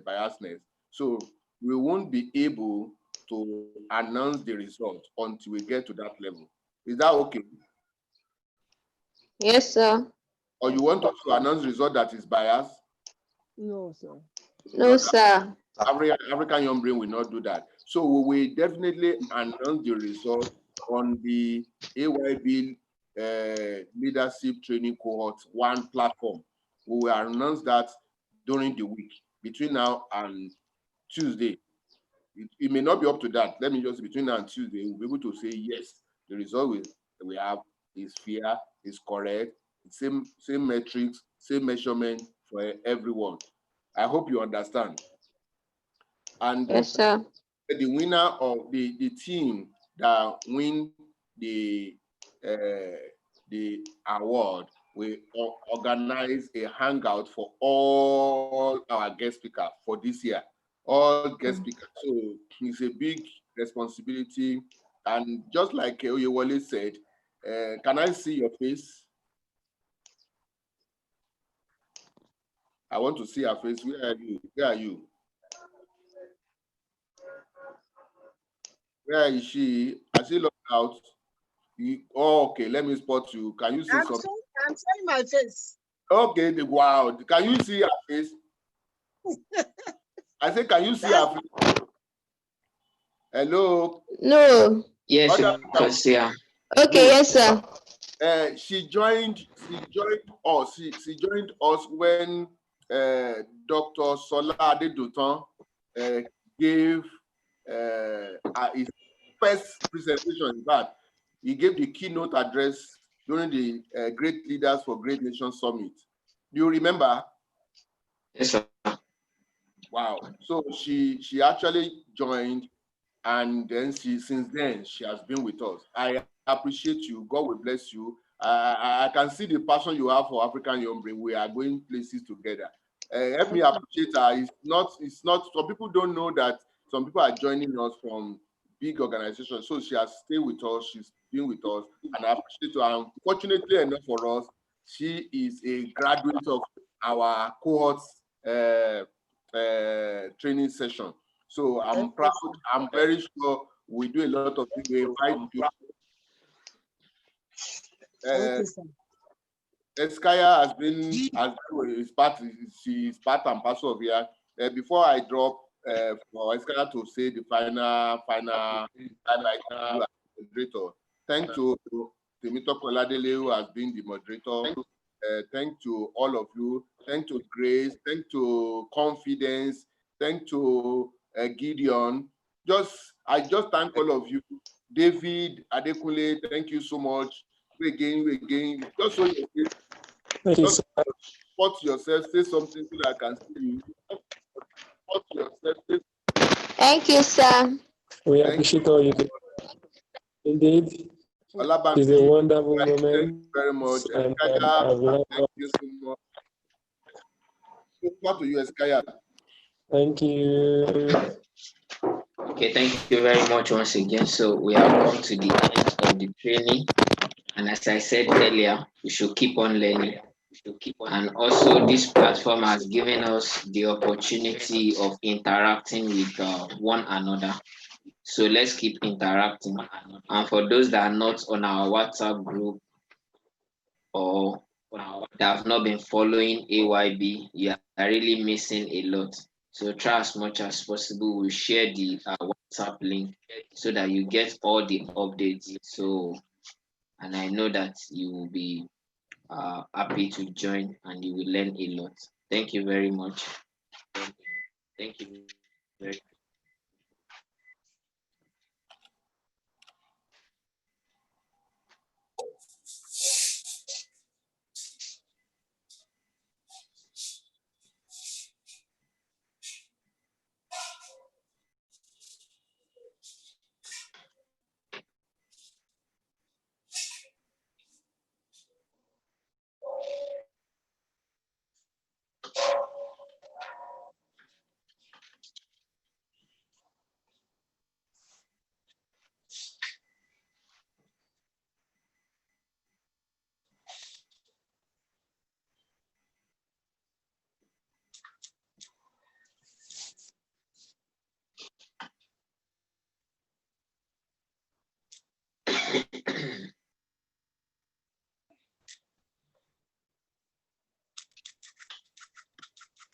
biasness. So we won't be able to announce the result until we get to that level. Is that okay? Yes, sir. Or you want us to announce the result that is biased? No, sir. No, sir. African Young Brain will not do that. So we will definitely announce the result on the AYB Leadership Training Cohort 1 platform. We will announce that during the week, between now and Tuesday. It may not be up to that. Let me just, between now and Tuesday, we'll be able to say, yes, the result we have is fair, is correct, same metrics, same measurement for everyone. I hope you understand. And yes, sir. The winner of the team that win the award, we organize a hangout for all our guest speakers for this year. All guest speakers. So it's a big responsibility. And just like Oyewole said, can I see your face? I want to see her face. Where are you? Where are you? Where is she? I see logged out. Okay, let me spot you. Can you see something? I'm showing my face. Okay, wow. Can you see her face? I said, can you see her face? Hello? No. Yes, Other, you can see her. Okay, yes, sir. She joined us. She joined us when Dr. Sola Adedotan gave his first presentation. In fact, he gave the keynote address during the Great Leaders for Great Nations Summit. Do you remember? Yes, sir. Wow. So she actually joined, and then since then she has been with us. I appreciate you. God will bless you. I can see the passion you have for African Young Brain. We are going places together. Help me appreciate her. It's not. Some people don't know that some people are joining us from big organizations. So she has stayed with us. She's been with us, and I appreciate her. Unfortunately enough for us, she is a graduate of our cohort training session. So I'm proud. I'm very sure we do a lot of things. We invite you. Eskaya has been she's part and parcel of here. Before I drop for Eskaya to say the final moderator. Thanks to Temito Koladele, who has been the moderator. Thank to all of you. Thank to Grace. Thank to Confidence. Thank to Gideon. I just thank all of you. David Adekunle, thank you so much. Again. Just so you just support yourself, say something so that I can see you. Support yourself. Thank you, sir. We appreciate all you do. Indeed, it's a wonderful moment. Thank you very much. And thank you so much. Over to you, Eskaya. Thank you. Okay, thank you very much once again. So we have come to the end of the training. And as I said earlier, we should keep on learning. And also this platform has given us the opportunity of interacting with one another. So let's keep interacting. And for those that are not on our WhatsApp group or that have not been following AYB, you are really missing a lot. So try as much as possible. We'll share the WhatsApp link so that you get all the updates. So, and I know that you will be happy to join and you will learn a lot. Thank you very much. Thank you very much.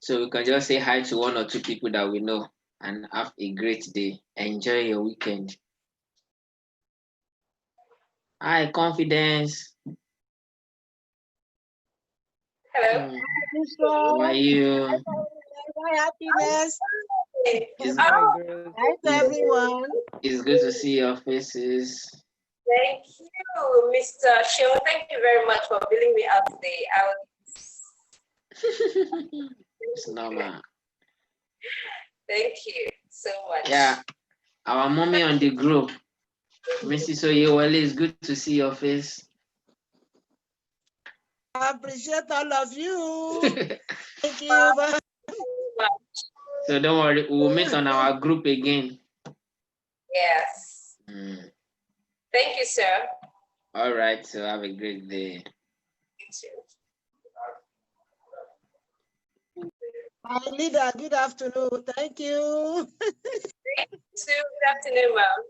So we can just say hi to one or two people that we know and have a great day. Enjoy your weekend. Hi, Confidence. Hello. How are you? Happiness. Hi to everyone. It's good to see your faces. Thank you, Mr. Sheo. Thank you very much for billing me out today. It's normal. Thank you so much. Yeah, our mommy on the group, Mrs. Oyewale, it's good to see your face. I appreciate all of you. Thank you very much. So don't worry, we'll meet on our group again. Yes. Thank you, sir. All right, so have a great day. You too. My leader, good afternoon. Thank you. Thank you too. Good afternoon, ma'am.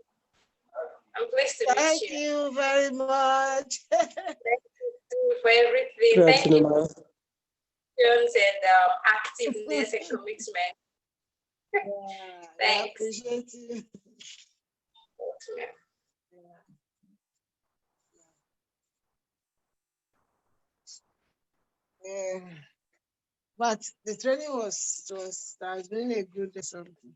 I'm pleased to meet you. Thank you very much. Thank you for everything. Good Thank you afternoon, for your and activeness and commitment. I Thanks. appreciate you. Yeah. But the training has been a good something.